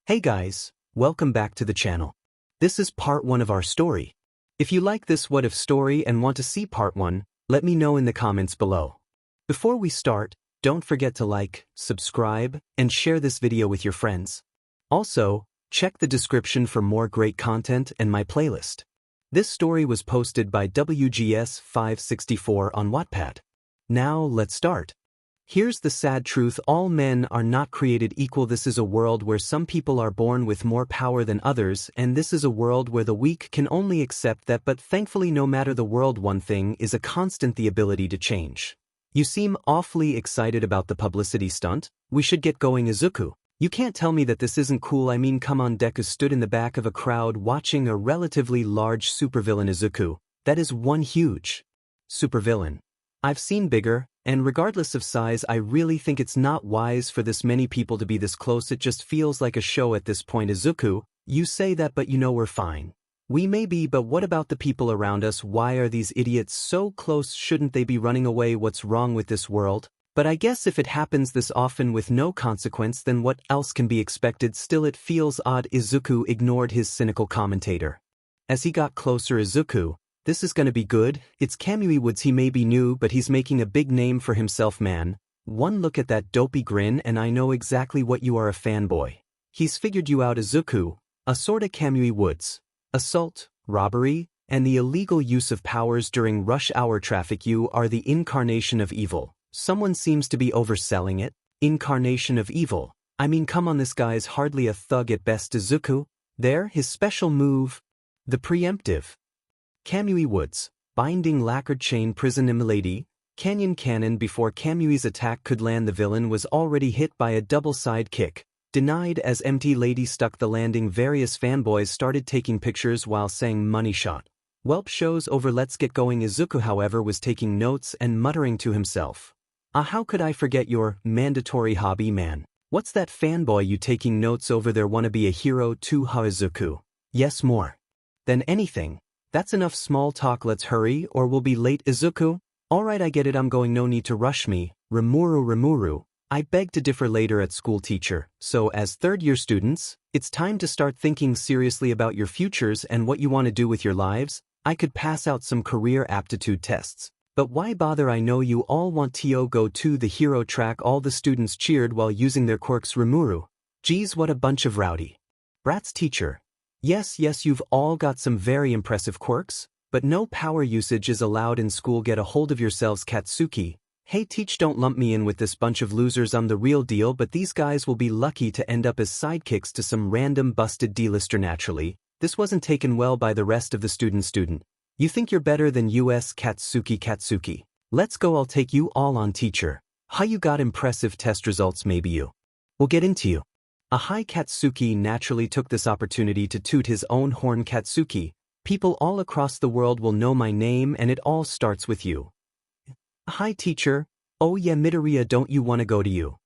Hey guys, welcome back to the channel. This is part 1 of our story. If you like this what if story and want to see part 1, let me know in the comments below. Before we start, don't forget to like, subscribe, and share this video with your friends. Also, check the description for more great content and my playlist. This story was posted by WGS564 on Wattpad. Now let's start. Here's the sad truth: all men are not created equal. This is a world where some people are born with more power than others, and this is a world where the weak can only accept that. But thankfully, no matter the world, one thing is a constant: the ability to change. You seem awfully excited about the publicity stunt. We should get going, 𝐒𝐮𝐬𝐵. You can't tell me that this isn't cool. I mean, come on. Deku stood in the back of a crowd watching a relatively large supervillain, 𝐒𝐮𝐬𝐵. That is one huge supervillain. I've seen bigger, and regardless of size, I really think it's not wise for this many people to be this close. It just feels like a show at this point. 𝐒𝐮𝐬𝐵, you say that, but you know we're fine. We may be, but what about the people around us? Why are these idiots so close? Shouldn't they be running away? What's wrong with this world? But I guess if it happens this often with no consequence, then what else can be expected? Still, it feels odd. 𝐒𝐮𝐬𝐵 ignored his cynical commentator. As he got closer, 𝐒𝐮𝐬𝐵, this is gonna be good. It's 𝐀𝐮𝐭𝐡𝐨𝐫. He may be new, but he's making a big name for himself, man. One look at that dopey grin and I know exactly what you are, a fanboy. He's figured you out, 𝐒𝐮𝐬𝐵. A sort of 𝐀𝐮𝐭𝐡𝐨𝐫. Assault, robbery, and the illegal use of powers during rush hour traffic. You are the incarnation of evil. Someone seems to be overselling it. Incarnation of evil. I mean, come on, this guy's hardly a thug at best. 𝐒𝐮𝐬𝐵. There, his special move. The preemptive. 𝐀𝐮𝐭𝐡𝐨𝐫, binding lacquered chain prison 𝐿ady, 𝐀𝐮∫ before 𝐀𝐮𝐽's attack could land, the villain was already hit by a double side kick. Denied as 𝐿ady stuck the landing. Various fanboys started taking pictures while saying money shot. Welp, show's over, let's get going. 𝐒𝐮𝐬𝐵, however, was taking notes and muttering to himself. How could I forget your mandatory hobby, man? What's that, fanboy? You taking notes over there? Wanna be a hero too, huh, 𝐒𝐮𝐬𝐵? Yes, more than anything. That's enough small talk, let's hurry or we'll be late. 𝐒𝐮𝐬𝐵, alright, I get it, I'm going, no need to rush me. Rimuru, I beg to differ. Later at school, teacher. So as third-year students, it's time to start thinking seriously about your futures and what you want to do with your lives. I could pass out some career aptitude tests, but why bother? I know you all want to go to the hero track. All the students cheered while using their quirks. Rimuru, geez, what a bunch of rowdy brats, teacher. Yes, you've all got some very impressive quirks, but no power usage is allowed in school. Get a hold of yourselves, Katsuki. Hey teach, don't lump me in with this bunch of losers. I'm the real deal, but these guys will be lucky to end up as sidekicks to some random busted D-lister. Naturally, this wasn't taken well by the rest of the student. You think you're better than us, Katsuki. Let's go, I'll take you all on, teacher. How you got impressive test results? Maybe you will get into you. Hi, Katsuki naturally took this opportunity to toot his own horn. Katsuki, people all across the world will know my name, and it all starts with you. Hi, teacher. Oh yeah, Midoriya, don't you want to go to you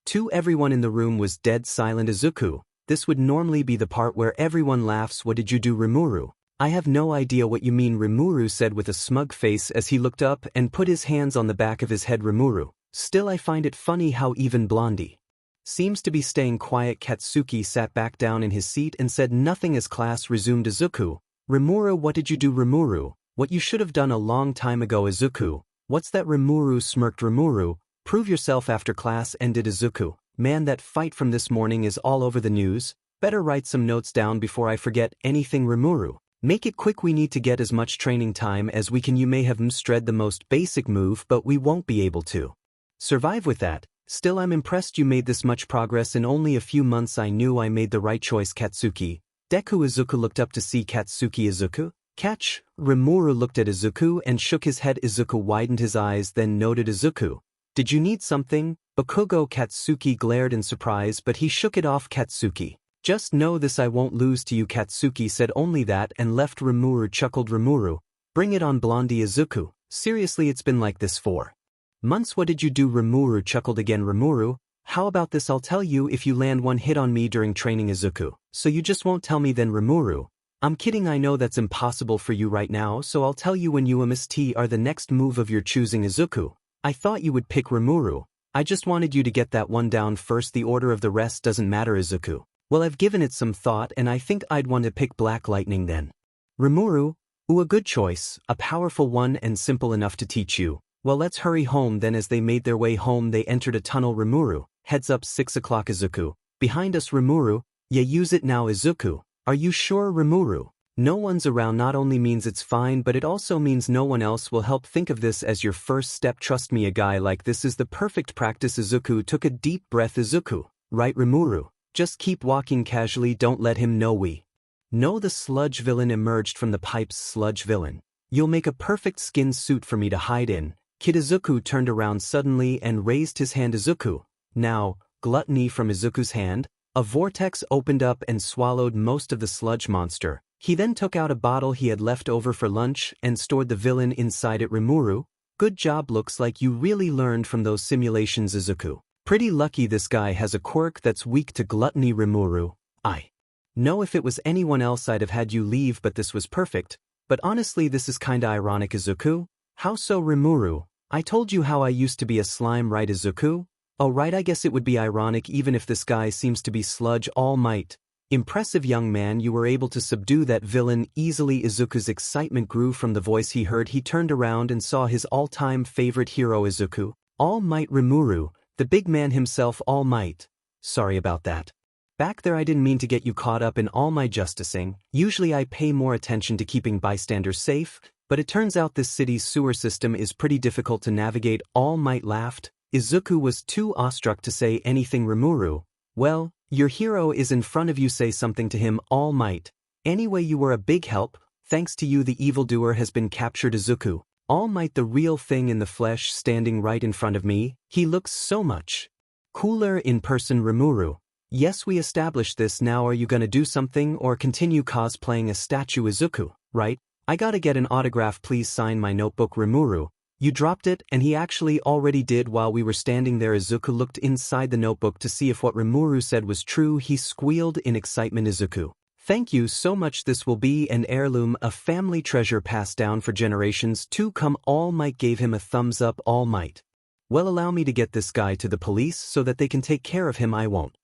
too? Everyone in the room was dead silent. 𝐒𝐮𝐬𝐵, this would normally be the part where everyone laughs. What did you do, Rimuru? I have no idea what you mean, Rimuru said with a smug face as he looked up and put his hands on the back of his head. Rimuru, still, I find it funny how even Blondie seems to be staying quiet. Katsuki sat back down in his seat and said nothing as class resumed. 𝐒𝐮𝐬𝐵, Rimuru, what did you do? Rimuru, what you should have done a long time ago. 𝐒𝐮𝐬𝐵, what's that? Rimuru smirked. Rimuru, prove yourself after class ended. 𝐒𝐮𝐬𝐵, man, that fight from this morning is all over the news. Better write some notes down before I forget anything. Rimuru, make it quick, we need to get as much training time as we can. You may have mstread the most basic move, but we won't be able to survive with that. Still, I'm impressed you made this much progress in only a few months. I knew I made the right choice, Katsuki. Deku. 𝐒𝐮𝐬𝐵 looked up to see Katsuki. 𝐒𝐮𝐬𝐵, catch. Rimuru looked at 𝐒𝐮𝐬𝐵 and shook his head. 𝐒𝐮𝐬𝐵 widened his eyes, then noted. 𝐒𝐮𝐬𝐵, did you need something? Bakugo. Katsuki glared in surprise, but he shook it off. Katsuki, just know this, I won't lose to you. Katsuki said only that and left. Rimuru chuckled. Rimuru, bring it on, Blondie. 𝐒𝐮𝐬𝐵, seriously, it's been like this for months. What did you do? Rimuru chuckled again. Rimuru, how about this? I'll tell you if you land one hit on me during training. 𝐒𝐮𝐬𝐵, so you just won't tell me then? Rimuru, I'm kidding, I know that's impossible for you right now, so I'll tell you when you are the next move of your choosing. 𝐒𝐮𝐬𝐵, I thought you would pick Rimuru. I just wanted you to get that one down first. The order of the rest doesn't matter. 𝐒𝐮𝐬𝐵, Well, I've given it some thought and I think I'd want to pick Black Lightning then. Rimuru? Ooh, a good choice, a powerful one and simple enough to teach you. Well, let's hurry home then. As they made their way home they entered a tunnel. Rimuru, heads up 6 o'clock Izuku. Behind us Rimuru, yeah, use it now Izuku. Are you sure Rimuru? No one's around not only means it's fine but it also means no one else will help. Think of this as your first step. Trust me, a guy like this is the perfect practice. Izuku took a deep breath. Izuku, right Rimuru? Just keep walking casually, don't let him know we know the sludge villain emerged from the pipes. Sludge villain, you'll make a perfect skin suit for me to hide in. Kid Izuku turned around suddenly and raised his hand. Izuku, now, gluttony. From Izuku's hand, a vortex opened up and swallowed most of the sludge monster. He then took out a bottle he had left over for lunch and stored the villain inside it. Rimuru, good job, looks like you really learned from those simulations. Izuku, pretty lucky this guy has a quirk that's weak to gluttony. Rimuru, I know if it was anyone else I'd have had you leave, but this was perfect. But honestly this is kinda ironic. Izuku, how so? Rimuru, I told you how I used to be a slime, right Izuku? Oh right, I guess it would be ironic even if this guy seems to be Sludge All Might. Impressive young man, you were able to subdue that villain easily. Izuku's excitement grew from the voice he heard. He turned around and saw his all-time favorite hero Izuku, All Might Rimuru, the big man himself. All Might, sorry about that. Back there I didn't mean to get you caught up in all my justicing. Usually I pay more attention to keeping bystanders safe, but it turns out this city's sewer system is pretty difficult to navigate. All Might laughed. Izuku was too awestruck to say anything. Rimuru, well, your hero is in front of you, say something to him. All Might, anyway you were a big help, thanks to you the evildoer has been captured. Izuku, All Might the real thing in the flesh standing right in front of me, he looks so much cooler in person. Rimuru, yes we established this, now are you gonna do something or continue cosplaying a statue? Izuku, right, I gotta get an autograph, please sign my notebook. Rimuru, you dropped it, and he actually already did while we were standing there. Izuku looked inside the notebook to see if what Rimuru said was true. He squealed in excitement. Izuku, thank you so much, this will be an heirloom, a family treasure passed down for generations to come. All Might gave him a thumbs up. All Might, well, allow me to get this guy to the police so that they can take care of him. I won't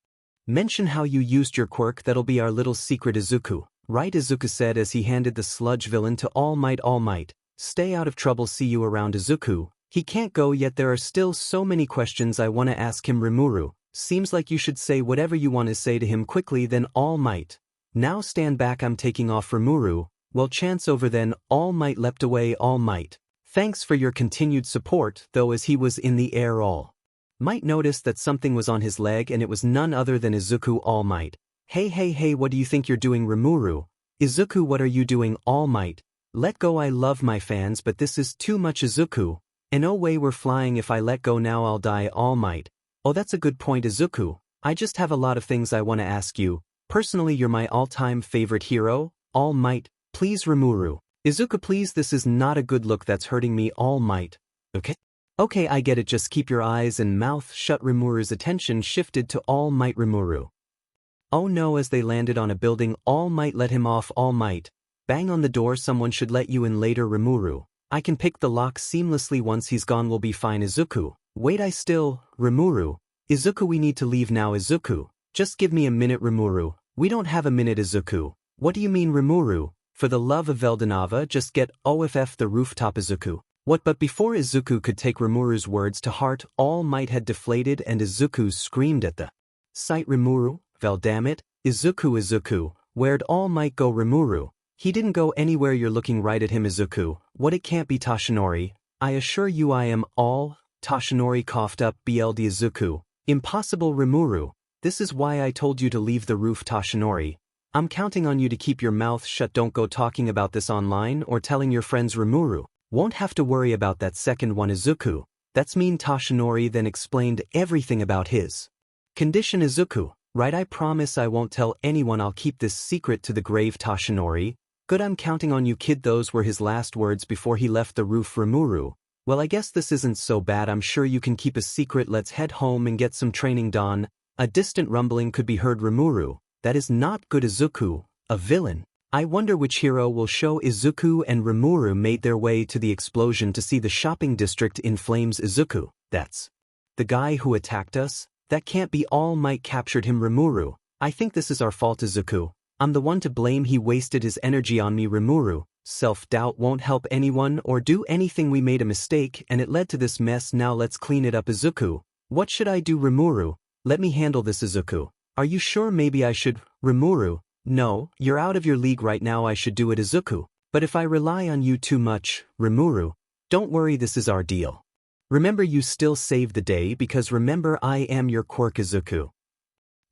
mention how you used your quirk, that'll be our little secret. Izuku, right, Izuku said as he handed the sludge villain to All Might. All Might, stay out of trouble, see you around. Izuku, he can't go yet, there are still so many questions I want to ask him. Rimuru, seems like you should say whatever you want to say to him quickly then. All Might, now stand back, I'm taking off. Rimuru, well, chance over then. All Might leapt away. All Might, thanks for your continued support, though. As he was in the air, All Might noticed that something was on his leg and it was none other than Izuku. All Might, hey, what do you think you're doing? Rimuru, Izuku, what are you doing? All Might, let go, I love my fans but this is too much. Izuku, and no way we're flying, if I let go now I'll die. All Might, oh that's a good point. Izuku, I just have a lot of things I want to ask you. Personally you're my all-time favorite hero. All Might, please. Rimuru, Izuku, please, this is not a good look, that's hurting me. All Might, okay I get it, just keep your eyes and mouth shut. Rimuru's attention shifted to All Might. Rimuru, oh no, as they landed on a building All Might let him off. All Might, bang on the door, someone should let you in later. Rimuru, I can pick the lock seamlessly, once he's gone we'll be fine. Izuku, wait, I still. Rimuru, Izuku, we need to leave now. Izuku, just give me a minute. Rimuru, we don't have a minute. Izuku, what do you mean? Rimuru, for the love of Veldanava, just get WhatIf the rooftop. Izuku, what? But before Izuku could take Rimuru's words to heart, All Might had deflated and Izuku screamed at the sight. Rimuru, Veldamit, Izuku, where'd All Might go? Rimuru, he didn't go anywhere, you're looking right at him. Izuku, what? It can't be Toshinori, I assure you I am all. Toshinori coughed up. BLD. Izuku, impossible. Rimuru, this is why I told you to leave the roof. Toshinori, I'm counting on you to keep your mouth shut, don't go talking about this online or telling your friends. Rimuru, won't have to worry about that second one. Izuku, that's mean. Toshinori then explained everything about his condition. Izuku, right, I promise I won't tell anyone, I'll keep this secret to the grave. Toshinori, good, I'm counting on you, kid. Those were his last words before he left the roof. Rimuru, well, I guess this isn't so bad, I'm sure you can keep a secret, let's head home and get some training done. A distant rumbling could be heard. Rimuru, that is not good. Izuku, a villain, I wonder which hero will show. Izuku and Rimuru made their way to the explosion to see the shopping district in flames. Izuku, that's the guy who attacked us? That can't be. All Might captured him. Rimuru, I think this is our fault, 𝐒𝐮𝐬𝐽. I'm the one to blame. He wasted his energy on me, 𝗧𝗼𝗼. Self-doubt won't help anyone or do anything. We made a mistake and it led to this mess. Now let's clean it up, 𝐒𝐮𝐽. What should I do, 𝗧𝗼𝗼? Let me handle this, 𝐒𝐮𝐽. Are you sure? Maybe I should, 𝗧𝗼𝗼. No, you're out of your league right now. I should do it, 𝐒𝐮𝐽. But if I rely on you too much, 𝗧𝗼𝗼, don't worry, this is our deal. Remember, you still save the day because remember I am your quirk, 𝐒𝐮𝐽.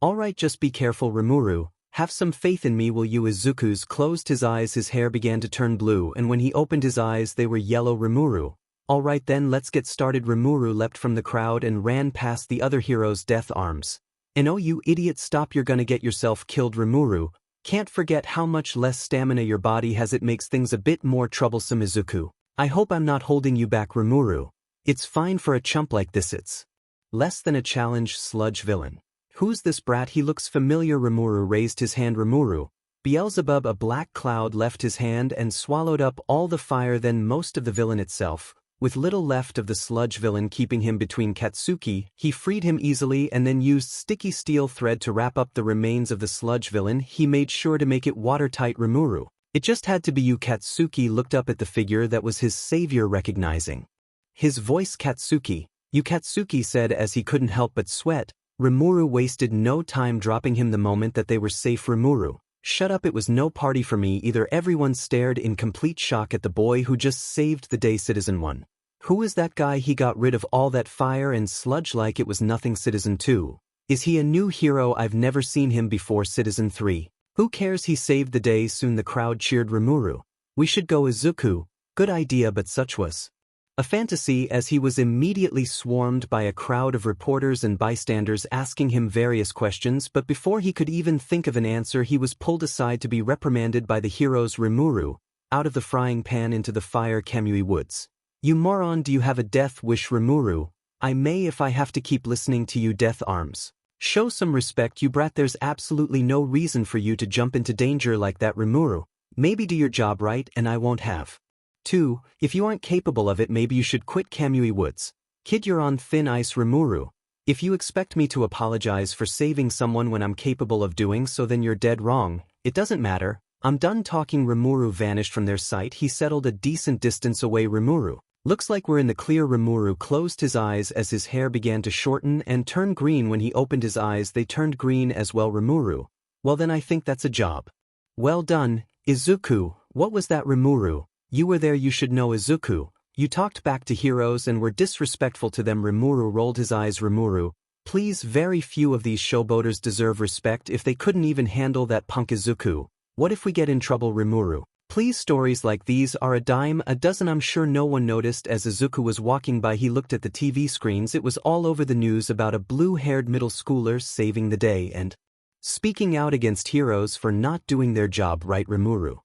Alright, just be careful, 𝗧𝗼𝗼. Have some faith in me, will you? 𝐒𝐮 closed his eyes. His hair began to turn blue, and when he opened his eyes they were yellow, 𝗧𝗼𝗼. Alright then, let's get started. 𝗧𝗼𝗼 leapt from the crowd and ran past the other heroes' death arms. And oh, you idiot, stop, you're gonna get yourself killed, 𝗧𝗼𝗼. Can't forget how much less stamina your body has. It makes things a bit more troublesome, 𝗍𝒂. I hope I'm not holding you back, 𝗧𝗼𝗼. It's fine for a chump like this. It's less than a challenge, sludge villain. Who's this brat? He looks familiar. 𝗧𝗼𝗼 raised his hand. 𝗧𝗼𝗼. Beelzebub, a black cloud left his hand and swallowed up all the fire, then most of the villain itself. With little left of the sludge villain keeping him between Katsuki, he freed him easily and then used sticky steel thread to wrap up the remains of the sludge villain. He made sure to make it watertight, 𝗧𝗼𝗼. It just had to be you. Katsuki looked up at the figure that was his savior, recognizing his voice. Katsuki. You, Katsuki said as he couldn't help but sweat. 𝗧𝗼𝗼 wasted no time dropping him the moment that they were safe. 𝗧𝗼𝗼. Shut up, it was no party for me either. Everyone stared in complete shock at the boy who just saved the day. 𝐶itizen1. Who is that guy? He got rid of all that fire and sludge like it was nothing. 𝐶itizen2. Is he a new hero? I've never seen him before. 𝐶itizen3. Who cares? He saved the day. Soon the crowd cheered. 𝗧𝗼𝗼. We should go, 𝗍𝒂. Good idea, but such was a fantasy as he was immediately swarmed by a crowd of reporters and bystanders asking him various questions, but before he could even think of an answer he was pulled aside to be reprimanded by the heroes. 𝗧𝗼𝗼. Out of the frying pan into the fire. 𝗀𝐻𝐽𝗎. You moron, do you have a death wish? 𝗧𝗼𝗼. I may if I have to keep listening to you. Death arms. Show some respect, you brat. There's absolutely no reason for you to jump into danger like that. 𝗧𝗼𝗼. Maybe do your job right and I won't have to. If you aren't capable of it, maybe you should quit. 𝐀𝐮𝐭𝐡𝐨𝐫. Kid, you're on thin ice. 𝗧𝗼𝗼. If you expect me to apologize for saving someone when I'm capable of doing so, then you're dead wrong. It doesn't matter. I'm done talking. 𝗧𝗼𝗼 vanished from their sight. He settled a decent distance away. 𝗧𝗼𝗼. Looks like we're in the clear. 𝗧𝗼𝗼 closed his eyes as his hair began to shorten and turn green. When he opened his eyes they turned green as well. 𝗧𝗼𝗼. Well then, I think that's a job well done. 𝗍𝒂. What was that? 𝗧𝗼𝗼. You were there, you should know. 𝗍𝒂. You talked back to heroes and were disrespectful to them. 𝗧𝗼𝗼 rolled his eyes. 𝗧𝗼𝗼. Please, very few of these showboaters deserve respect if they couldn't even handle that punk. 𝗍𝒂. What if we get in trouble? 𝗧𝗼𝗼. Please, stories like these are a dime a dozen. I'm sure no one noticed as 𝗍𝒂 was walking by. He looked at the TV screens. It was all over the news about a blue-haired middle schooler saving the day and speaking out against heroes for not doing their job right. 𝗧𝗼𝗼.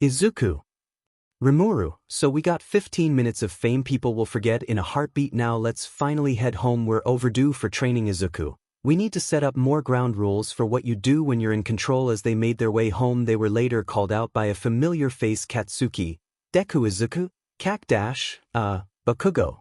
𝗍𝒂. 𝗧𝗼𝗼. So we got 15 minutes of fame people will forget in a heartbeat. Now let's finally head home. We're overdue for training. 𝗍𝒂. We need to set up more ground rules for what you do when you're in control. As they made their way home they were later called out by a familiar face. Katsuki. Deku. 𝗍𝒂. Bakugo.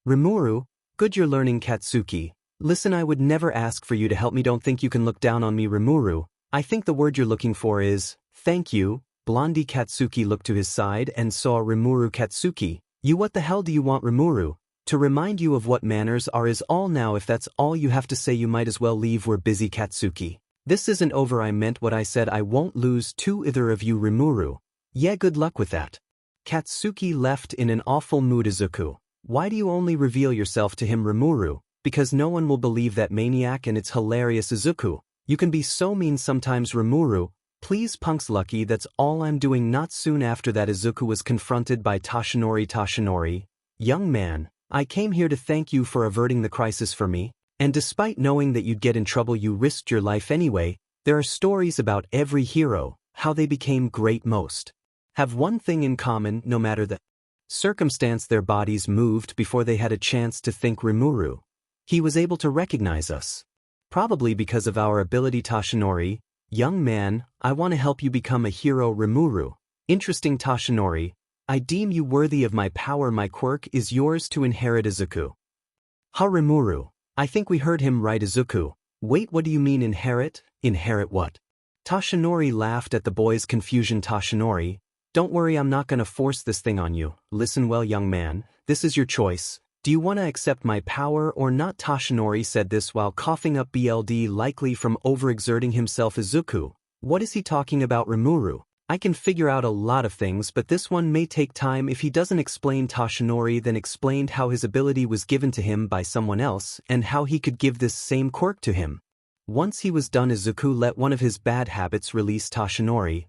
𝗧𝗼𝗼. Good, you're learning. Katsuki. Listen, I would never ask for you to help me. Don't think you can look down on me. 𝗧𝗼𝗼. I think the word you're looking for is thank you. Blondie. Katsuki looked to his side and saw 𝗧𝗼𝗼. Katsuki. You, what the hell do you want? 𝗧𝗼𝗼. To remind you of what manners are is all. Now if that's all you have to say you might as well leave. We're busy. Katsuki. This isn't over. I meant what I said. I won't lose to either of you. 𝗧𝗼𝗼. Yeah, good luck with that. Katsuki left in an awful mood. 𝗍𝒂. Why do you only reveal yourself to him? 𝗧𝗼𝗼. Because no one will believe that maniac and it's hilarious. 𝗍𝒂. You can be so mean sometimes. 𝗧𝗼𝗼. Please, punks. Lucky, that's all I'm doing. Not soon after that 𝗍𝒂 was confronted by Toshinori. Toshinori. Young man, I came here to thank you for averting the crisis for me, and despite knowing that you'd get in trouble you risked your life anyway. There are stories about every hero, how they became great. Most have one thing in common, no matter the circumstance their bodies moved before they had a chance to think. 𝗧𝗼𝗼. He was able to recognize us. Probably because of our ability. Toshinori. Young man, I want to help you become a hero. 𝗧𝗼𝗼. Interesting. Toshinori. I deem you worthy of my power. My quirk is yours to inherit. 𝗍𝒂. Ha. 𝗧𝗼𝗼. I think we heard him right. 𝗍𝒂. Wait, what do you mean inherit? Inherit what? 𝗧𝗓𝗧𝗟 laughed at the boy's confusion. 𝗧𝗓𝗧𝗟, don't worry, I'm not gonna force this thing on you. Listen well, young man, this is your choice. Do you wanna accept my power or not? 𝗧𝗓𝗧𝗟 said this while coughing up blood, likely from overexerting himself. 𝐒𝐮𝐭𝐡𝐨𝐫, what is he talking about? 𝗲𝗡, I can figure out a lot of things, but this one may take time. If he doesn't explain, 𝗧𝗓𝗧𝗟 then explained how his ability was given to him by someone else and how he could give this same quirk to him. Once he was done, 𝗧𝗑 let one of his bad habits release. 𝗧𝗓𝗧𝗟,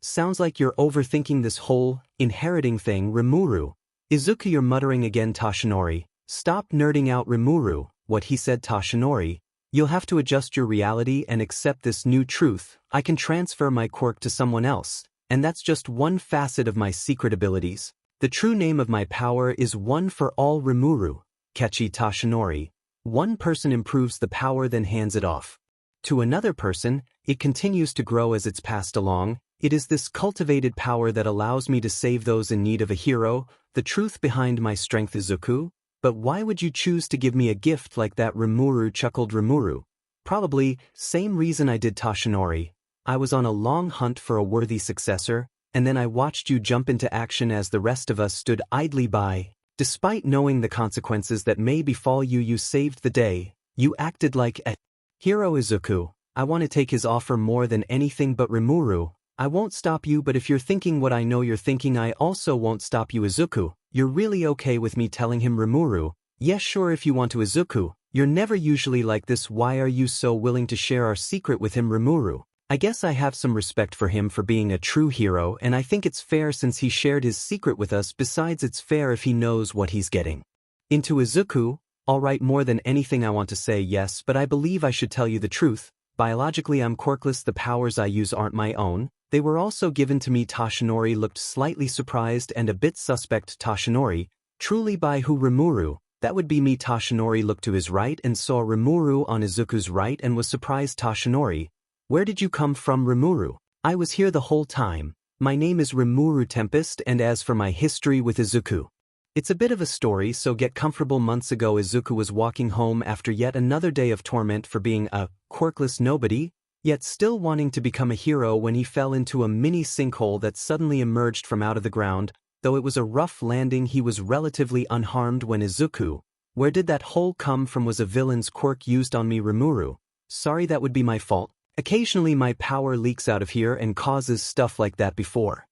sounds like you're overthinking this whole inheriting thing. 𝗲𝗡, 𝗧𝗑, you're muttering again. 𝗧𝗓𝗧𝗟, stop nerding out. 𝗲𝗡, what he said. 𝗧𝗓𝗧𝗟, you'll have to adjust your reality and accept this new truth. I can transfer my quirk to someone else, and that's just one facet of my secret abilities. The true name of my power is one for all. 𝗲𝗡, catchy. 𝗧𝗓𝗧𝗟, one person improves the power then hands it off to another person. It continues to grow as it's passed along. It is this cultivated power that allows me to save those in need of a hero. The truth behind my strength is 𝗧𝗑. But why would you choose to give me a gift like that? 𝗲𝗡 chuckled. 𝗲𝗡, probably same reason I did. 𝗧𝗓𝗧𝗟, I was on a long hunt for a worthy successor, and then I watched you jump into action as the rest of us stood idly by. Despite knowing the consequences that may befall you, you saved the day. You acted like a hero. 𝗧𝗑, I want to take his offer more than anything, but 𝗲𝗡, I won't stop you. But if you're thinking what I know you're thinking, I also won't stop you. 𝗧𝗑, you're really okay with me telling him? 𝗲𝗡, yes, sure, if you want to. 𝗧𝗑, you're never usually like this. Why are you so willing to share our secret with him? 𝗲𝗡, I guess I have some respect for him for being a true hero, and I think it's fair since he shared his secret with us. Besides, it's fair if he knows what he's getting into. 𝗧𝗑, alright, more than anything I want to say yes, but I believe I should tell you the truth. Biologically I'm quirkless. The powers I use aren't my own. They were also given to me. 𝗧𝗓𝗧𝗟 looked slightly surprised and a bit suspect. 𝗧𝗓𝗧𝗟, truly by who? 𝗲𝗡, that would be me. 𝗧𝗓𝗧𝗟 looked to his right and saw 𝗲𝗡 on 𝗧𝗑's right and was surprised. 𝗧𝗓𝗧𝗟, where did you come from? 𝗲𝗡, I was here the whole time. My name is 𝗲𝗡 Tempest, and as for my history with 𝗧𝗑, it's a bit of a story, so get comfortable. Months ago, 𝗧𝗑 was walking home after yet another day of torment for being a quirkless nobody, yet still wanting to become a hero, when he fell into a mini sinkhole that suddenly emerged from out of the ground. Though it was a rough landing, he was relatively unharmed. When 𝗧𝗑, where did that hole come from? Was a villain's quirk used on me? 𝗲𝗡, sorry, that would be my fault. Occasionally my power leaks out of here and causes stuff like that before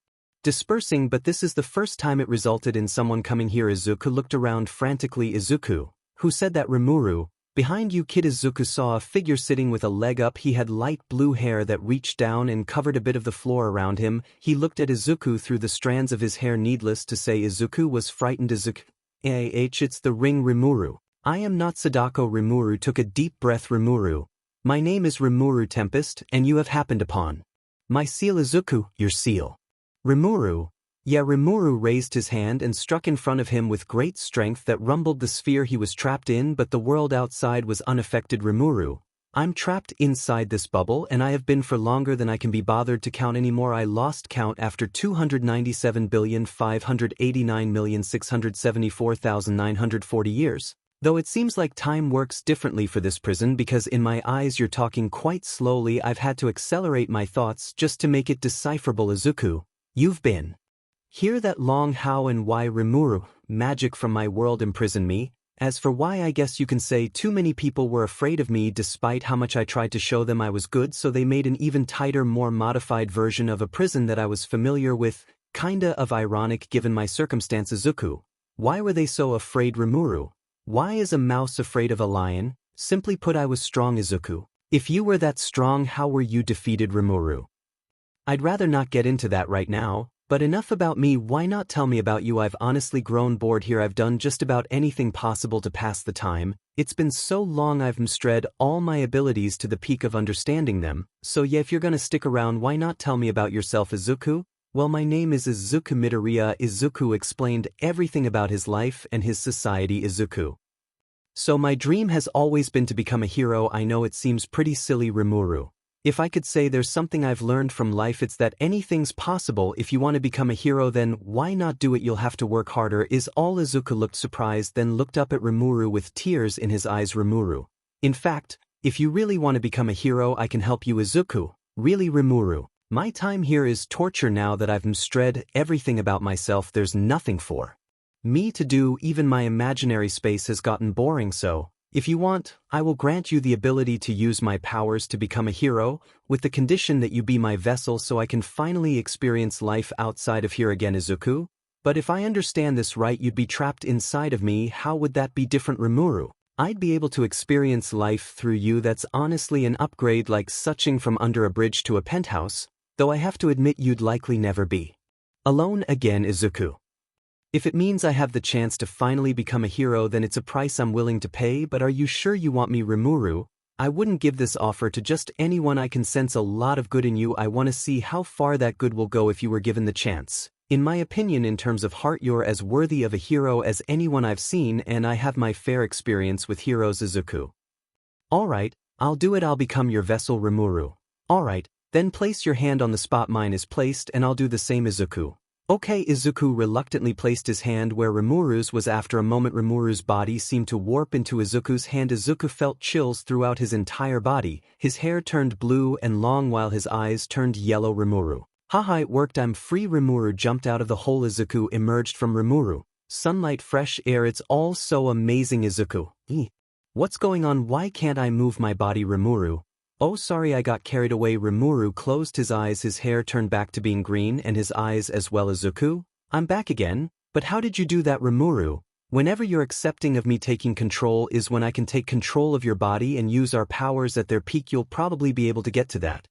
dispersing, but this is the first time it resulted in someone coming here. 𝗧𝗑 looked around frantically. 𝗧𝗑, who said that? 𝗲𝗡, behind you, kid. 𝗧𝗑 saw a figure sitting with a leg up. He had light blue hair that reached down and covered a bit of the floor around him. He looked at 𝗧𝗑 through the strands of his hair. Needless to say, 𝗧𝗑 was frightened. 𝗧𝗑, it's the ring. 𝗲𝗡, I am not Sadako. 𝗲𝗡 took a deep breath. 𝗲𝗡, my name is 𝗲𝗡 Tempest, and you have happened upon my seal. 𝗧𝗑, your seal? 𝗲𝗡, yeah. 𝗲𝗡 raised his hand and struck in front of him with great strength that rumbled the sphere he was trapped in, but the world outside was unaffected. 𝗲𝗡, I'm trapped inside this bubble, and I have been for longer than I can be bothered to count anymore. I lost count after 297,589,674,940 years. Though it seems like time works differently for this prison, because in my eyes you're talking quite slowly. I've had to accelerate my thoughts just to make it decipherable. 𝗧𝗑, you've been here that long. How and why? 𝗲𝗡, magic from my world imprisoned me. As for why, I guess you can say too many people were afraid of me despite how much I tried to show them I was good, so they made an even tighter, more modified version of a prison that I was familiar with. Kinda of ironic given my circumstances. 𝗧𝗑, why were they so afraid? 𝗲𝗡, why is a mouse afraid of a lion? Simply put, I was strong. 𝗧𝗑, if you were that strong, how were you defeated? 𝗲𝗡, I'd rather not get into that right now, but enough about me. Why not tell me about you? I've honestly grown bored here. I've done just about anything possible to pass the time. It's been so long I've mastered all my abilities to the peak of understanding them. So yeah, if you're gonna stick around, why not tell me about yourself? 𝗧𝗑, well, my name is 𝗧𝗑 Midoriya. 𝗧𝗑 explained everything about his life and his society. 𝗧𝗑, so my dream has always been to become a hero. I know it seems pretty silly. 𝗲𝗡, if I could say there's something I've learned from life, it's that anything's possible. If you want to become a hero, then why not do it? You'll have to work harder is all. 𝗧𝗑 looked surprised, then looked up at 𝗲𝗡 with tears in his eyes. 𝗲𝗡, in fact, If you really want to become a hero, I can help you, 𝐒𝐮𝐬𝐵. Really, 𝗲𝗡𝗡. My time here is torture now that I've 𝗧𝗧𝗟𝗘 everything about myself. There's nothing for me to do. Even my imaginary space has gotten boring, so if you want, I will grant you the ability to use my powers to become a hero, with the condition that you be my vessel so I can finally experience life outside of here again, 𝗍𝗍𝗍. But if I understand this right, you'd be trapped inside of me. How would that be different, 𝗲𝗡𝗡? I'd be able to experience life through you. That's honestly an upgrade, like switching from under a bridge to a penthouse, though I have to admit you'd likely never be alone again, 𝗍𝗍𝗍. If it means I have the chance to finally become a hero, then it's a price I'm willing to pay. But are you sure you want me, 𝗲𝗡𝗡? I wouldn't give this offer to just anyone. I can sense a lot of good in you. I want to see how far that good will go if you were given the chance. In my opinion, in terms of heart, you're as worthy of a hero as anyone I've seen, and I have my fair experience with heroes, 𝗍𝗍𝗍. Alright, I'll do it. I'll become your vessel, 𝗲𝗡𝗡. Alright, then place your hand on the spot mine is placed, and I'll do the same, 𝗍𝗍𝗍. Okay, 𝗍𝗍𝗍 reluctantly placed his hand where 𝗲𝗡𝗍's was. After a moment, 𝗲𝗡𝗍's body seemed to warp into 𝗍𝗍𝗍's hand. 𝗍𝗍𝗍 felt chills throughout his entire body. His hair turned blue and long while his eyes turned yellow. 𝗲𝗡𝗍. Haha, it worked. I'm free. 𝗲𝗡𝗍 jumped out of the hole. 𝗍𝗍𝗍 emerged from 𝗲𝗡𝗍. Sunlight, fresh air, it's all so amazing. 𝗍𝗍𝗍. What's going on? Why can't I move my body? 𝗲𝗡𝗍. Oh, sorry, I got carried away. 𝗲𝗡𝗍 closed his eyes. His hair turned back to being green and his eyes as well. 𝗍𝗍𝗍. I'm back again. But how did you do that, 𝗲𝗡𝗍? Whenever you're accepting of me taking control is when I can take control of your body and use our powers at their peak. You'll probably be able to get to that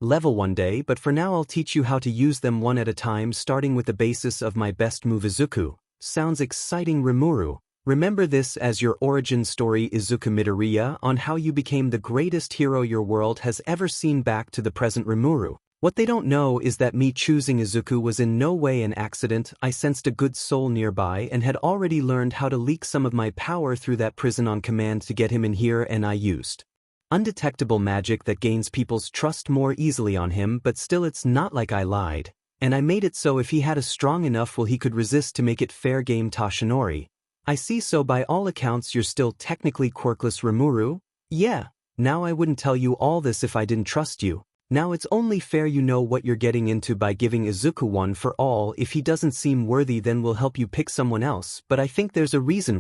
level one day, but for now I'll teach you how to use them one at a time, starting with the basis of my best move, 𝗍𝗍𝗍. Sounds exciting, 𝗲𝗡𝗍. Remember this as your origin story, 𝗍𝗍𝗍, on how you became the greatest hero your world has ever seen. Back to the present, 𝗲𝗡𝗍. What they don't know is that me choosing 𝗍𝗍𝗍 was in no way an accident. I sensed a good soul nearby and had already learned how to leak some of my power through that prison on command to get him in here, and I used undetectable magic that gains people's trust more easily on him. But still, it's not like I lied, and I made it so if he had a strong enough will he could resist. To make it fair game, 𝗧𝗓𝗡. I see, so by all accounts you're still technically quirkless, 𝗲𝗡𝗡. Yeah, now I wouldn't tell you all this if I didn't trust you. Now it's only fair you know what you're getting into by giving 𝗍𝗍𝗍 one for all. If he doesn't seem worthy, then we'll help you pick someone else, but I think there's a reason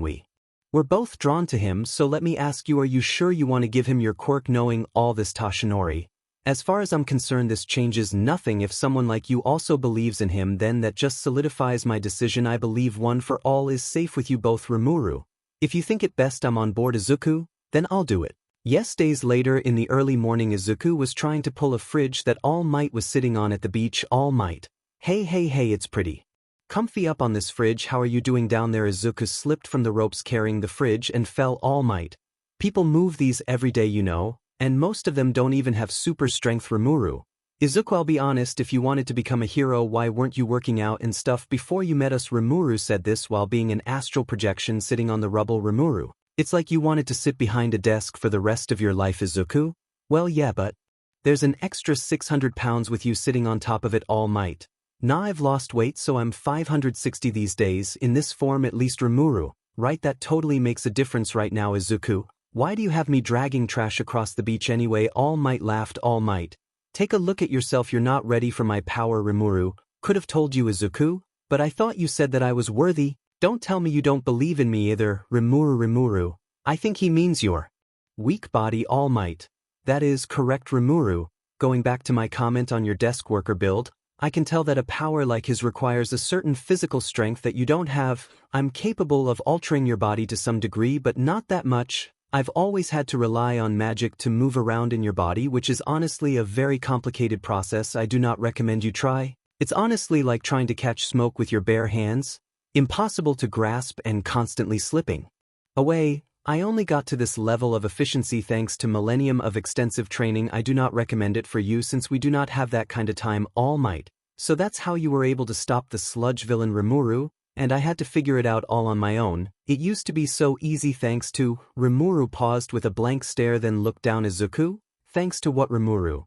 we're both drawn to him. So let me ask you, are you sure you want to give him your quirk? Knowing all this, 𝗧𝗓𝗡, as far as I'm concerned this changes nothing. If someone like you also believes in him, then that just solidifies my decision. I believe one for all is safe with you both, 𝗲𝗡𝗡. If you think it best I'm on board, 𝗍𝗍𝗍, then I'll do it. Yes, days later in the early morning, 𝗍𝗍𝗍 was trying to pull a fridge that All Might was sitting on at the beach. All Might, hey, it's pretty comfy up on this fridge. How are you doing down there? 𝗍𝗍𝗍 slipped from the ropes carrying the fridge and fell. All Might, people move these every day, you know, and most of them don't even have super strength. 𝗲𝗡𝗍. 𝗍𝗍𝗍, I'll be honest, if you wanted to become a hero, why weren't you working out and stuff before you met us? 𝗲𝗡𝗍 said this while being an astral projection sitting on the rubble. 𝗲𝗡𝗍, it's like you wanted to sit behind a desk for the rest of your life. 𝗍𝗍𝗍, well yeah, but there's an extra 600 pounds with you sitting on top of it. All Might, nah, I've lost weight, so I'm 560 these days, in this form at least. 𝗲𝗡𝗍, right, that totally makes a difference right now. 𝗍𝗍𝗍, why do you have me dragging trash across the beach anyway? All Might laughed. All Might, take a look at yourself, you're not ready for my power. 𝗲𝗡𝗍, could have told you, 𝗍𝗍𝗍, but I thought you said that I was worthy. Don't tell me you don't believe in me either. 𝗲𝗡𝗍, I think he means your weak body. All Might, that is correct. 𝗲𝗡𝗍, going back to my comment on your desk worker build, I can tell that a power like his requires a certain physical strength that you don't have. I'm capable of altering your body to some degree, but not that much. I've always had to rely on magic to move around in your body, which is honestly a very complicated process. I do not recommend you try. It's honestly like trying to catch smoke with your bare hands. Impossible to grasp and constantly slipping away. I only got to this level of efficiency thanks to millennium of extensive training. I do not recommend it for you since we do not have that kind of time. All Might, so that's how you were able to stop the sludge villain 𝗲𝗡𝗡, and I had to figure it out all on my own. It used to be so easy thanks to 𝗲𝗡𝗡 paused with a blank stare, then looked down. 𝗍𝗍𝗍, thanks to what? 𝗲𝗡𝗡,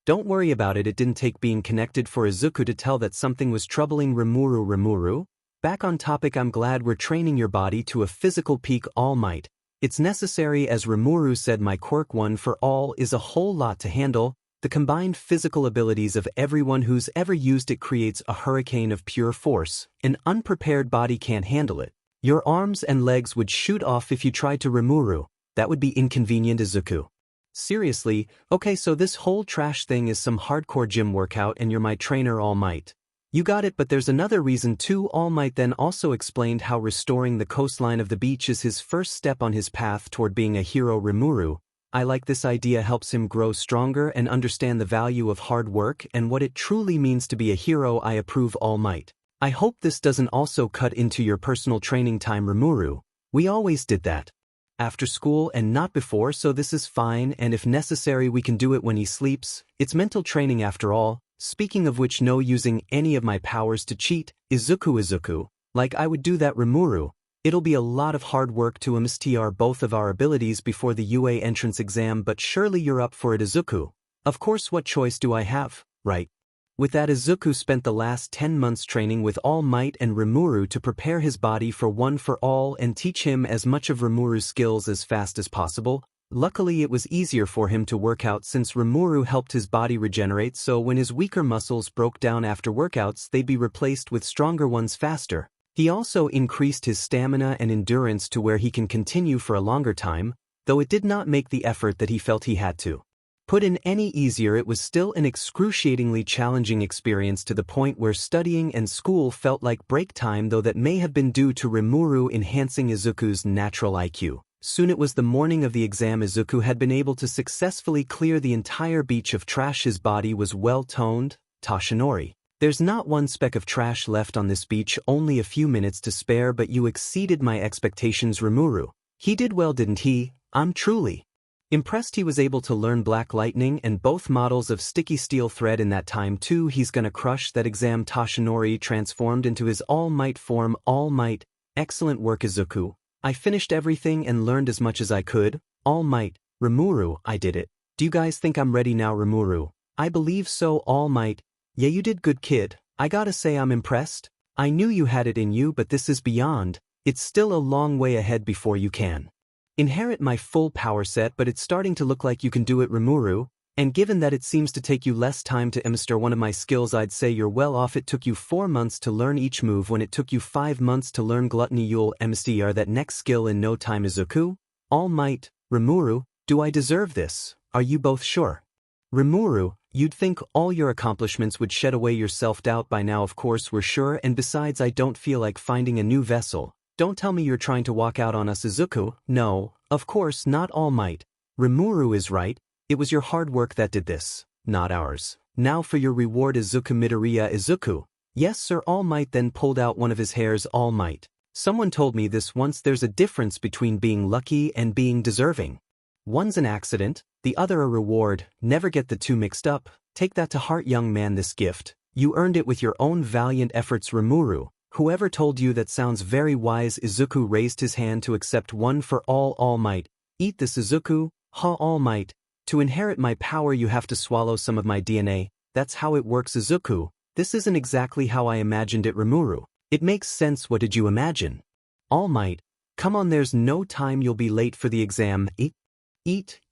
don't worry about it. It didn't take being connected for 𝗍𝗍𝗍 to tell that something was troubling. 𝗲𝗡𝗍, back on topic, I'm glad we're training your body to a physical peak. All Might, It's necessary as Rimuru said my quirk one for all is a whole lot to handle. The combined physical abilities of everyone who's ever used it creates a hurricane of pure force. An unprepared body can't handle it. Your arms and legs would shoot off if you tried to Rimuru. That would be inconvenient 𝐒𝐮𝐬𝐵. Seriously, okay, so this whole trash thing is some hardcore gym workout and you're my trainer All Might. You got it, but there's another reason too. All Might then also explained how restoring the coastline of the beach is his first step on his path toward being a hero. Rimuru, I like this idea, helps him grow stronger and understand the value of hard work and what it truly means to be a hero. I approve. All Might. I hope this doesn't also cut into your personal training time. Rimuru, we always did that after school and not before, so this is fine, and if necessary we can do it when he sleeps. It's mental training after all. Speaking of which, no using any of my powers to cheat. 𝐒𝐮𝐬𝐴, like I would do that. Rimuru, it'll be a lot of hard work to master both of our abilities before the UA entrance exam, but surely you're up for it. 𝐒𝐮𝐬𝐴, of course, what choice do I have, right? With that, 𝐒𝐮𝐬𝐴 spent the last 10 months training with All Might and Rimuru to prepare his body for one for all and teach him as much of Rimuru's skills as fast as possible. Luckily, it was easier for him to work out since Rimuru helped his body regenerate, so when his weaker muscles broke down after workouts, they'd be replaced with stronger ones faster. He also increased his stamina and endurance to where he can continue for a longer time, though it did not make the effort that he felt he had to put in any easier. It was still an excruciatingly challenging experience to the point where studying and school felt like break time, though that may have been due to Rimuru enhancing 𝐒𝐮𝐬𝐴's natural IQ. Soon it was the morning of the exam. 𝐒𝐮𝐬𝐴 had been able to successfully clear the entire beach of trash. His body was well toned. 𝗧𝗓𝗧𝗟. There's not one speck of trash left on this beach, only a few minutes to spare, but you exceeded my expectations. Rimuru, he did well, didn't he? I'm truly impressed. He was able to learn Black Lightning and both models of sticky steel thread in that time too. He's gonna crush that exam. 𝗧𝗓𝗧𝗟 transformed into his All Might form. All Might, excellent work 𝐒𝐮𝐬𝐴. I finished everything and learned as much as I could. All Might. Rimuru, I did it. Do you guys think I'm ready now? Rimuru, I believe so. All Might, yeah, you did good, kid. I gotta say I'm impressed. I knew you had it in you, but this is beyond. It's still a long way ahead before you can inherit my full power set, but it's starting to look like you can do it. Rimuru, and given that it seems to take you less time to master one of my skills, I'd say you're well off. It took you 4 months to learn each move when it took you 5 months to learn gluttony. You'll master that next skill in no time. 𝐒𝐮𝐬𝐴. All Might. Rimuru, do I deserve this? Are you both sure? Rimuru, you'd think all your accomplishments would shed away your self-doubt by now. Of course we're sure, and besides I don't feel like finding a new vessel. Don't tell me you're trying to walk out on us. 𝐒𝐮𝐬𝐴, no, of course not. All Might. Rimuru is right. It was your hard work that did this, not ours. Now for your reward. 𝐒𝐮𝐬𝐴 Midoriya. 𝐒𝐮𝐬𝐴, yes sir. All Might then pulled out one of his hairs. All Might, someone told me this once. There's a difference between being lucky and being deserving. One's an accident, the other a reward. Never get the two mixed up. Take that to heart, young man. This gift, you earned it with your own valiant efforts. Rimuru, whoever told you that sounds very wise. 𝐒𝐮𝐬𝐴 raised his hand to accept one for all. All Might, eat this. 𝐒𝐮𝐬𝐴, ha. All Might, to inherit my power you have to swallow some of my DNA. That's how it works. 𝐒𝐮𝐬𝐴, this isn't exactly how I imagined it. Rimuru, it makes sense. What did you imagine? All Might, come on, there's no time. You'll be late for the exam. Eat.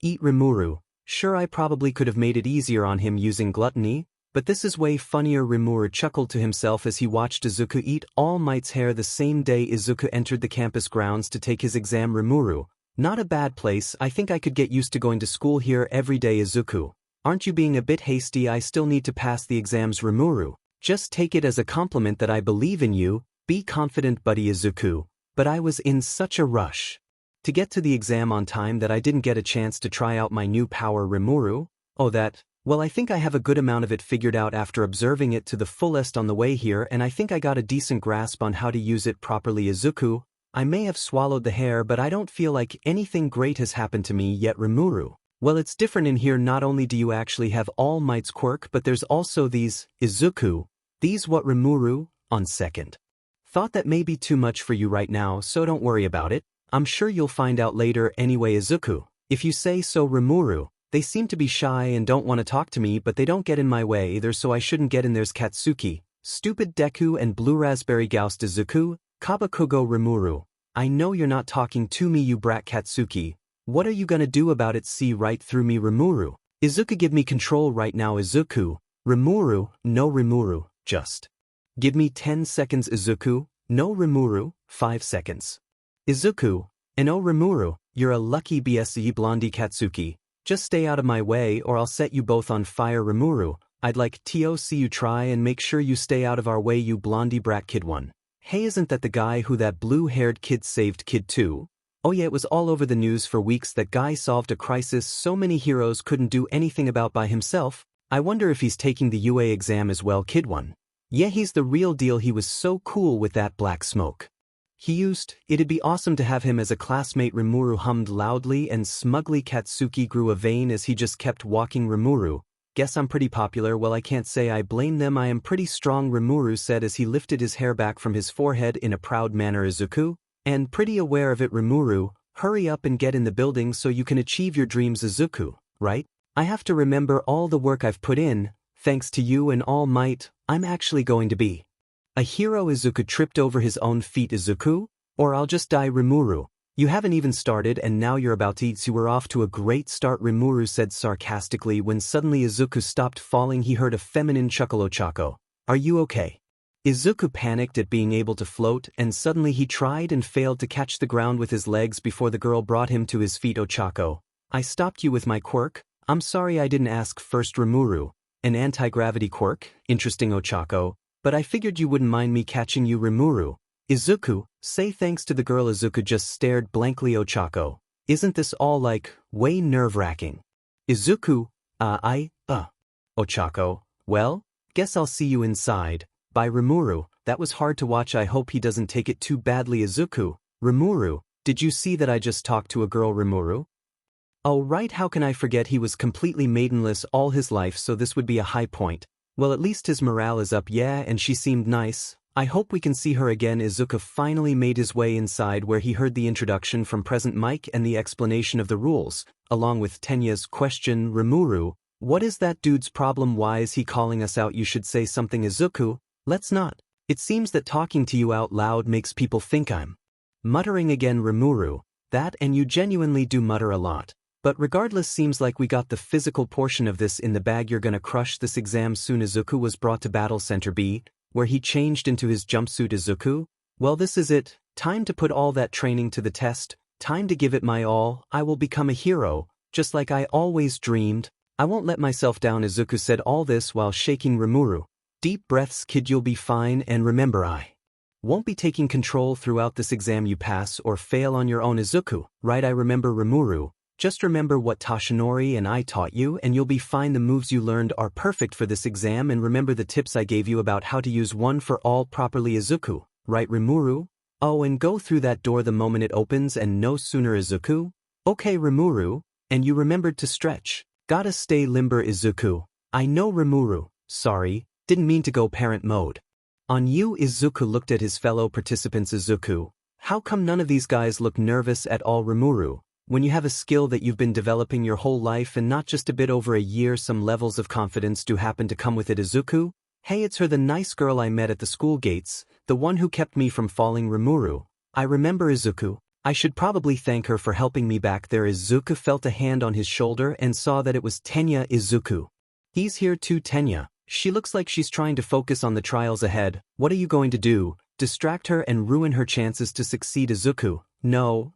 Rimuru, sure, I probably could have made it easier on him using gluttony, but this is way funnier. Rimuru chuckled to himself as he watched 𝐒𝐮𝐬𝐴 eat All Might's hair. The same day 𝐒𝐮𝐬𝐴 entered the campus grounds to take his exam. Rimuru, not a bad place. I think I could get used to going to school here every day. 𝐒𝐮𝐬𝐴, aren't you being a bit hasty? I still need to pass the exams. Rimuru, just take it as a compliment that I believe in you. Be confident, buddy. 𝐒𝐮𝐬𝐴, but I was in such a rush to get to the exam on time that I didn't get a chance to try out my new power. Rimuru, oh that, well, I think I have a good amount of it figured out after observing it to the fullest on the way here, and I think I got a decent grasp on how to use it properly. 𝐒𝐮𝐬𝐴, I may have swallowed the hair, but I don't feel like anything great has happened to me yet. Rimuru, well, it's different in here. Not only do you actually have All Might's quirk, but there's also these. 𝐒𝐮𝐬𝐴, these what? Rimuru, on second thought that may be too much for you right now, so don't worry about it. I'm sure you'll find out later anyway. 𝐒𝐮𝐬𝐴, if you say so. Rimuru, they seem to be shy and don't want to talk to me, but they don't get in my way either, so I shouldn't get in theirs. Katsuki, stupid Deku and Blue Raspberry Ghost. 𝐒𝐮𝐬𝐴, Kaba Kugo. Rimuru, I know you're not talking to me, you brat Katsuki. What are you gonna do about it? See right through me, Rimuru. Izuku, give me control right now, Izuku. Rimuru, no Rimuru, just. Give me 10 seconds, Izuku. No Rimuru, 5 seconds. Izuku, and oh Rimuru, you're a lucky BSE blondie Katsuki. Just stay out of my way or I'll set you both on fire, Rimuru. I'd like to see you try and make sure you stay out of our way, you blondie brat kid one. Hey, isn't that the guy who that blue-haired kid saved, kid 2? Oh yeah, it was all over the news for weeks. That guy solved a crisis so many heroes couldn't do anything about by himself. I wonder if he's taking the UA exam as well, kid one. Yeah, he's the real deal. He was so cool with that black smoke. It'd be awesome to have him as a classmate, Rimuru hummed loudly, and smugly Katsuki grew a vein as he just kept walking. Rimuru, guess I'm pretty popular. Well, I can't say I blame them, I am pretty strong, Rimuru said as he lifted his hair back from his forehead in a proud manner. Izuku, and pretty aware of it, Rimuru, hurry up and get in the building so you can achieve your dreams, Izuku, right? I have to remember all the work I've put in, thanks to you and All Might, I'm actually going to be a hero. Izuku tripped over his own feet. Izuku, or I'll just die, Rimuru. You haven't even started and now you're about to eat. So we're off to a great start, Rimuru said sarcastically when suddenly Izuku stopped falling. He heard a feminine chuckle. Ochako, are you okay? Izuku panicked at being able to float and suddenly he tried and failed to catch the ground with his legs before the girl brought him to his feet. Ochako, I stopped you with my quirk. I'm sorry I didn't ask first, Rimuru. An anti-gravity quirk? Interesting, Ochako, but I figured you wouldn't mind me catching you, Rimuru. Izuku, say thanks to the girl. Izuku just stared blankly. Ochako, isn't this all like, way nerve-wracking? Izuku, Ochako, well, guess I'll see you inside. Bye, Rimuru. That was hard to watch. I hope he doesn't take it too badly. Izuku, Rimuru, did you see that I just talked to a girl, Rimuru? Oh right, how can I forget? He was completely maidenless all his life, so this would be a high point. Well, at least his morale is up. Yeah, and she seemed nice. I hope we can see her again. Izuku finally made his way inside where he heard the introduction from Present Mike and the explanation of the rules, along with Tenya's question. Rimuru, what is that dude's problem? Why is he calling us out? You should say something. Izuku, let's not. It seems that talking to you out loud makes people think I'm muttering again. Rimuru, that and you genuinely do mutter a lot. But regardless, seems like we got the physical portion of this in the bag. You're gonna crush this exam soon. Izuku was brought to Battle Center B, where he changed into his jumpsuit. Izuku, well, this is it. Time to put all that training to the test. Time to give it my all. I will become a hero, just like I always dreamed. I won't let myself down. Izuku said all this while shaking Rimuru. Deep breaths, kid, you'll be fine, and remember I won't be taking control throughout this exam. You pass or fail on your own. Izuku, right, I remember. Rimuru, just remember what Toshinori and I taught you and you'll be fine. The moves you learned are perfect for this exam, and remember the tips I gave you about how to use one for all properly. Izuku, right, Rimuru? Oh, and go through that door the moment it opens and no sooner. Izuku, okay, Rimuru, and you remembered to stretch. Gotta stay limber. Izuku, I know, Rimuru, sorry, didn't mean to go parent mode on you. Izuku looked at his fellow participants. Izuku, how come none of these guys look nervous at all? Rimuru, when you have a skill that you've been developing your whole life and not just a bit over a year, some levels of confidence do happen to come with it. Izuku, hey, it's her, the nice girl I met at the school gates, the one who kept me from falling. Rimuru, I remember. Izuku, I should probably thank her for helping me back there. Izuku felt a hand on his shoulder and saw that it was Tenya. Izuku, he's here too. Tenya, she looks like she's trying to focus on the trials ahead. What are you going to do? Distract her and ruin her chances to succeed? Izuku, no,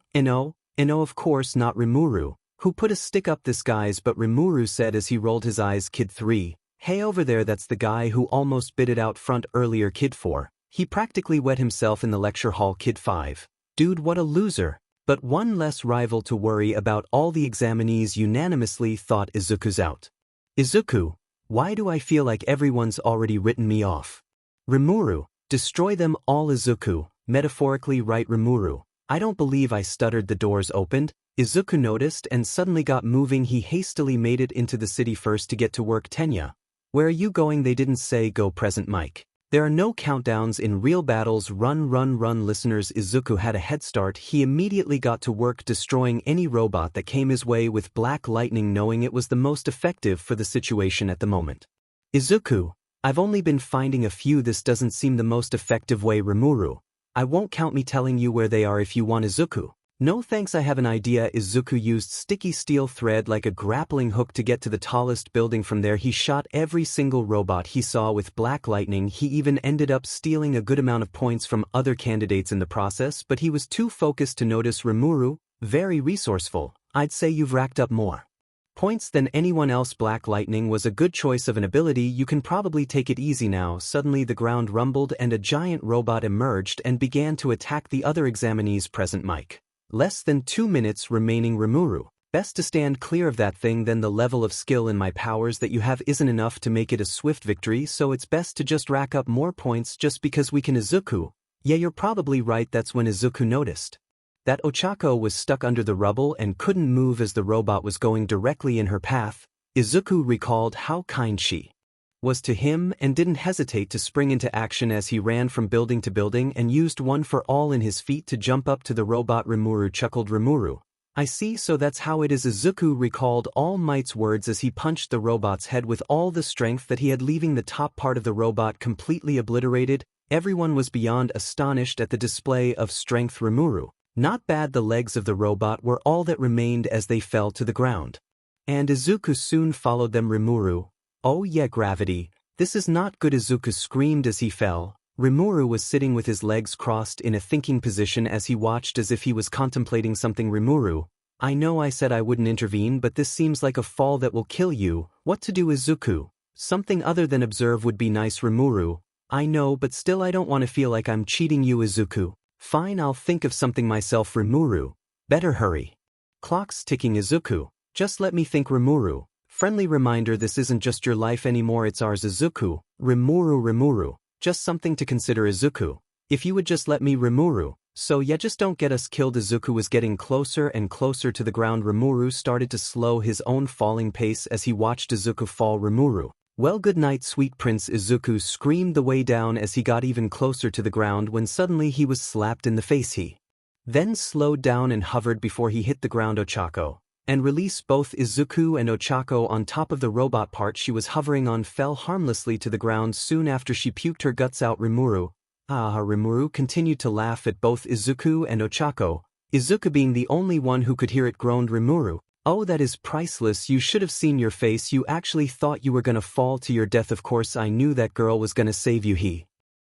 of course not. Rimuru, who put a stick up this guy's butt? Rimuru said as he rolled his eyes. Kid 3, hey, over there, that's the guy who almost bit it out front earlier. Kid 4, he practically wet himself in the lecture hall. Kid 5, dude, what a loser. But one less rival to worry about. All the examinees unanimously thought Izuku's out. Izuku, why do I feel like everyone's already written me off? Rimuru, destroy them all. Izuku, metaphorically, right? Rimuru, I don't believe I stuttered. The doors opened. Izuku noticed and suddenly got moving. He hastily made it into the city first to get to work. Tenya, where are you going? They didn't say go. Present Mike, there are no countdowns in real battles. Run, run, run. Listeners, Izuku had a head start. He immediately got to work destroying any robot that came his way with black lightning, knowing it was the most effective for the situation at the moment. Izuku, I've only been finding a few. This doesn't seem the most effective way. Rimuru, I won't count me telling you where they are if you want 𝐒𝐮𝐬𝐵. No thanks, I have an idea. 𝐒𝐮𝐭𝐡𝐨𝐫 used sticky steel thread like a grappling hook to get to the tallest building. From there he shot every single robot he saw with black lightning. He even ended up stealing a good amount of points from other candidates in the process, but he was too focused to notice 𝗏𝗏𝗏. Very resourceful. I'd say you've racked up more points than anyone else. Black lightning was a good choice of an ability. You can probably take it easy now. Suddenly the ground rumbled and a giant robot emerged and began to attack the other examinees present. Mike. Less than 2 minutes remaining. 𝗏𝗏𝗏. Best to stand clear of that thing. Then the level of skill in my powers that you have isn't enough to make it a swift victory, so it's best to just rack up more points just because we can 𝐒𝐮𝐭𝐡𝐨𝐫. Yeah, you're probably right. That's when 𝐒𝐮𝐭𝐡𝐨𝐫 noticed that 𝐿𝐻𝐴CO was stuck under the rubble and couldn't move as the robot was going directly in her path. 𝐒𝐮𝐭𝐡𝐨𝐫 recalled how kind she was to him and didn't hesitate to spring into action as he ran from building to building and used one for all in his feet to jump up to the robot. 𝗏𝗏𝗏 chuckled. 𝗏𝗏𝗏. I see, so that's how it is. 𝐒𝐮𝐭𝐡𝐨𝐫 recalled All Might's words as he punched the robot's head with all the strength that he had, leaving the top part of the robot completely obliterated. Everyone was beyond astonished at the display of strength. 𝗏𝗏𝗏. Not bad. The legs of the robot were all that remained as they fell to the ground, and 𝐒𝐮𝐭𝐡𝐨𝐫 soon followed them. 𝗏𝗏𝗏. Oh yeah, gravity. This is not good. 𝐒𝐮𝐭𝐡𝐨𝐫 screamed as he fell. 𝗏𝗏𝗏 was sitting with his legs crossed in a thinking position as he watched as if he was contemplating something. 𝗏𝗏𝗏. I know I said I wouldn't intervene, but this seems like a fall that will kill you. What to do? 𝐒𝐮𝐭𝐡𝐨𝐫. Something other than observe would be nice. 𝗏𝗏𝗏. I know, but still I don't want to feel like I'm cheating you. 𝐒𝐮𝐭𝐡𝐨𝐫. Fine, I'll think of something myself. 𝗏𝗏𝗏. Better hurry. Clock's ticking. 𝐒𝐮𝐭𝐡𝐨𝐫. Just let me think. 𝗏𝗏𝗏. Friendly reminder, this isn't just your life anymore, it's ours. 𝐒𝐮𝐭𝐡𝐨𝐫. 𝗏𝗏𝗏. Just something to consider. 𝐒𝐮𝐭𝐡𝐨𝐫. If you would just let me. 𝗏𝗏𝗏. So yeah, just don't get us killed. 𝗏𝗏𝗏 was getting closer and closer to the ground. 𝗏𝗏𝗏 started to slow his own falling pace as he watched 𝗏𝗏𝗏 fall. 𝗏𝗏𝗏. Well, good night, sweet prince. 𝗏𝗏𝗏 screamed the way down as he got even closer to the ground when suddenly he was slapped in the face. He then slowed down and hovered before he hit the ground. 𝐻𝐴CO and release both 𝗍𝗏𝗏 and 𝐻𝐴CO on top of the robot part she was hovering on fell harmlessly to the ground soon after she puked her guts out. 𝗏𝗏𝗏. 𝗏𝗏𝗏 continued to laugh at both 𝗍𝗏𝗏 and 𝐻𝐴CO, 𝗍𝗏𝗏 being the only one who could hear it. Groaned 𝗏𝗏𝗏. Oh, that is priceless. You should have seen your face. You actually thought you were gonna fall to your death. Of course I knew that girl was gonna save you. He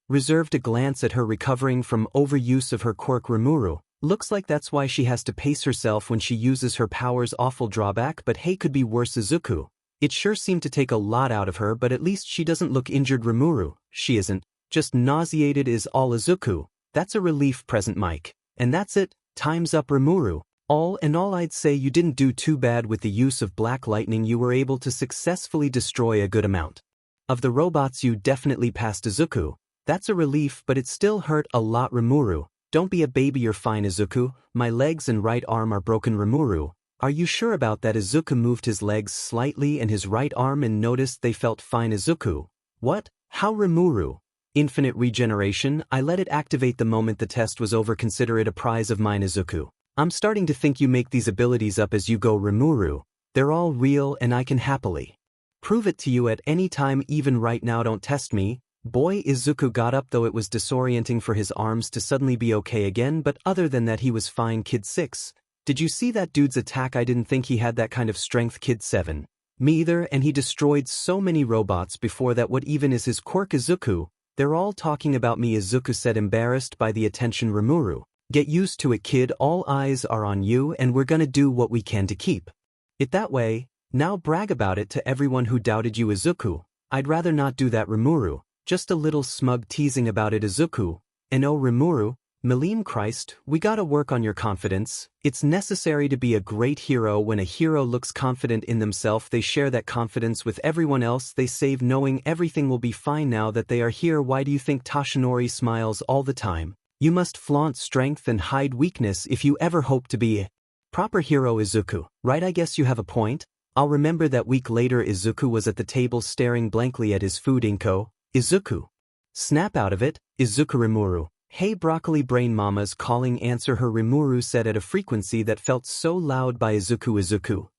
reserved a glance at her recovering from overuse of her quirk. 𝗏𝗏𝗏. Looks like that's why she has to pace herself when she uses her powers. Awful drawback, but hey, could be worse. 𝗍𝗏𝗏. It sure seemed to take a lot out of her, but at least she doesn't look injured. 𝗏𝗏𝗏. She isn't. Just nauseated is all. 𝗍𝗏𝗏. That's a relief. Present. Mike. And that's it. Time's up. 𝗏𝗏𝗏. All in all, I'd say you didn't do too bad with the use of black lightning. You were able to successfully destroy a good amount of the robots. You definitely passed. 𝗍𝗏𝗏. That's a relief, but it still hurt a lot. 𝗏𝗏𝗏. Don't be a baby, you're fine. 𝗍𝗏𝗏. My legs and right arm are broken. 𝗏𝗏𝗏. Are you sure about that? 𝗍𝗏𝗏 moved his legs slightly and his right arm and noticed they felt fine. 𝗍𝗏𝗏. What? How? 𝗏𝗏𝗏. Infinite regeneration. I let it activate the moment the test was over. Consider it a prize of mine. 𝗍𝗏𝗏. I'm starting to think you make these abilities up as you go. 𝗏𝗏𝗏. They're all real and I can happily prove it to you at any time, even right now. Don't test me. Boy. 𝗍𝗏𝗏 got up, though it was disorienting for his arms to suddenly be okay again, but other than that he was fine. Kid 6. Did you see that dude's attack? I didn't think he had that kind of strength. Kid 7. Me either, and he destroyed so many robots before that. What even is his quirk? 𝗍𝗏𝗏. They're all talking about me. 𝗍𝗏𝗏 said, embarrassed by the attention. 𝗏𝗏𝗏. Get used to it, kid. All eyes are on you and we're gonna do what we can to keep it that way. Now brag about it to everyone who doubted you. 𝗍𝗏𝗏. I'd rather not do that. 𝗏𝗏𝗏. Just a little smug teasing about it. 𝗍𝗏𝗏. And oh, 𝗏𝗏𝗏, Malim Christ, we gotta work on your confidence. It's necessary to be a great hero. When a hero looks confident in themselves, they share that confidence with everyone else. They save knowing everything will be fine now that they are here. Why do you think 𝗏𝗏𝗏 smiles all the time? You must flaunt strength and hide weakness if you ever hope to be a proper hero. 𝗍𝗏𝗏. Right, I guess you have a point. I'll remember that. Week later, 𝗍𝗏𝗏 was at the table staring blankly at his food. 𝗍𝗏𝗏. 𝗍𝗏𝗏. Snap out of it. 𝗍𝗏𝗏. Hey broccoli brain, mama's calling. Answer her. 𝗏𝗏𝗏 said at a frequency that felt so loud by 𝗍𝗏𝗏.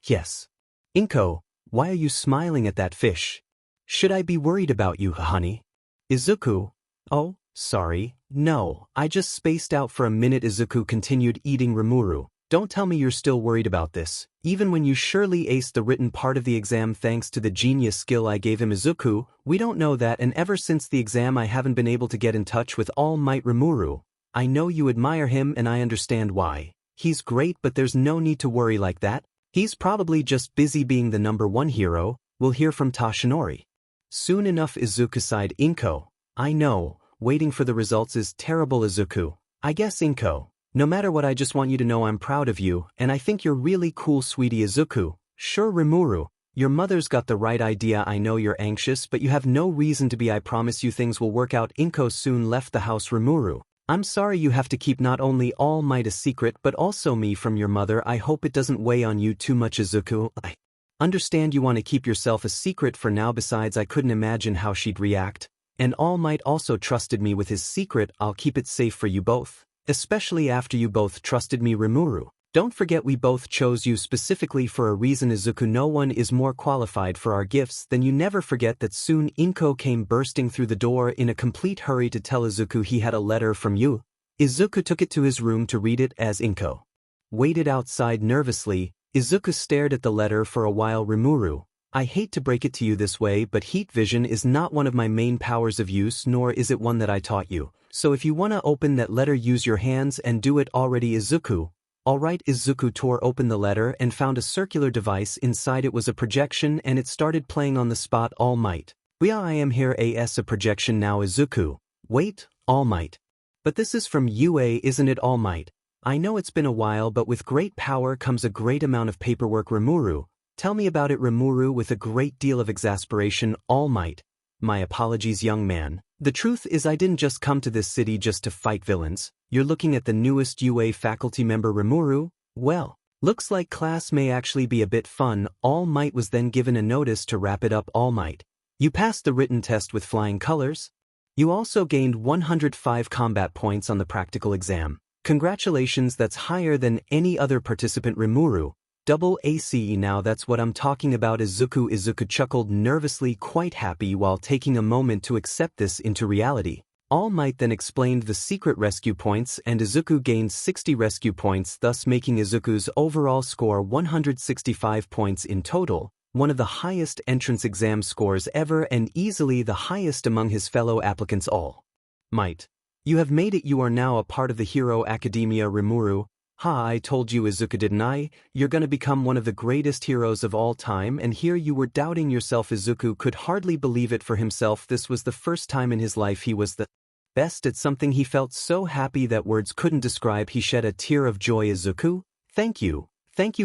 Yes. 𝗏𝗏𝗏, why are you smiling at that fish? Should I be worried about you, honey? 𝗍𝗏𝗏. Oh, sorry. No, I just spaced out for a minute. Izuku continued eating Rimuru. Don't tell me you're still worried about this. Even when you surely aced the written part of the exam thanks to the genius skill I gave him. Izuku, we don't know that, and ever since the exam I haven't been able to get in touch with All Might Rimuru. I know you admire him and I understand why. He's great, but there's no need to worry like that. He's probably just busy being the #1 hero. We'll hear from Toshinori soon enough. Izuku sighed. Inko, I know, waiting for the results is terrible. Izuku, I guess. Inko, no matter what, I just want you to know I'm proud of you, and I think you're really cool, sweetie. Izuku, sure. Rimuru, your mother's got the right idea. I know you're anxious, but you have no reason to be. I promise you things will work out. Inko soon left the house. Rimuru, I'm sorry you have to keep not only All Might a secret but also me from your mother. I hope it doesn't weigh on you too much. Izuku, I understand you want to keep yourself a secret for now. Besides, I couldn't imagine how she'd react. And All Might also trusted me with his secret. I'll keep it safe for you both. Especially after you both trusted me. Rimuru, don't forget we both chose you specifically for a reason. Izuku, no one is more qualified for our gifts than you. Never forget that. Soon Inko came bursting through the door in a complete hurry to tell Izuku he had a letter from you. Izuku took it to his room to read it as Inko waited outside nervously. Izuku stared at the letter for a while. Rimuru, I hate to break it to you this way, but heat vision is not one of my main powers of use, nor is it one that I taught you. So if you wanna open that letter, use your hands and do it already. Izuku, alright. Izuku tore open the letter and found a circular device inside. It was a projection and it started playing on the spot. All Might, I am here as a projection now. Izuku, wait, All Might. But this is from UA, isn't it? All Might, I know it's been a while, but with great power comes a great amount of paperwork. Rimuru, tell me about it. Rimuru with a great deal of exasperation. All Might, my apologies, young man. The truth is I didn't just come to this city just to fight villains. You're looking at the newest UA faculty member. Rimuru, well, looks like class may actually be a bit fun. All Might was then given a notice to wrap it up. All Might, you passed the written test with flying colors. You also gained 105 combat points on the practical exam. Congratulations, that's higher than any other participant. Rimuru, double ACE. Now that's what I'm talking about. Izuku chuckled nervously, quite happy while taking a moment to accept this into reality. All Might then explained the secret rescue points, and Izuku gained 60 rescue points, thus making Izuku's overall score 165 points in total, one of the highest entrance exam scores ever and easily the highest among his fellow applicants. All Might, you have made it. You are now a part of the Hero Academia. Rimuru, ha, I told you, Izuku, didn't I? You're gonna become one of the greatest heroes of all time, and here you were doubting yourself. Izuku could hardly believe it for himself. This was the first time in his life he was the best at something. He felt so happy that words couldn't describe. He shed a tear of joy. Izuku, thank you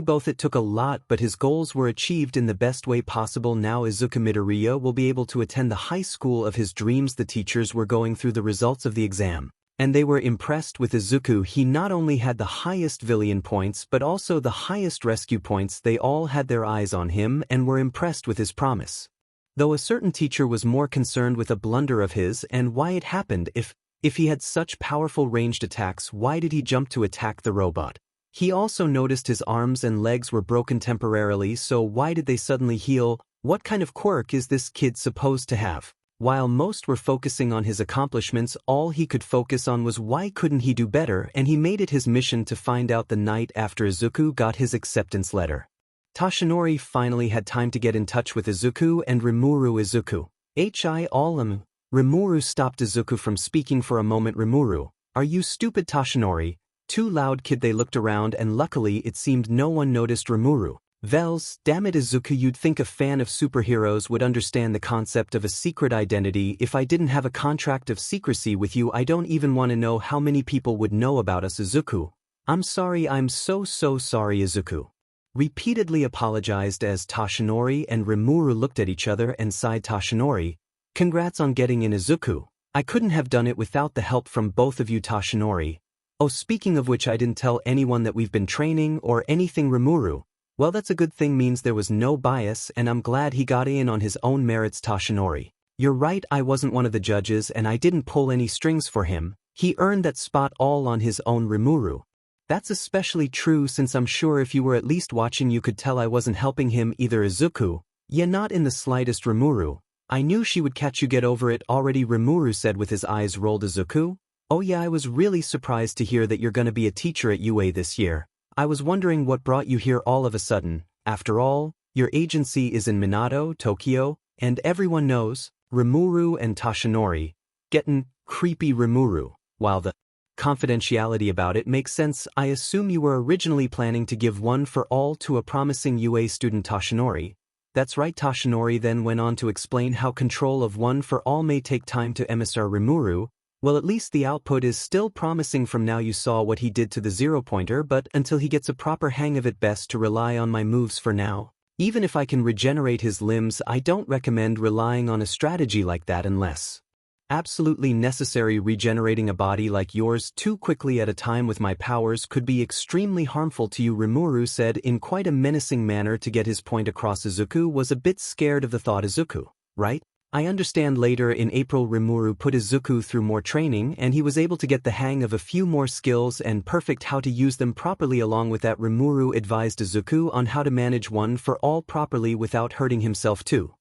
both. It took a lot, but his goals were achieved in the best way possible. Now Izuku Midoriya will be able to attend the high school of his dreams. The teachers were going through the results of the exam, and they were impressed with Izuku. He not only had the highest Villian points but also the highest rescue points. They all had their eyes on him and were impressed with his promise. Though a certain teacher was more concerned with a blunder of his and why it happened. If he had such powerful ranged attacks, why did he jump to attack the robot? He also noticed his arms and legs were broken temporarily, so why did they suddenly heal? What kind of quirk is this kid supposed to have? While most were focusing on his accomplishments, all he could focus on was why couldn't he do better, and he made it his mission to find out the night after Izuku got his acceptance letter. Toshinori finally had time to get in touch with Izuku and Rimuru. Izuku, Rimuru stopped Izuku from speaking for a moment. Rimuru, are you stupid? Toshinori, too loud, kid. They looked around and luckily it seemed no one noticed. Rimuru, Vels, damn it Izuku, you'd think a fan of superheroes would understand the concept of a secret identity. If I didn't have a contract of secrecy with you, I don't even want to know how many people would know about us. Izuku, I'm sorry, I'm so sorry. Izuku repeatedly apologized as Toshinori and Rimuru looked at each other and sighed. Toshinori, congrats on getting in. Izuku, I couldn't have done it without the help from both of you. Toshinori, oh, speaking of which, I didn't tell anyone that we've been training or anything. Rimuru, well, that's a good thing, means there was no bias and I'm glad he got in on his own merits. Toshinori, you're right, I wasn't one of the judges and I didn't pull any strings for him. He earned that spot all on his own. Rimuru, that's especially true since I'm sure if you were at least watching you could tell I wasn't helping him either. Izuku, yeah, not in the slightest. Rimuru, I knew she would catch you. Get over it already. Rimuru said with his eyes rolled. Izuku, Oh yeah, I was really surprised to hear that you're gonna be a teacher at UA this year. I was wondering what brought you here all of a sudden. After all, your agency is in Minato, Tokyo, and everyone knows, Rimuru and Toshinori. Gettin' creepy Rimuru. While the confidentiality about it makes sense, I assume you were originally planning to give one for all to a promising UA student Toshinori. That's right. Toshinori then went on to explain how control of one for all may take time to emissary Rimuru. Well, at least the output is still promising from now. You saw what he did to the 0-pointer, but until he gets a proper hang of it, best to rely on my moves for now. Even if I can regenerate his limbs, I don't recommend relying on a strategy like that unless absolutely necessary. Regenerating a body like yours too quickly at a time with my powers could be extremely harmful to you, Rimuru said in quite a menacing manner to get his point across. Izuku was a bit scared of the thought. Izuku, right? I understand. Later in April, Rimuru put Izuku through more training and he was able to get the hang of a few more skills and perfect how to use them properly. Along with that, Rimuru advised Izuku on how to manage one for all properly without hurting himself too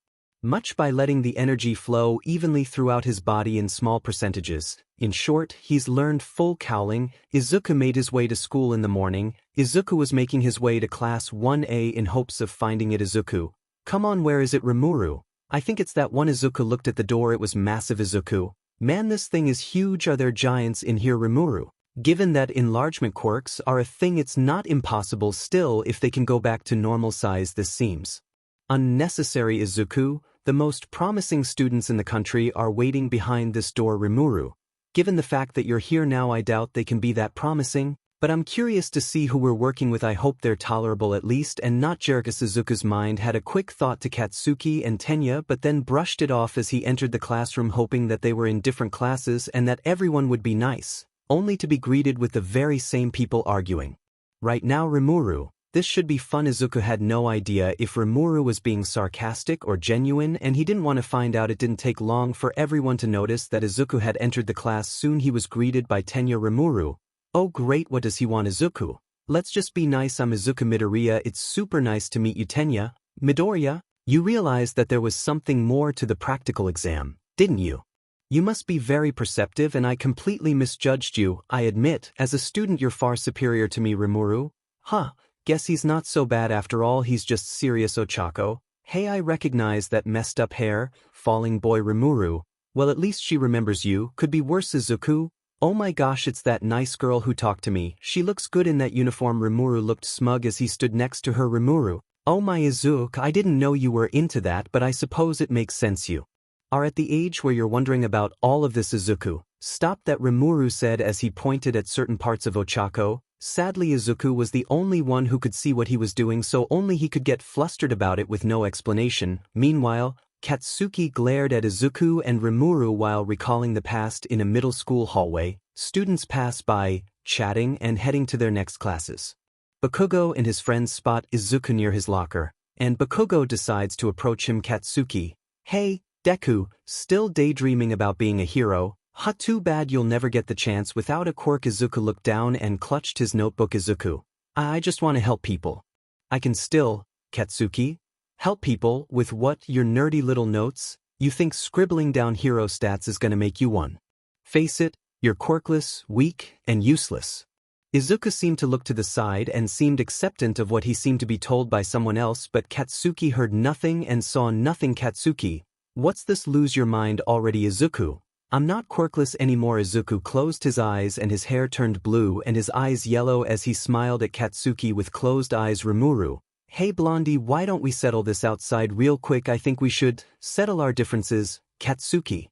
much by letting the energy flow evenly throughout his body in small percentages. In short, he's learned full cowling. Izuku made his way to school in the morning. Izuku was making his way to class 1A in hopes of finding it. Izuku, come on, where is it? Rimuru, I think it's that one. Izuku looked at the door. It was massive. Izuku, man, this thing is huge. Are there giants in here? Rimuru, given that enlargement quirks are a thing, it's not impossible. Still, if they can go back to normal size, this seems unnecessary. Izuku, the most promising students in the country are waiting behind this door. Rimuru, given the fact that you're here now, I doubt they can be that promising, but I'm curious to see who we're working with. I hope they're tolerable at least and not jerks. Izuku's mind had a quick thought to Katsuki and Tenya, but then brushed it off as he entered the classroom, hoping that they were in different classes and that everyone would be nice, only to be greeted with the very same people arguing. Right now, Rimuru, this should be fun. Izuku had no idea if Rimuru was being sarcastic or genuine, and he didn't want to find out. It didn't take long for everyone to notice that Izuku had entered the class. Soon he was greeted by Tenya. Rimuru, oh great, what does he want? Izuku, let's just be nice. I'm Izuku. Midoriya, it's super nice to meet you. Tenya, Midoriya, you realized that there was something more to the practical exam, didn't you? You must be very perceptive and I completely misjudged you. I admit, as a student you're far superior to me. Rimuru, huh? Guess he's not so bad after all, he's just serious. Ochako, hey, I recognize that messed up hair, falling boy. Rimuru, well, at least she remembers you, could be worse. Izuku, oh my gosh, it's that nice girl who talked to me, she looks good in that uniform. Rimuru looked smug as he stood next to her. Rimuru, oh my Izuku, I didn't know you were into that, but I suppose it makes sense. You are at the age where you're wondering about all of this. Izuku, stop that, Rimuru said as he pointed at certain parts of Ochako. Sadly, Izuku was the only one who could see what he was doing, so only he could get flustered about it with no explanation. Meanwhile, Katsuki glared at Izuku and Rimuru while recalling the past. In a middle school hallway, students pass by, chatting and heading to their next classes. Bakugo and his friends spot Izuku near his locker, and Bakugo decides to approach him. Katsuki, hey, Deku, still daydreaming about being a hero? Ha, too bad you'll never get the chance without a quirk. Izuku looked down and clutched his notebook. Izuku, I just want to help people. I can still, Katsuki, help people with what? Your nerdy little notes? You think scribbling down hero stats is gonna make you one? Face it, you're quirkless, weak, and useless. Izuku seemed to look to the side and seemed acceptant of what he seemed to be told by someone else, but Katsuki heard nothing and saw nothing. Katsuki, what's this? Lose your mind already? Izuku, I'm not quirkless anymore. Izuku closed his eyes and his hair turned blue and his eyes yellow as he smiled at Katsuki with closed eyes. Rimuru, hey Blondie, why don't we settle this outside real quick? I think we should settle our differences. Katsuki,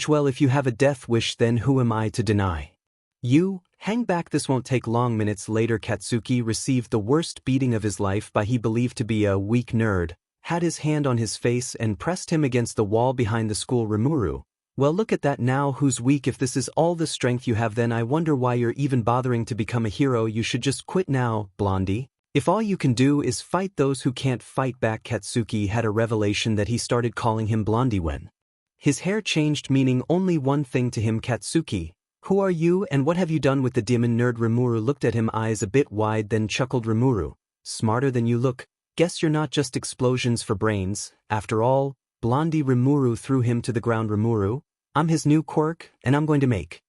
well, if you have a death wish, then who am I to deny? You, hang back, this won't take long. Minutes later, Katsuki received the worst beating of his life by he believed to be a weak nerd, had his hand on his face and pressed him against the wall behind the school. Rimuru, well, look at that now, who's weak? If this is all the strength you have, then I wonder why you're even bothering to become a hero. You should just quit now, Blondie. If all you can do is fight those who can't fight back. Katsuki had a revelation that he started calling him Blondie when his hair changed, meaning only one thing to him. Katsuki, who are you and what have you done with the demon nerd? Rimuru looked at him, eyes a bit wide, then chuckled. Rimuru, smarter than you look. Guess you're not just explosions for brains, after all. Blondie. Rimuru threw him to the ground. Rimuru, I'm his new quirk, and I'm going to make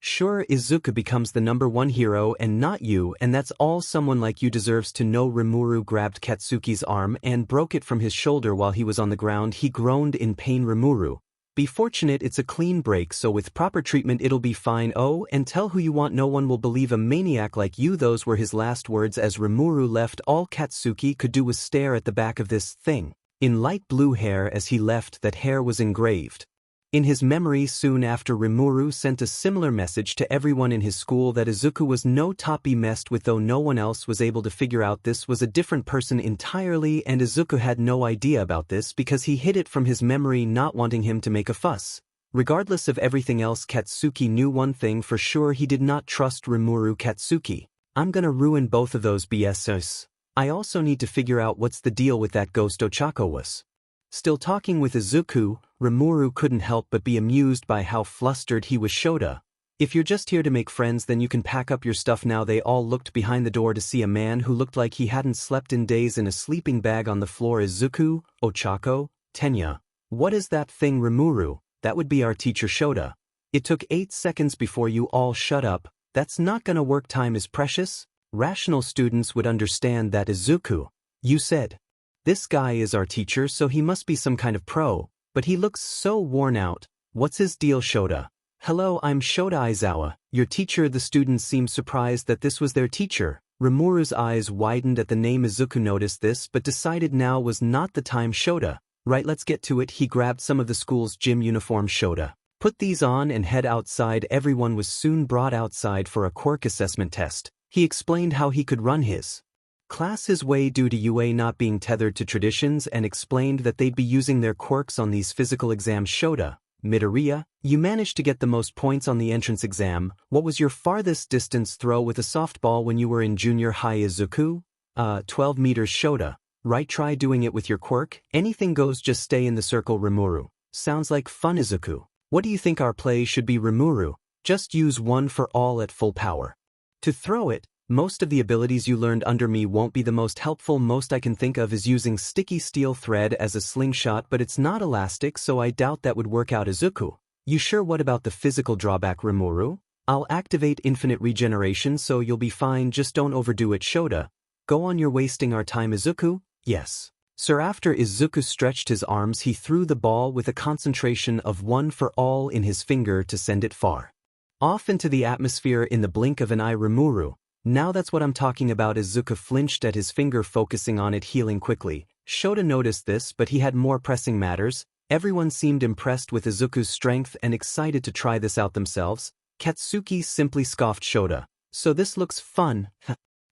Sure, 𝐒𝐮𝐭𝐡𝐨𝐫 becomes the #1 hero and not you, and that's all someone like you deserves to know. Rimuru grabbed Katsuki's arm and broke it from his shoulder while he was on the ground. He groaned in pain. Rimuru, be fortunate it's a clean break, so with proper treatment it'll be fine. Oh, and tell who you want, no one will believe a maniac like you. Those were his last words as Rimuru left. All Katsuki could do was stare at the back of this thing in light blue hair. As he left, that hair was engraved in his memory. Soon after, Rimuru sent a similar message to everyone in his school that 𝐒𝐮𝐭𝐡𝐨𝐫 was no top be messed with, though no one else was able to figure out this was a different person entirely, and 𝐒𝐮𝐭𝐡𝐨𝐫 had no idea about this because he hid it from his memory, not wanting him to make a fuss. Regardless of everything else, Katsuki knew one thing for sure: he did not trust Rimuru. Katsuki, I'm gonna ruin both of those BSs. I also need to figure out what's the deal with that ghost. Ochako was still talking with 𝐒𝐮𝐭𝐡𝐨𝐫. Rimuru couldn't help but be amused by how flustered he was. 𝗧𝗚𝗧, if you're just here to make friends, then you can pack up your stuff now. They all looked behind the door to see a man who looked like he hadn't slept in days in a sleeping bag on the floor. 𝐒𝐮𝐭𝐡𝐨𝐫, Ochako, Tenya. What is that thing? Rimuru, that would be our teacher 𝗧𝗚𝗧. It took 8 seconds before you all shut up. That's not gonna work. Time is precious. Rational students would understand that. 𝐒𝐮𝐭𝐡𝐨𝐫, you said. This guy is our teacher, so he must be some kind of pro, but he looks so worn out. What's his deal? 𝗧𝗚𝗧. Hello, I'm 𝗧𝗚𝗧 Aizawa, your teacher. The students seemed surprised that this was their teacher. Rimuru's eyes widened at the name. 𝐒𝐮𝐭𝐡𝐨𝐫 noticed this but decided now was not the time. 𝗧𝗚𝗧, right, let's get to it. He grabbed some of the school's gym uniforms. 𝗧𝗚𝗧, put these on and head outside. Everyone was soon brought outside for a quirk assessment test. He explained how he could run his class his way due to UA not being tethered to traditions, and explained that they'd be using their quirks on these physical exams. 𝗧𝗚𝗧, Midoriya, you managed to get the most points on the entrance exam. What was your farthest distance throw with a softball when you were in junior high? 𝐒𝐮𝐭𝐡𝐨𝐫, 12 meters. 𝗧𝗚𝗧, right, try doing it with your quirk. Anything goes, just stay in the circle. Rimuru, sounds like fun. 𝐒𝐮𝐭𝐡𝐨𝐫, what do you think our play should be? Rimuru, just use one for all at full power to throw it. Most of the abilities you learned under me won't be the most helpful. Most I can think of is using sticky steel thread as a slingshot, but it's not elastic, so I doubt that would work out. 𝐒𝐮𝐭𝐡𝐨𝐫, you sure? What about the physical drawback? Rimuru, I'll activate infinite regeneration so you'll be fine, just don't overdo it. 𝗧𝗚𝗧, go on, you're wasting our time. 𝐒𝐮𝐭𝐡𝐨𝐫, yes, sir. After 𝐒𝐮𝐭𝐡𝐨𝐫 stretched his arms, he threw the ball with a concentration of one for all in his finger to send it far off into the atmosphere in the blink of an eye. Rimuru, now that's what I'm talking about. 𝐒𝐮𝐭𝐡𝐨𝐫 flinched at his finger, focusing on it, healing quickly. 𝗧𝗚𝗧 noticed this, but he had more pressing matters. Everyone seemed impressed with 𝐒𝐮𝐭𝐡𝐨𝐫's strength and excited to try this out themselves. Katsuki simply scoffed. 𝗧𝗚𝗧, so this looks fun.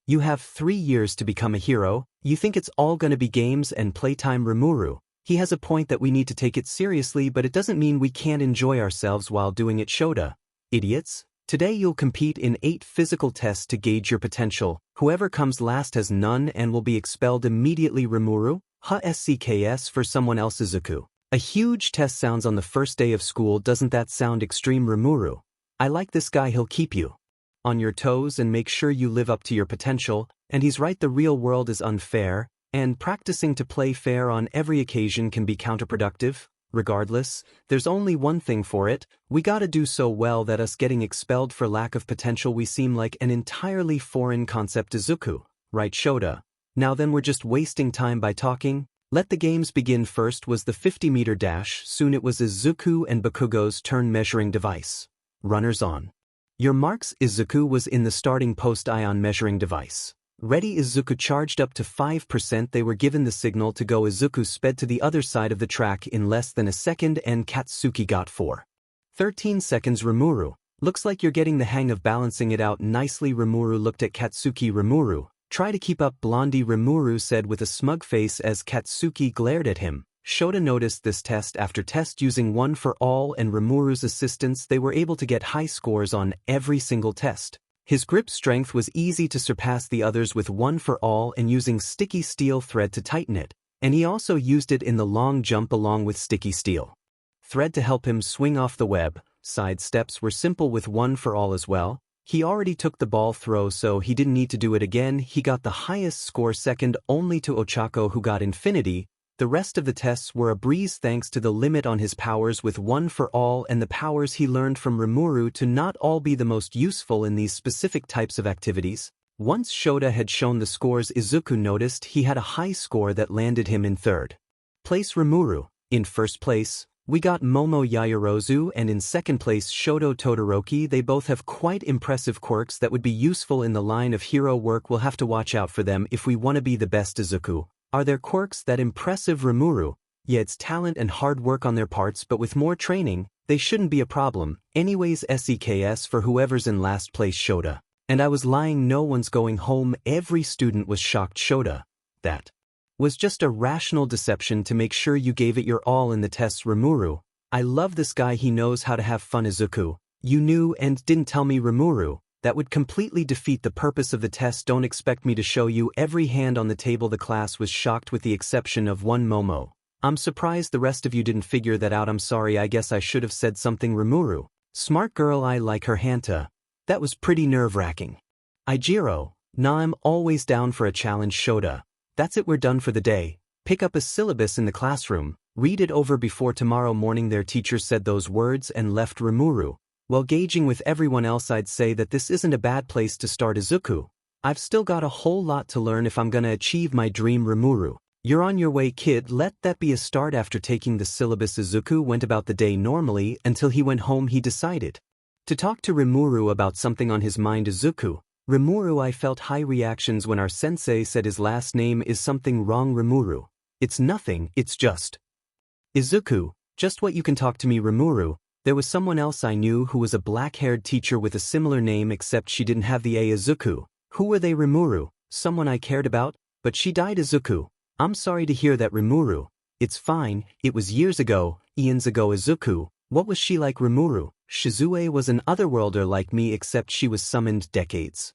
You have 3 years to become a hero. You think it's all gonna be games and playtime? Rimuru, he has a point that we need to take it seriously, but it doesn't mean we can't enjoy ourselves while doing it. 𝗧𝗚𝗧, idiots. Today you'll compete in 8 physical tests to gauge your potential. Whoever comes last has none and will be expelled immediately. Rimuru, 𝗧𝗚𝗧 for someone else. 𝐒𝐮𝐭𝐡𝐨𝐫, a huge test sounds on the first day of school. Doesn't that sound extreme? Rimuru, I like this guy, he'll keep you on your toes and make sure you live up to your potential. And he's right, the real world is unfair, and practicing to play fair on every occasion can be counterproductive. Regardless, there's only one thing for it: we gotta do so well that us getting expelled for lack of potential we seem like an entirely foreign concept. 𝐒𝐮𝐭𝐡𝐨𝐫, right 𝗧𝗚𝗧? Now then, we're just wasting time by talking. Let the games begin. First was the 50-meter dash. Soon it was 𝐒𝐮𝐭𝐡𝐨𝐫 and Bakugo's turn. Measuring device. Runners on your marks. 𝐒𝐮𝐭𝐡𝐨𝐫 was in the starting post. Ion measuring device ready. 𝐒𝐮𝐭𝐡𝐨𝐫 charged up to 5%. They were given the signal to go. 𝐒𝐮𝐭𝐡𝐨𝐫 sped to the other side of the track in less than a second, and Katsuki got 4:13 seconds. Rimuru, looks like you're getting the hang of balancing it out nicely. Rimuru looked at Katsuki. Rimuru, try to keep up, Blondie, Rimuru said with a smug face as Katsuki glared at him. 𝗧𝗚𝗧 noticed this test after test. Using one for all and Rimuru's assistance, they were able to get high scores on every single test. His grip strength was easy to surpass the others with one for all and using sticky steel thread to tighten it, and he also used it in the long jump along with sticky steel thread to help him swing off the web. Side steps were simple with one for all as well. He already took the ball throw, so he didn't need to do it again. He got the highest score, second only to Ochako, who got infinity. The rest of the tests were a breeze thanks to the limit on his powers with one for all and the powers he learned from Rimuru to not all be the most useful in these specific types of activities. Once Shota had shown the scores, Izuku noticed he had a high score that landed him in third place Rimuru. In first place, we got Momo Yaoyorozu, and in second place Shoto Todoroki. They both have quite impressive quirks that would be useful in the line of hero work. We'll have to watch out for them if we want to be the best Izuku. Are their quirks that impressive Rimuru? Yeah, it's talent and hard work on their parts, but with more training, they shouldn't be a problem. Anyways, SEKS for whoever's in last place Shota. And I was lying, no one's going home. Every student was shocked. Shota. That was just a rational deception to make sure you gave it your all in the tests. Rimuru. I love this guy, he knows how to have fun. Izuku. You knew and didn't tell me. Rimuru. That would completely defeat the purpose of the test. Don't expect me to show you every hand on the table. The class was shocked with the exception of one Momo. I'm surprised the rest of you didn't figure that out. I'm sorry, I guess I should have said something. Rimuru. Smart girl, I like her. Hanta. That was pretty nerve-wracking. Ijiro. Nah, I'm always down for a challenge. Shota. That's it, we're done for the day. Pick up a syllabus in the classroom, read it over before tomorrow morning. Their teacher said those words and left Rimuru. While gauging with everyone else, I'd say that this isn't a bad place to start. Izuku. I've still got a whole lot to learn if I'm gonna achieve my dream. Rimuru. You're on your way, kid. Let that be a start. After taking the syllabus, Izuku went about the day normally until he went home. He decided to talk to Rimuru about something on his mind. Izuku. Rimuru, I felt high reactions when our sensei said his last name. Is something wrong? Rimuru. It's nothing, it's just Izuku. Just what you can talk to me. Rimuru. There was someone else I knew who was a black-haired teacher with a similar name, except she didn't have the A. Izuku. Who were they? Rimuru. Someone I cared about, but she died. Izuku. I'm sorry to hear that. Rimuru. It's fine, it was years ago, eons ago. Izuku. What was she like? Rimuru. Shizue was an otherworlder like me, except she was summoned decades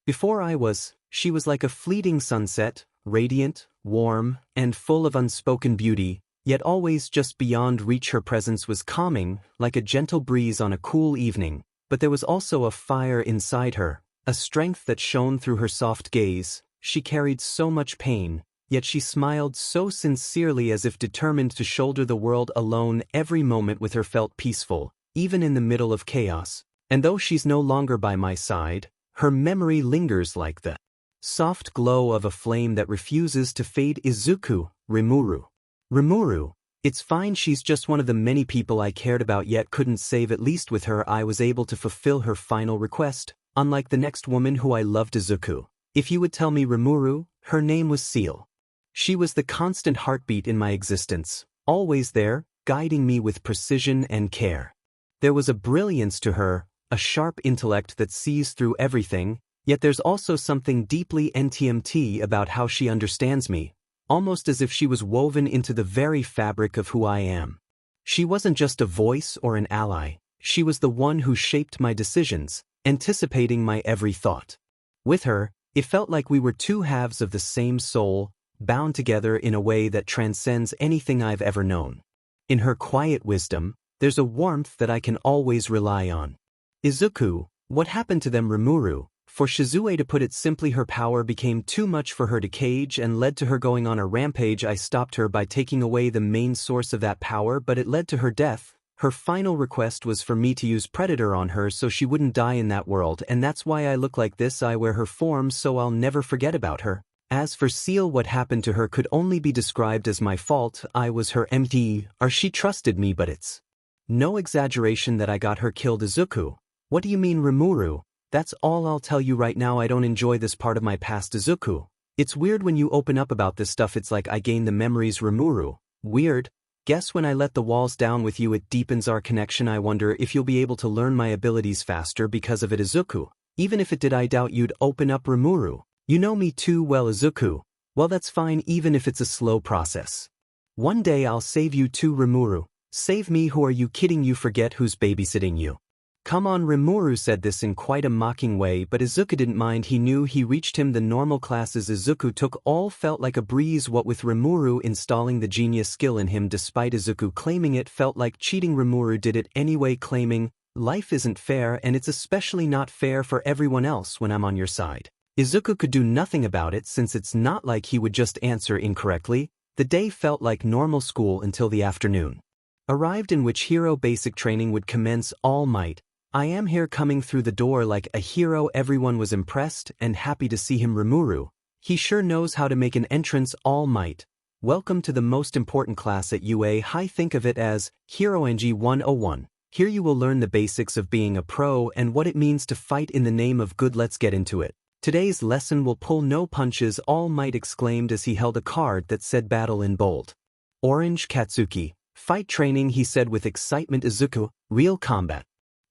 before I was. She was like a fleeting sunset, radiant, warm, and full of unspoken beauty, yet always just beyond reach. Her presence was calming, like a gentle breeze on a cool evening, but there was also a fire inside her, a strength that shone through her soft gaze. She carried so much pain, yet she smiled so sincerely, as if determined to shoulder the world alone. Every moment with her felt peaceful, even in the middle of chaos. And though she's no longer by my side, her memory lingers like the soft glow of a flame that refuses to fade. Izuku. Rimuru. Rimuru. It's fine, she's just one of the many people I cared about yet couldn't save. At least with her I was able to fulfill her final request, unlike the next woman who I loved. Izuku. If you would tell me. Rimuru. Her name was Seal. She was the constant heartbeat in my existence, always there, guiding me with precision and care. There was a brilliance to her, a sharp intellect that sees through everything, yet there's also something deeply NTMT about how she understands me, almost as if she was woven into the very fabric of who I am. She wasn't just a voice or an ally, she was the one who shaped my decisions, anticipating my every thought. With her, it felt like we were two halves of the same soul, bound together in a way that transcends anything I've ever known. In her quiet wisdom, there's a warmth that I can always rely on. Izuku. What happened to them? Rimuru. For Shizue, to put it simply, her power became too much for her to cage and led to her going on a rampage. I stopped her by taking away the main source of that power, but it led to her death. Her final request was for me to use Predator on her so she wouldn't die in that world, and that's why I look like this. I wear her form so I'll never forget about her. As for Seal, what happened to her could only be described as my fault. I was her MD, or she trusted me, but it's no exaggeration that I got her killed. Izuku. What do you mean? Rimuru. That's all I'll tell you right now. I don't enjoy this part of my past. Izuku. It's weird when you open up about this stuff. It's like I gain the memories. Rimuru. Weird. Guess when I let the walls down with you it deepens our connection. I wonder if you'll be able to learn my abilities faster because of it. Izuku. Even if it did, I doubt you'd open up. Rimuru. You know me too well. Izuku. Well, that's fine even if it's a slow process. One day I'll save you too. Rimuru. Save me? Who are you kidding? You forget who's babysitting you. Come on. Rimuru said this in quite a mocking way, but Izuku didn't mind. He knew he reached him. The normal classes Izuku took all felt like a breeze. What with Rimuru installing the genius skill in him despite Izuku claiming it felt like cheating. Rimuru did it anyway, claiming, life isn't fair and it's especially not fair for everyone else when I'm on your side. Izuku could do nothing about it since it's not like he would just answer incorrectly. The day felt like normal school until the afternoon. Arrived in which hero basic training would commence. All Might. I am here coming through the door like a hero. Everyone was impressed and happy to see him. Rimuru. He sure knows how to make an entrance. All Might. Welcome to the most important class at UA High. Think of it as 𝐀𝐮𝐭𝐡𝐨𝐫 101. Here you will learn the basics of being a pro and what it means to fight in the name of good. Let's get into it. Today's lesson will pull no punches. All Might exclaimed as he held a card that said battle in bold. Orange Katsuki. Fight training, he said with excitement. 𝐒𝐮𝐬𝐴, real combat.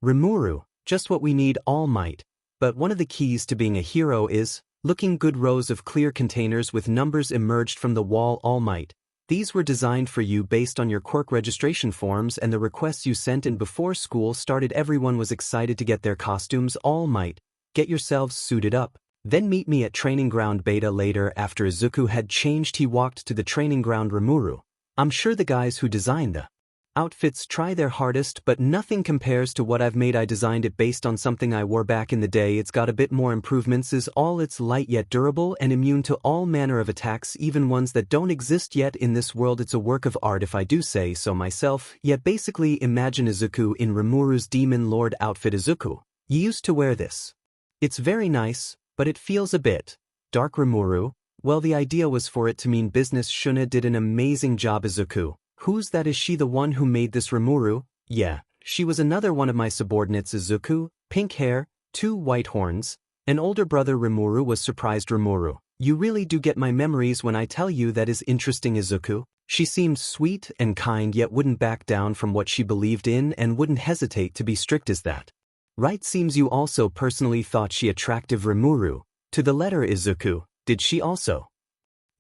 Rimuru, just what we need. All Might. But one of the keys to being a hero is looking good. Rows of clear containers with numbers emerged from the wall. All Might. These were designed for you based on your quirk registration forms and the requests you sent in before school started. Everyone was excited to get their costumes. All Might. Get yourselves suited up. Then meet me at training ground beta later. After 𝐒𝐮𝐬𝐴 had changed, he walked to the training ground. Rimuru. I'm sure the guys who designed the outfits try their hardest, but nothing compares to what I've made. I designed it based on something I wore back in the day. It's got a bit more improvements. Is all it's light yet durable and immune to all manner of attacks, even ones that don't exist yet in this world. It's a work of art if I do say so myself. Yet basically imagine 𝐒𝐮𝐴 in Rimuru's Demon Lord outfit. 𝐒𝐮𝐴, you used to wear this. It's very nice, but it feels a bit dark. Rimuru. Well, the idea was for it to mean business. 𝐶𝐮𝐴 did an amazing job. 𝐒𝐮𝐴. Who's that? Is she the one who made this? Rimuru. Yeah, she was another one of my subordinates. 𝐒𝐮𝐴. Pink hair, 2 white horns, an older brother. Rimuru was surprised. Rimuru. You really do get my memories when I tell you. That is interesting. 𝐒𝐮𝐴. She seemed sweet and kind yet wouldn't back down from what she believed in and wouldn't hesitate to be strict. Is that right? Seems you also personally thought she attractive. Rimuru. To the letter. 𝐒𝐮𝐴. Did she also?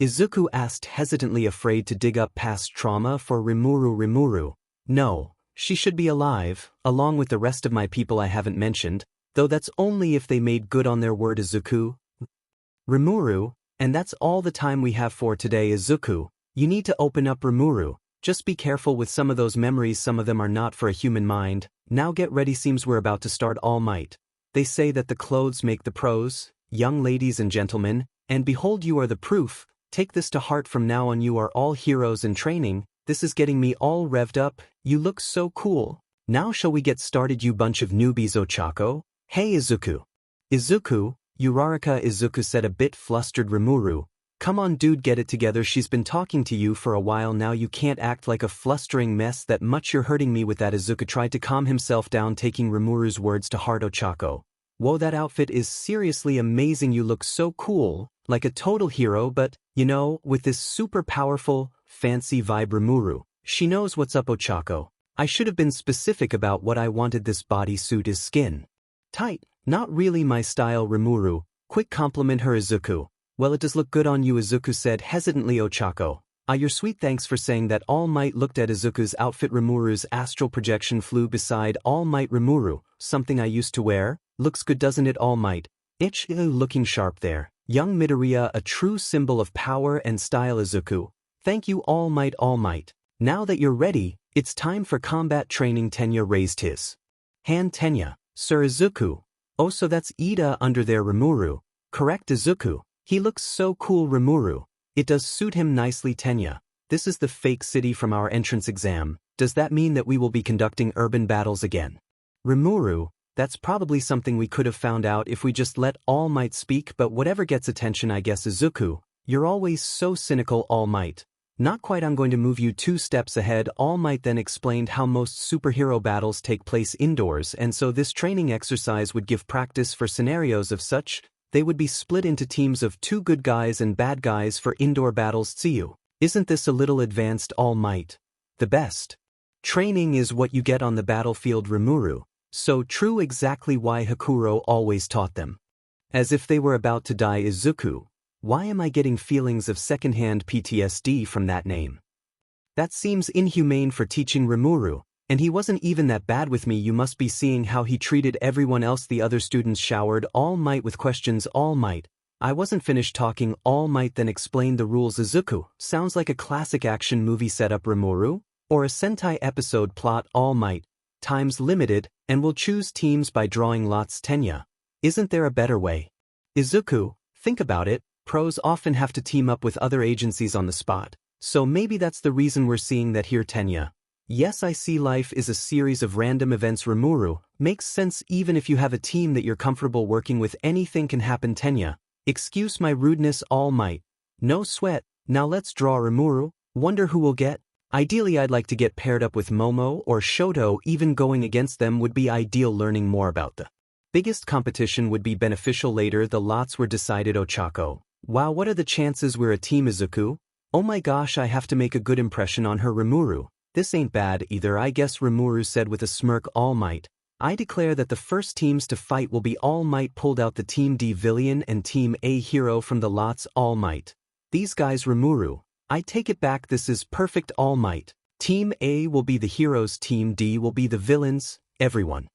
𝐒𝐮𝐴 asked hesitantly, afraid to dig up past trauma for Rimuru. Rimuru. No, she should be alive, along with the rest of my people I haven't mentioned, though that's only if they made good on their word. 𝐒𝐮𝐴. Rimuru, and that's all the time we have for today. 𝐒𝐮𝐴, you need to open up. Rimuru. Just be careful with some of those memories. Some of them are not for a human mind. Now get ready. Seems we're about to start. All Might. They say that the clothes make the pros, young ladies and gentlemen. And behold, you are the proof. Take this to heart. From now on you are all heroes in training. This is getting me all revved up. You look so cool. Now shall we get started, you bunch of newbies? 𝐶𝐻𝐴. Hey 𝐒𝐮𝐴. 𝐒𝐮𝐴, Uraraka. 𝐒𝐮𝐴 said, a bit flustered. Rimuru. Come on dude, get it together. She's been talking to you for a while now. You can't act like a flustering mess that much. You're hurting me with that. 𝐒𝐮𝐴 tried to calm himself down, taking Rimuru's words to heart. 𝐶𝐻𝐴. Whoa, that outfit is seriously amazing. You look so cool, like a total hero, but, you know, with this super powerful, fancy vibe. Rimuru. She knows what's up. 𝐶𝐻𝐴. I should have been specific about what I wanted. This bodysuit is skin tight, not really my style. Rimuru. Quick compliment her. 𝐒𝐮𝐴. Well, it does look good on you. 𝐒𝐮𝐴 said hesitantly. 𝐶𝐻𝐴. Ah, you're sweet, thanks for saying that. All Might looked at 𝐒𝐮𝐴's outfit. Rimuru's astral projection flew beside All Might. Rimuru. Something I used to wear. Looks good, doesn't it? All Might. Looking sharp there. Young Midoriya, a true symbol of power and style. 𝐒𝐮𝐴. Thank you. All Might. All Might. Now that you're ready, it's time for combat training. Tenya raised his hand. Tenya. Sir. 𝐒𝐮𝐴. Oh, so that's Ida under there. Rimuru. Correct. 𝐒𝐮𝐴. He looks so cool. Rimuru. It does suit him nicely. Tenya. This is the fake city from our entrance exam. Does that mean that we will be conducting urban battles again? Rimuru. That's probably something we could have found out if we just let All Might speak, but whatever gets attention, I guess. 𝐒𝐮𝐴. You're always so cynical. All Might. Not quite. I'm going to move you 2 steps ahead. All Might then explained how most superhero battles take place indoors, and so this training exercise would give practice for scenarios of such. They would be split into teams of 2 good guys and bad guys for indoor battles. 𝐶𝐮𝐴. Isn't this a little advanced? All Might. The best training is what you get on the battlefield. Rimuru. So true, exactly why Hakuro always taught them. As if they were about to die. 𝐒𝐮𝐴. Why am I getting feelings of secondhand PTSD from that name? That seems inhumane for teaching. Rimuru. And he wasn't even that bad with me. You must be seeing how he treated everyone else. The other students showered All Might with questions. All Might. I wasn't finished talking. All Might then explained the rules. 𝐒𝐮𝐴. Sounds like a classic action movie setup. Rimuru. Or a Sentai episode plot. All Might. Time's limited, and we'll choose teams by drawing lots. Tenya. Isn't there a better way? 𝐒𝐮𝐴. Think about it. Pros often have to team up with other agencies on the spot, So maybe that's the reason we're seeing that here, Tenya. Yes, I see life is a series of random events, Rimuru. Makes sense even if you have a team that you're comfortable working with, anything can happen, Tenya. Excuse my rudeness, All Might. No sweat, now let's draw, Rimuru. Wonder who we'll get? Ideally I'd like to get paired up with Momo or Shoto, even going against them would be ideal. Learning more about the biggest competition would be beneficial later. The lots were decided. Ochako. Wow, what are the chances we're a team, Izuku? Oh my gosh, I have to make a good impression on her, Rimuru. This ain't bad either, I guess, Rimuru said with a smirk. All Might. I declare that the first teams to fight will be All Might. Pulled out the Team D Villain and Team A Hero from the lots. All Might. These guys, Rimuru. I take it back, this is perfect. All Might. Team A will be the heroes, Team D will be the villains. Everyone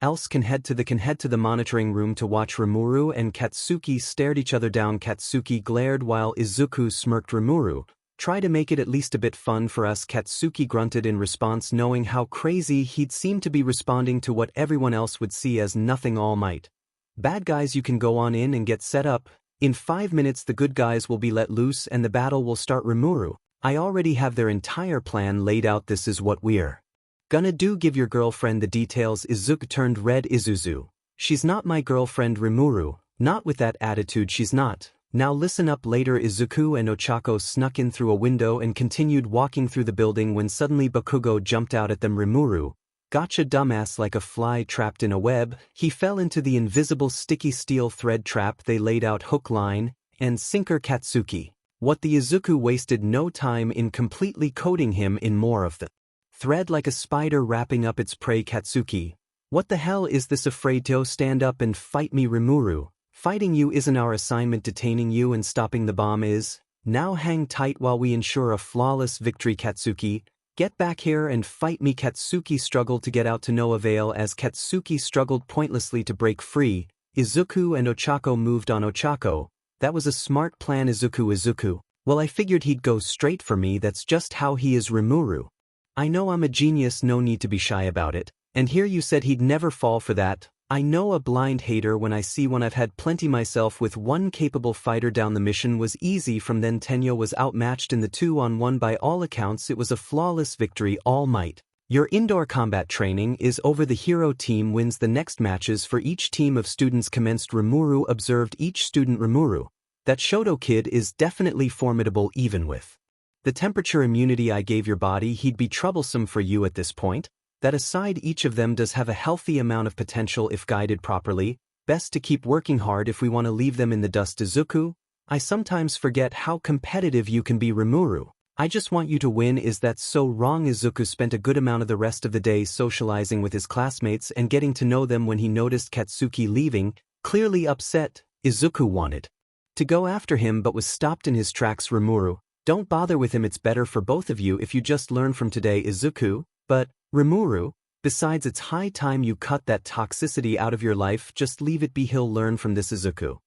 else can head to the monitoring room to watch. Rimuru and Katsuki stared each other down. Katsuki glared while Izuku smirked. Rimuru, try to make it at least a bit fun for us. Katsuki grunted in response, knowing how crazy he'd seem to be responding to what everyone else would see as nothing. All Might. Bad guys, you can go on in and get set up. In 5 minutes the good guys will be let loose and the battle will start. Rimuru, I already have their entire plan laid out. This is what we're gonna do. Give your girlfriend the details. Izuku turned red. Isuzu. She's not my girlfriend, Rimuru. Not with that attitude, she's not. Now listen up. Later Izuku and Ochako snuck in through a window and continued walking through the building when suddenly Bakugo jumped out at them. Rimuru, gotcha, dumbass. Like a fly trapped in a web, he fell into the invisible sticky steel thread trap they laid out. Hook, line, and sinker. Katsuki. What? The Izuku wasted no time in completely coating him in more of the thread like a spider wrapping up its prey. Katsuki. What the hell is this? Afraid to? Stand up and fight me, Rimuru. Fighting you isn't our assignment, detaining you and stopping the bomb is. Now hang tight while we ensure a flawless victory. Katsuki, get back here and fight me. Katsuki struggled to get out to no avail as Katsuki struggled pointlessly to break free. Izuku and Ochako moved on. Ochako, that was a smart plan. Izuku, well, I figured he'd go straight for me, that's just how he is. Rimuru, I know I'm a genius, no need to be shy about it. And here you said he'd never fall for that. I know a blind hater when I see one. I've had plenty myself with one capable fighter down. The mission was easy from then. Tenya was outmatched in the 2-on-1. By all accounts it was a flawless victory. All Might. Your indoor combat training is over. The hero team wins the next matches for each team of students commenced. Rimuru observed each student. Rimuru, that Shoto kid is definitely formidable. Even with the temperature immunity I gave your body, he'd be troublesome for you at this point. That aside, each of them does have a healthy amount of potential if guided properly. Best to keep working hard if we want to leave them in the dust. Izuku, I sometimes forget how competitive you can be. Rimuru, I just want you to win. Is that so wrong? Izuku spent a good amount of the rest of the day socializing with his classmates and getting to know them when he noticed Katsuki leaving, clearly upset. Izuku wanted to go after him but was stopped in his tracks. Rimuru, don't bother with him, it's better for both of you if you just learn from today. Izuku, but Rimuru, besides it's high time you cut that toxicity out of your life, just leave it be, he'll learn from this. Izuku,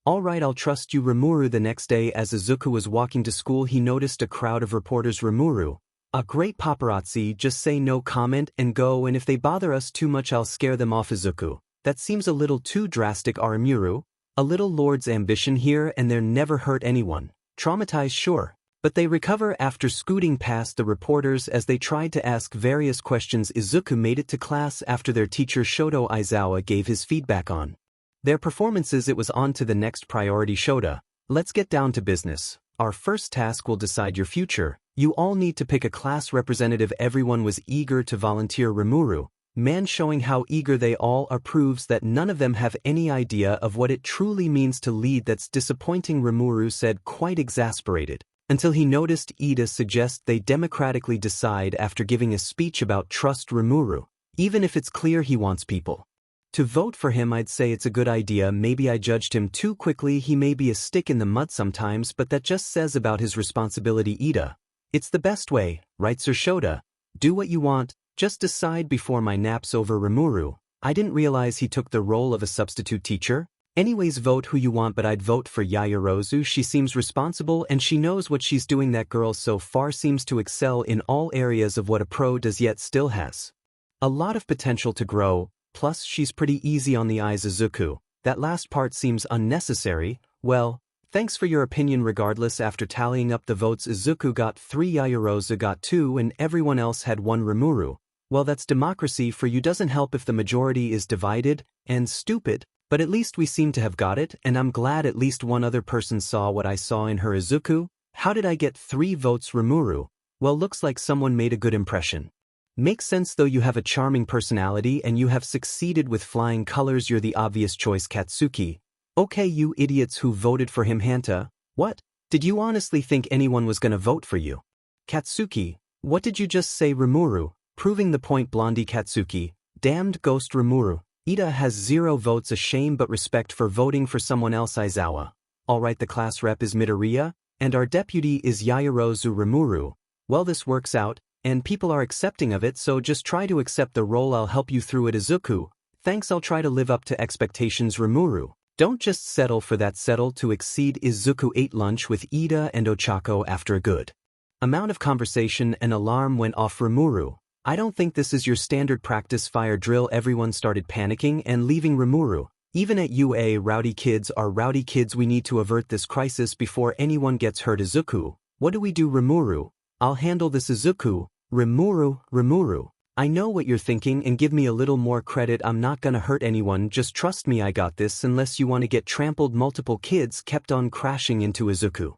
alright, I'll trust you. Rimuru. The next day as Izuku was walking to school he noticed a crowd of reporters. Rimuru, a great paparazzi, just say no comment and go, and if they bother us too much I'll scare them off. Izuku, that seems a little too drastic. Rimuru, a little lord's ambition here and there never hurt anyone. Traumatized, sure, but they recover. After scooting past the reporters as they tried to ask various questions, Izuku made it to class after their teacher Shoto Aizawa gave his feedback on their performances. It was on to the next priority. Shota, let's get down to business. Our first task will decide your future. You all need to pick a class representative. Everyone was eager to volunteer. Rimuru, man, showing how eager they all are proves that none of them have any idea of what it truly means to lead. That's disappointing, Rimuru said, quite exasperated, until he noticed Ida suggest they democratically decide after giving a speech about trust. Rimuru, even if it's clear he wants people to vote for him, I'd say it's a good idea. Maybe I judged him too quickly. He may be a stick in the mud sometimes, but that just says about his responsibility. Ida, it's the best way, right Sir Shota? Do what you want, just decide before my nap's over. Rimuru, I didn't realize he took the role of a substitute teacher. Anyways, vote who you want, but I'd vote for Yaoyorozu. She seems responsible and she knows what she's doing. That girl so far seems to excel in all areas of what a pro does, yet still has a lot of potential to grow. Plus she's pretty easy on the eyes. Izuku, that last part seems unnecessary. Well, Thanks for your opinion regardless. After tallying up the votes, 𝐒𝐮𝐬𝐽 got 3, 𝐾𝐮𝐭𝐡𝐨𝐫 got 2 and everyone else had 1 𝗲𝗏𝗏. Well, that's democracy for you. Doesn't help if the majority is divided and stupid, but at least we seem to have got it, and I'm glad at least one other person saw what I saw in her. 𝐒𝐮𝐽, how did I get 3 votes 𝗲𝗏𝗏? Well, looks like someone made a good impression. Makes sense though, you have a charming personality and you have succeeded with flying colors. You're the obvious choice, Katsuki. Okay, you idiots who voted for him, Hanta. What? Did you honestly think anyone was gonna vote for you? Katsuki, what did you just say? 𝗲𝗏𝗏, proving the point. Blondie Katsuki, damned ghost 𝗲𝗏𝗏. Ida has 0 votes. A shame, but respect for voting for someone else. Aizawa. Alright, the class rep is Midoriya, and our deputy is Yaoyorozu 𝗲𝗏𝗏. Well, this works out, and people are accepting of it, so just try to accept the role. I'll help you through it. 𝐒𝐮𝐽, thanks, I'll try to live up to expectations. 𝗲𝗏𝗏, don't just settle for that, settle to exceed. 𝐒𝐮𝐽 ate lunch with Ida and Ochako. After a good amount of conversation, an alarm went off. 𝗲𝗏𝗏, I don't think this is your standard practice fire drill. Everyone started panicking and leaving. 𝗲𝗏𝗏, even at UA, rowdy kids are rowdy kids. We need to avert this crisis before anyone gets hurt. 𝐒𝐮𝐽, what do we do? 𝗲𝗏𝗏, I'll handle this. 𝐒𝐮𝐽, 𝗲𝗏𝗏, I know what you're thinking, and give me a little more credit. I'm not gonna hurt anyone, just trust me, I got this. Unless you want to get trampled. Multiple kids kept on crashing into 𝐒𝐮𝐽.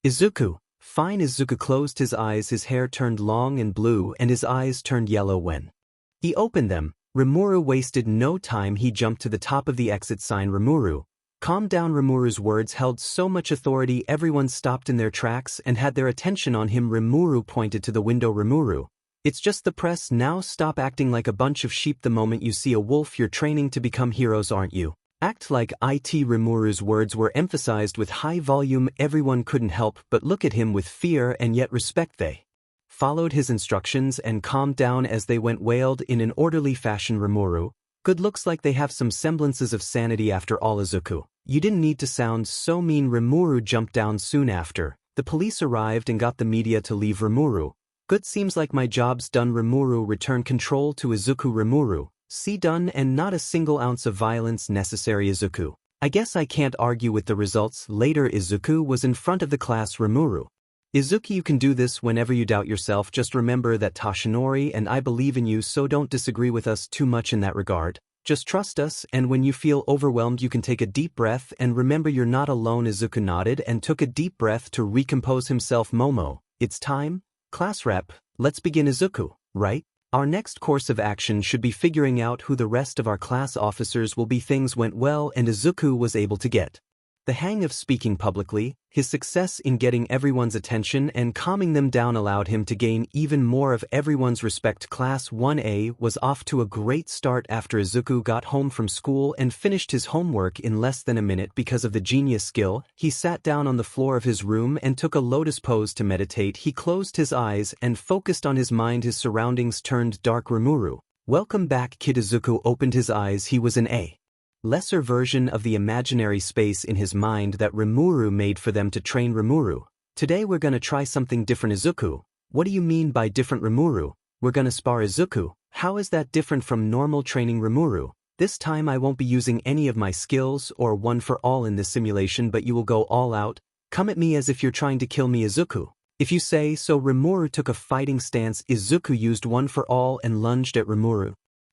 𝐒𝐮𝐽, fine. 𝐒𝐮𝐽 closed his eyes. His hair turned long and blue and his eyes turned yellow when he opened them. 𝗲𝗏𝗏 wasted no time. He jumped to the top of the exit sign. 𝗲𝗏𝗏, calm down. 𝗲𝗏𝗏's words held so much authority. Everyone stopped in their tracks and had their attention on him. 𝗲𝗏𝗏 pointed to the window. 𝗲𝗏𝗏, it's just the press. Now stop acting like a bunch of sheep. The moment you see a wolf, you're training to become heroes, aren't you? Act like it. 𝗲𝗏𝗏's words were emphasized with high volume. Everyone couldn't help but look at him with fear and yet respect. They followed his instructions and calmed down as they went. Wailed in an orderly fashion. 𝗲𝗏𝗏, good, looks like they have some semblances of sanity after all. 𝐒𝐮𝐽, you didn't need to sound so mean. 𝗲𝗏𝗏 jumped down. Soon after, the police arrived and got the media to leave. 𝗲𝗏𝗏, good, seems like my job's done. 𝗲𝗏𝗏 returned control to 𝐒𝐮𝐽. 𝗲𝗏𝗏, see, done, and not a single ounce of violence necessary. 𝐒𝐮𝐽, I guess I can't argue with the results. Later, 𝐒𝐮𝐽 was in front of the class. 𝗲𝗏𝗏, 𝐒𝐮𝐽, you can do this whenever you doubt yourself. Just remember that Toshinori and I believe in you, so don't disagree with us too much in that regard. Just trust us, and when you feel overwhelmed you can take a deep breath and remember you're not alone. 𝐒𝐮𝐽 nodded and took a deep breath to recompose himself. Momo, it's time. Class rep, let's begin. 𝐒𝐮𝐽, right? Our next course of action should be figuring out who the rest of our class officers will be. Things went well and 𝐒𝐮𝐽 was able to get the hang of speaking publicly. His success in getting everyone's attention and calming them down allowed him to gain even more of everyone's respect. Class 1A was off to a great start after 𝐒𝐮𝐽 got home from school and finished his homework in less than a minute. Because of the genius skill, he sat down on the floor of his room and took a lotus pose to meditate. He closed his eyes and focused on his mind. His surroundings turned dark. 𝗲𝗏𝗏, welcome back, kid. 𝐒𝐮𝐽 opened his eyes. He was in a lesser version of the imaginary space in his mind that 𝗲𝗏𝗏 made for them to train. 𝗲𝗏𝗏, today we're gonna try something different. 𝐒𝐮𝐽, what do you mean by different? 𝗲𝗏𝗏, we're gonna spar. 𝐒𝐮𝐽, how is that different from normal training? 𝗲𝗏𝗏, this time I won't be using any of my skills or one for all in this simulation, but you will go all out. Come at me as if you're trying to kill me. 𝐒𝐮𝐽, if you say so. 𝗲𝗏𝗏 took a fighting stance. 𝐒𝐮𝐽 used one for all and lunged at 𝗲𝗏𝗏.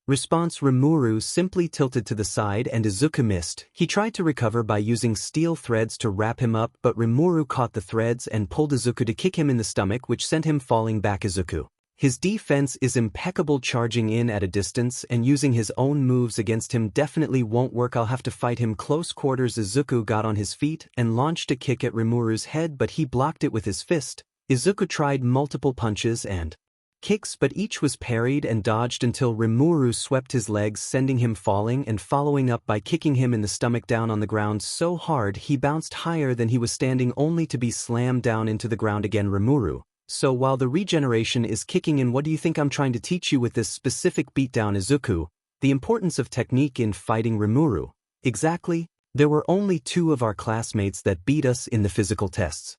Response: 𝗲𝗏𝗏 simply tilted to the side and 𝐒𝐮𝐽 missed. He tried to recover by using steel threads to wrap him up, but 𝗲𝗏𝗏 caught the threads and pulled 𝐒𝐮𝐽 to kick him in the stomach, which sent him falling back. 𝐒𝐮𝐽, his defense is impeccable, charging in at a distance and using his own moves against him definitely won't work. I'll have to fight him close quarters. 𝐒𝐮𝐽 got on his feet and launched a kick at 𝗲𝗏𝗏's head, but he blocked it with his fist. 𝐒𝐮𝐽 tried multiple punches and kicks, but each was parried and dodged until 𝗲𝗏𝗏 swept his legs, sending him falling and following up by kicking him in the stomach down on the ground so hard he bounced higher than he was standing, only to be slammed down into the ground again. 𝗲𝗏𝗏, so while the regeneration is kicking in, what do you think I'm trying to teach you with this specific beatdown? 𝐒𝐮𝐽, the importance of technique in fighting. 𝗲𝗏𝗏, exactly. There were only 2 of our classmates that beat us in the physical tests.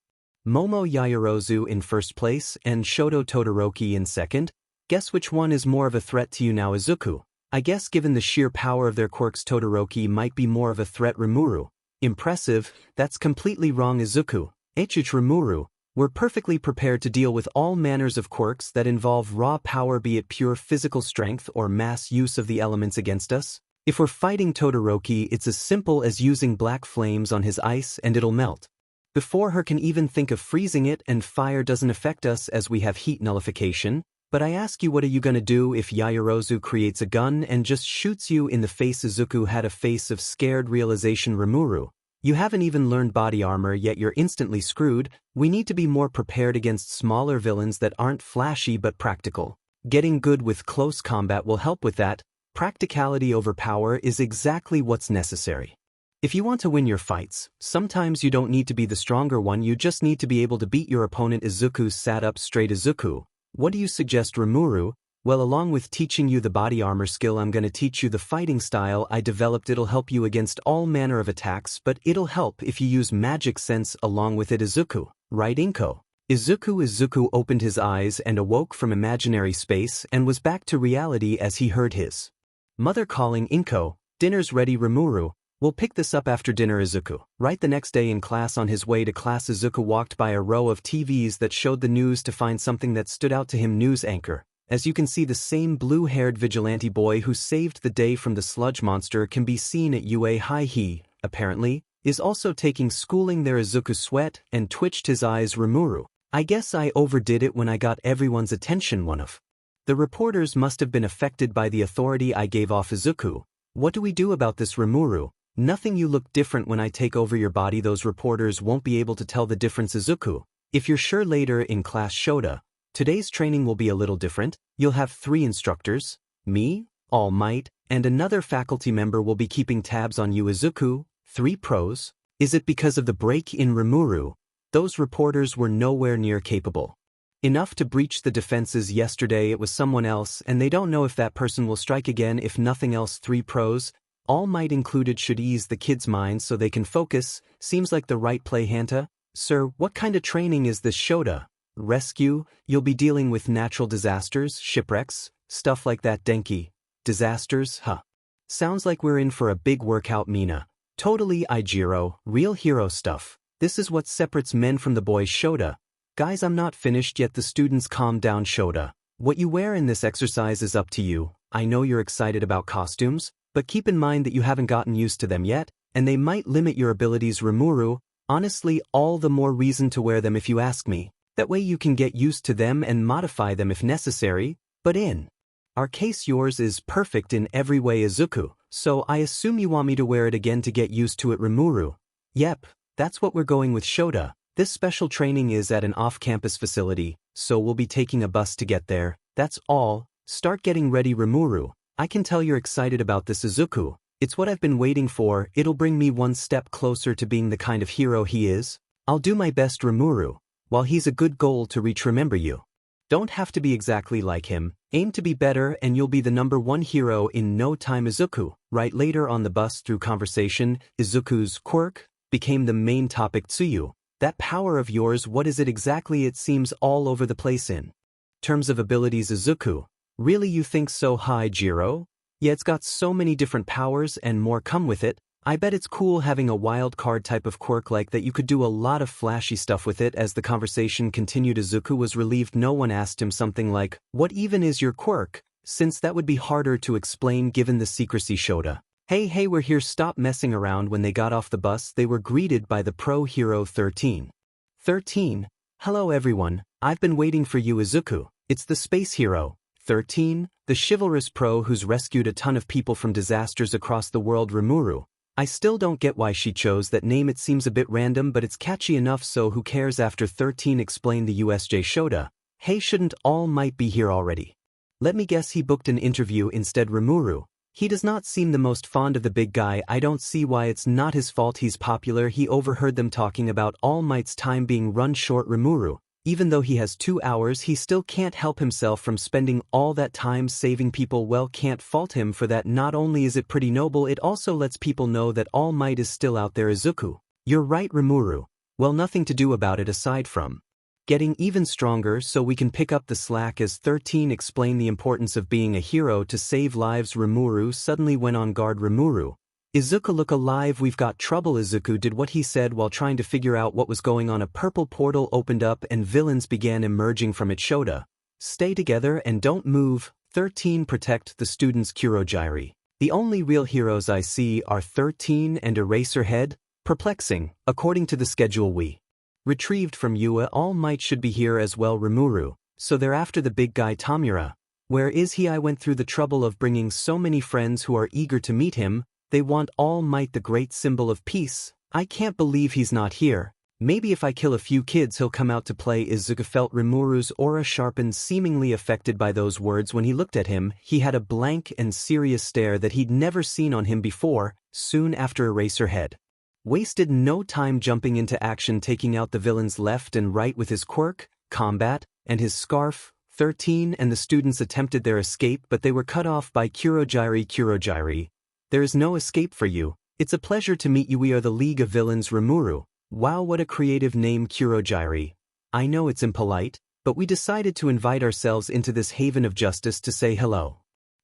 Momo Yaoyorozu in first place and Shoto Todoroki in second. Guess which one is more of a threat to you now? 𝐒𝐮𝐽, I guess given the sheer power of their quirks, Todoroki might be more of a threat. 𝗲𝗏𝗏, Impressive, that's completely wrong 𝐒𝐮𝐦𝐬𝐴. We're perfectly prepared to deal with all manners of quirks that involve raw power, be it pure physical strength or mass use of the elements against us. If we're fighting Todoroki, it's as simple as using black flames on his ice and it'll melt. Before her can even think of freezing it, and fire doesn't affect us as we have heat nullification. But I ask you, what are you gonna do if Yaoyorozu creates a gun and just shoots you in the face? Izuku had a face of scared realization. Rimuru, you haven't even learned body armor yet, you're instantly screwed. We need to be more prepared against smaller villains that aren't flashy but practical. Getting good with close combat will help with that. Practicality over power is exactly what's necessary. If you want to win your fights, sometimes you don't need to be the stronger one, you just need to be able to beat your opponent. Izuku sat up straight. Izuku, what do you suggest? Rimuru, well, along with teaching you the body armor skill, I'm gonna teach you the fighting style I developed. It'll help you against all manner of attacks, but it'll help if you use magic sense along with it. Izuku, right? Inko. Izuku opened his eyes and awoke from imaginary space and was back to reality as he heard his mother calling. Inko, dinner's ready. Rimuru, we'll pick this up after dinner. Izuku. Right. The next day in class, on his way to class, Izuku walked by a row of TVs that showed the news to find something that stood out to him. News anchor. As you can see, the same blue-haired vigilante boy who saved the day from the sludge monster can be seen at UA High. He, apparently, is also taking schooling there. Izuku sweat and twitched his eyes. Rimuru, I guess I overdid it when I got everyone's attention. One of the reporters must have been affected by the authority I gave off. Izuku, what do we do about this? Rimuru, nothing, you look different when I take over your body. Those reporters won't be able to tell the difference. Izuku, if you're sure. Later in class, Shota, today's training will be a little different. You'll have 3 instructors, me, All Might, and another faculty member will be keeping tabs on you. Izuku, 3 pros? Is it because of the break-in? Rimuru, those reporters were nowhere near capable enough to breach the defenses yesterday. It was someone else, and they don't know if that person will strike again. If nothing else, 3 pros, All Might included, should ease the kids' minds so they can focus. Seems like the right play. Hanta, sir, what kind of training is this? Shota, rescue, you'll be dealing with natural disasters, shipwrecks, stuff like that. Denki, disasters, huh? Sounds like we're in for a big workout. Mina, totally. Ijiro, real hero stuff. This is what separates men from the boys. Shota, guys, I'm not finished yet. The students, calm down. Shota, what you wear in this exercise is up to you. I know you're excited about costumes, but keep in mind that you haven't gotten used to them yet, and they might limit your abilities. Rimuru, honestly, all the more reason to wear them if you ask me. That way you can get used to them and modify them if necessary, but in our case, yours is perfect in every way. Izuku, so I assume you want me to wear it again to get used to it. Rimuru, yep, that's what we're going with. Shota, this special training is at an off-campus facility, so we'll be taking a bus to get there. That's all. Start getting ready. Rimuru, I can tell you're excited about this. Izuku, it's what I've been waiting for. It'll bring me one step closer to being the kind of hero he is. I'll do my best. Rimuru, while he's a good goal to reach, remember you don't have to be exactly like him. Aim to be better and you'll be the #1 hero in no time. Izuku, right. Later on the bus, through conversation, Izuku's quirk became the main topic. Tsuyu, that power of yours, what is it exactly? It seems all over the place in terms of abilities. Izuku, really, you think so? Jiro, yeah, it's got so many different powers and more come with it. I bet it's cool having a wild card type of quirk like that. You could do a lot of flashy stuff with it. As the conversation continued, Izuku was relieved no one asked him something like, what even is your quirk? Since that would be harder to explain given the secrecy. Shota, hey, we're here, stop messing around. When they got off the bus, they were greeted by the pro hero 13. 13, hello everyone, I've been waiting for you. Izuku, it's the space hero 13, the chivalrous pro who's rescued a ton of people from disasters across the world. Rimuru, I still don't get why she chose that name. It seems a bit random, but it's catchy enough, so who cares? After 13 explained the USJ. Shota, hey, shouldn't All Might be here already? Let me guess, he booked an interview instead. Rimuru, he does not seem the most fond of the big guy. I don't see why. It's not his fault he's popular. He overheard them talking about All Might's time being run short. Rimuru, even though he has 2 hours, he still can't help himself from spending all that time saving people. Well, can't fault him for that. Not only is it pretty noble, it also lets people know that All Might is still out there. Izuku, you're right. Rimuru, well, nothing to do about it aside from getting even stronger so we can pick up the slack. As 13 explained the importance of being a hero to save lives, Rimuru suddenly went on guard. Rimuru, Izuku, look alive, we've got trouble. Izuku did what he said while trying to figure out what was going on. A purple portal opened up and villains began emerging from it. 𝗀𝗱. Stay together and don't move. 13. Protect the students. 𝐀𝐮𝐭𝐡𝐨𝐫. The only real heroes I see are 13 and Eraserhead. Perplexing. According to the schedule we retrieved from Yua, All Might should be here as well. Rimuru. So they're after the big guy Tamura. Where is he? I went through the trouble of bringing so many friends who are eager to meet him. They want All Might, the great symbol of peace. I can't believe he's not here. Maybe if I kill a few kids he'll come out to play. Izuku felt Rimuru's aura sharpen, seemingly affected by those words. When he looked at him, he had a blank and serious stare that he'd never seen on him before. Soon after, Eraserhead wasted no time jumping into action, taking out the villains left and right with his quirk, combat, and his scarf. 13 and the students attempted their escape, but they were cut off by 𝐀𝐮𝐭𝐡𝐨𝐫. 𝗀𝗱. There is no escape for you. It's a pleasure to meet you. We are the League of Villains. Rimuru. Wow, what a creative name, 𝐀𝐮𝐭𝐡𝐨𝐫. I know it's impolite, but we decided to invite ourselves into this haven of justice to say hello.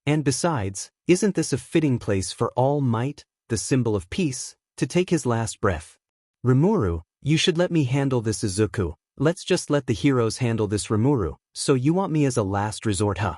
And besides, isn't this a fitting place for All Might, the symbol of peace, to take his last breath? Rimuru, you should let me handle this. Izuku. Let's just let the heroes handle this. Rimuru. So you want me as a last resort, huh?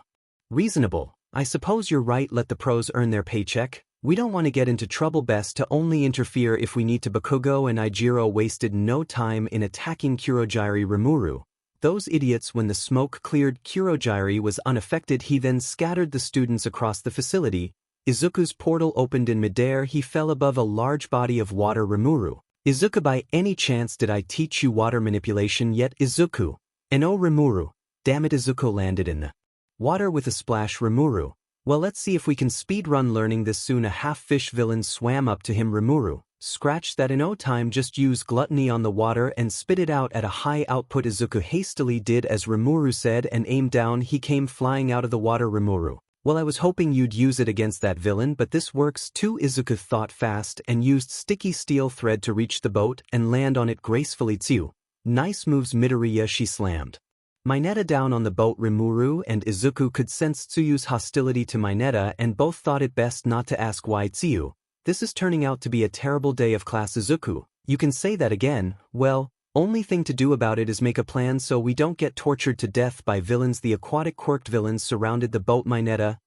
Reasonable. I suppose you're right. Let the pros earn their paycheck. We don't want to get into trouble. Best to only interfere if we need to. Bakugo and Ijiro wasted no time in attacking 𝐀𝐮𝐭𝐡𝐨𝐫. Rimuru. Those idiots. When the smoke cleared, 𝐀𝐮𝐭𝐡𝐨𝐫 was unaffected. He then scattered the students across the facility. Izuku's portal opened in midair. He fell above a large body of water. Rimuru. Izuku, by any chance did I teach you water manipulation yet? Izuku. And oh, Rimuru. Damn it. Izuku landed in the water with a splash. Rimuru. Well, let's see if we can speedrun learning this soon. A half-fish villain swam up to him. Rimuru. Scratch that. In no time, just use gluttony on the water and spit it out at a high output. Izuku hastily did as Rimuru said and aimed down. He came flying out of the water. Rimuru. Well, I was hoping you'd use it against that villain, but this works too. Izuku thought fast and used sticky steel thread to reach the boat and land on it gracefully. Tsuyu. Nice moves. Midoriya. She slammed Mineta down on the boat. Rimuru and Izuku could sense Tsuyu's hostility to Mineta and both thought it best not to ask why. Tsuyu. This is turning out to be a terrible day of class. Izuku. You can say that again. Well, only thing to do about it is make a plan so we don't get tortured to death by villains. The aquatic quirked villains surrounded the boat. Mineta.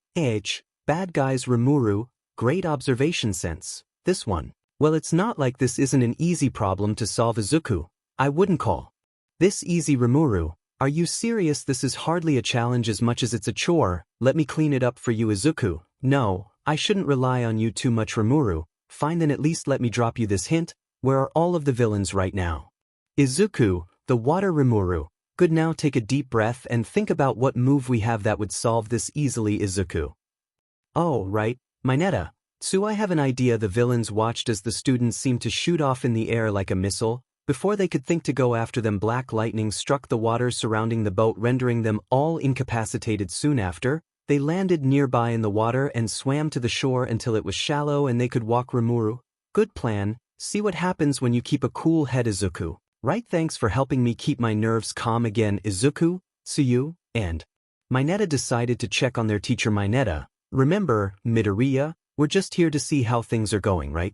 Bad guys. Rimuru. Great observation sense. This one. Well, it's not like this isn't an easy problem to solve. Izuku. I wouldn't call this easy. Rimuru. Are you serious? This is hardly a challenge as much as it's a chore. Let me clean it up for you. Izuku. No, I shouldn't rely on you too much. Rimuru. Fine, then at least let me drop you this hint. Where are all of the villains right now? Izuku. The water. Rimuru. Good, now take a deep breath and think about what move we have that would solve this easily. Izuku. Oh, right. Mineta. So I have an idea. The villains watched as the students seemed to shoot off in the air like a missile. Before they could think to go after them, black lightning struck the water surrounding the boat, rendering them all incapacitated. Soon after, they landed nearby in the water and swam to the shore until it was shallow and they could walk. Rimuru. Good plan. See what happens when you keep a cool head. Izuku. Right, thanks for helping me keep my nerves calm again. Izuku, Tsuyu, and Mineta decided to check on their teacher. Mineta. Remember, Midoriya, we're just here to see how things are going, right?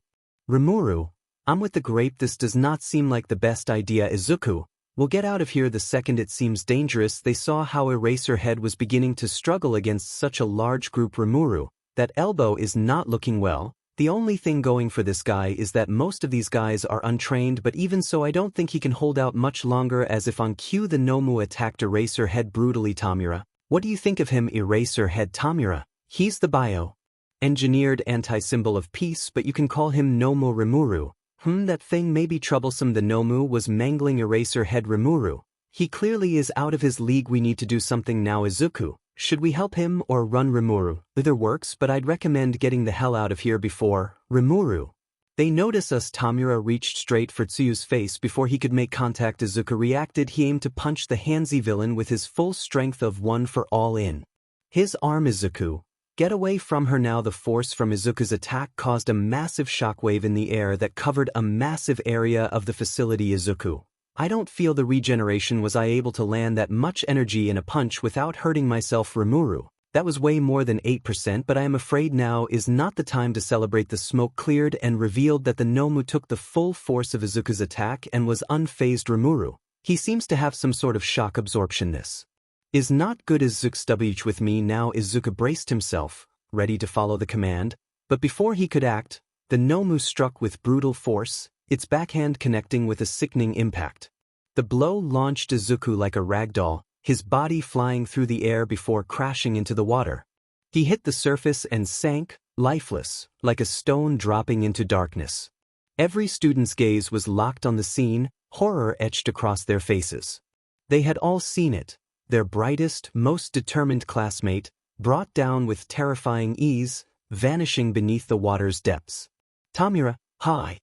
Rimuru. I'm with the grape. This does not seem like the best idea. Izuku. We'll get out of here the second it seems dangerous. They saw how Eraserhead was beginning to struggle against such a large group. Rimuru. That elbow is not looking well. The only thing going for this guy is that most of these guys are untrained, but even so I don't think he can hold out much longer. As if on cue, the Nomu attacked Eraserhead brutally. Tamura. What do you think of him? Eraserhead. Tamura. He's the bio-engineered anti-symbol of peace, but you can call him Nomu. Rimuru. That thing may be troublesome. The Nomu was mangling Eraserhead. Rimuru. He clearly is out of his league. We need to do something now. Izuku. Should we help him or run? Rimuru. Either works, but I'd recommend getting the hell out of here before. Rimuru. They notice us. Tamura reached straight for Tsuyu's face before he could make contact. Izuku reacted. He aimed to punch the handsy villain with his full strength of one for all in his arm. Izuku. Get away from her now. The force from Izuku's attack caused a massive shockwave in the air that covered a massive area of the facility. Izuku. I don't feel the regeneration. Was I able to land that much energy in a punch without hurting myself? Rimuru. That was way more than 8%, but I am afraid now is not the time to celebrate. The smoke cleared and revealed that the Nomu took the full force of Izuku's attack and was unfazed. Rimuru. He seems to have some sort of shock absorptionness. Is not good. 𝐒𝐮𝐬𝐴 with me now. Izuku braced himself, ready to follow the command, but before he could act, the Nomu struck with brutal force, its backhand connecting with a sickening impact. The blow launched Izuku like a ragdoll, his body flying through the air before crashing into the water. He hit the surface and sank, lifeless, like a stone dropping into darkness. Every student's gaze was locked on the scene, horror etched across their faces. They had all seen it, their brightest, most determined classmate, brought down with terrifying ease, vanishing beneath the water's depths. Tamura, hi.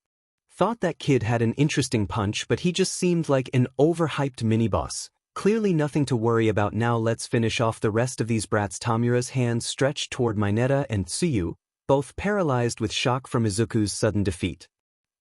Thought that kid had an interesting punch, but he just seemed like an overhyped mini-boss. Clearly nothing to worry about now. Let's finish off the rest of these brats. Tamura's hand stretched toward Mayonetta and Tsuyu, both paralyzed with shock from Izuku's sudden defeat.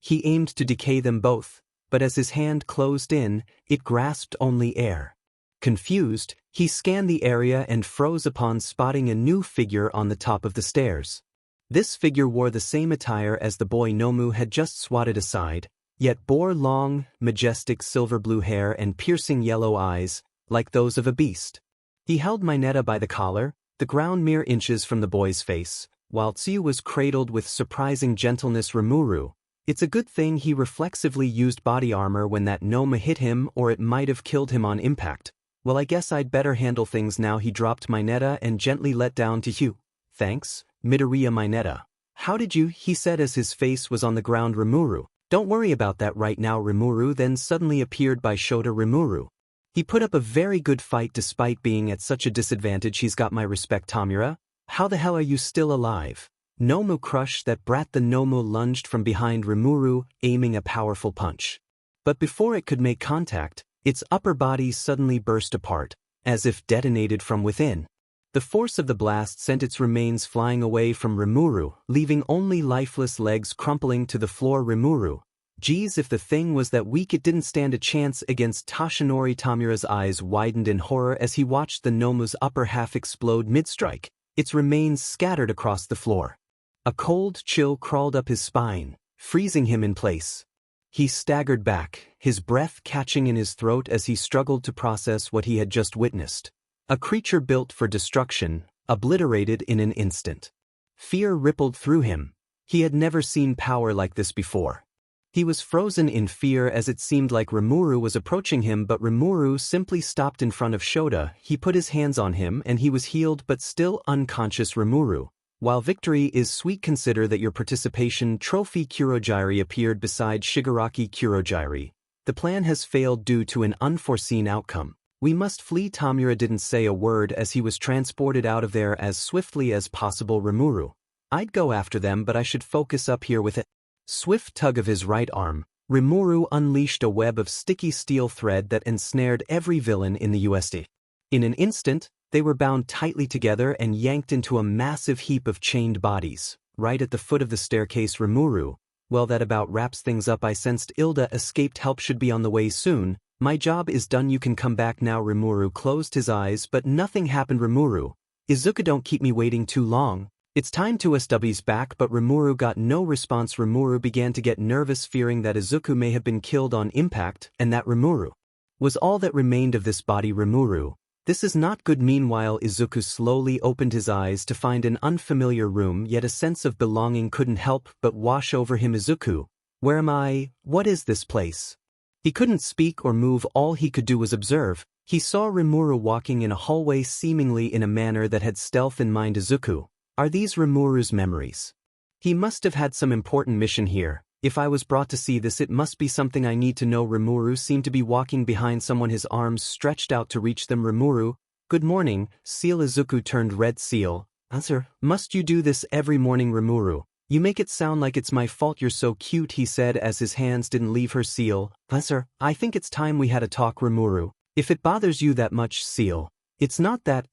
He aimed to decay them both, but as his hand closed in, it grasped only air. Confused, he scanned the area and froze upon spotting a new figure on the top of the stairs. This figure wore the same attire as the boy Nomu had just swatted aside, yet bore long, majestic silver-blue hair and piercing yellow eyes, like those of a beast. He held Mayonetta by the collar, the ground mere inches from the boy's face, while Tsuyu was cradled with surprising gentleness. Rimuru. It's a good thing he reflexively used body armor when that Nomu hit him, or it might have killed him on impact. Well, I guess I'd better handle things now. He dropped Mayonetta and gently let down to Hugh. Thanks, Midoriya. Mayonetta. How did you? He said as his face was on the ground. Rimuru. Don't worry about that right now. Rimuru then suddenly appeared by Shota. Rimuru. He put up a very good fight despite being at such a disadvantage. He's got my respect. Tamura. How the hell are you still alive? Nomu crush that brat. The Nomu lunged from behind Rimuru, aiming a powerful punch. But before it could make contact, its upper body suddenly burst apart, as if detonated from within. The force of the blast sent its remains flying away from Rimuru, leaving only lifeless legs crumpling to the floor. Rimuru. Geez, if the thing was that weak, it didn't stand a chance against Toshinori. Tamura's eyes widened in horror as he watched the Nomu's upper half explode mid-strike, its remains scattered across the floor. A cold chill crawled up his spine, freezing him in place. He staggered back, his breath catching in his throat as he struggled to process what he had just witnessed. A creature built for destruction, obliterated in an instant. Fear rippled through him. He had never seen power like this before. He was frozen in fear as it seemed like Rimuru was approaching him, but Rimuru simply stopped in front of Shota. He put his hands on him and he was healed but still unconscious. Rimuru. While victory is sweet, consider that your participation trophy 𝐾𝐮𝐭𝐡𝐨 appeared beside Shigaraki 𝐾𝐮𝐿. The plan has failed due to an unforeseen outcome. We must flee. Tamura didn't say a word as he was transported out of there as swiftly as possible. Rimuru. I'd go after them, but I should focus up here. With a swift tug of his right arm, Rimuru unleashed a web of sticky steel thread that ensnared every villain in the USD. In an instant, they were bound tightly together and yanked into a massive heap of chained bodies, right at the foot of the staircase. Rimuru. Well, that about wraps things up. I sensed 𝐿𝐴 escaped. Help should be on the way soon. My job is done. You can come back now. Rimuru closed his eyes, but nothing happened. Rimuru. Izuku, don't keep me waiting too long. It's time to 𝐿𝐴's back, but Rimuru got no response. Rimuru began to get nervous, fearing that Izuku may have been killed on impact, and that Rimuru was all that remained of this body. Rimuru. This is not good. Meanwhile, Izuku slowly opened his eyes to find an unfamiliar room, yet a sense of belonging couldn't help but wash over him. Izuku. Where am I? What is this place? He couldn't speak or move. All he could do was observe. He saw Rimuru walking in a hallway, seemingly in a manner that had stealth in mind. Izuku. Are these Rimuru's memories? He must have had some important mission here. If I was brought to see this, it must be something I need to know. Rimuru seemed to be walking behind someone, his arms stretched out to reach them. Rimuru. Good morning, Seal. Izuku turned red. Seal. Sir, must you do this every morning? Rimuru. You make it sound like it's my fault. You're so cute, he said as his hands didn't leave her. Seal. Sir, I think it's time we had a talk. Rimuru. If it bothers you that much, Seal. It's not that,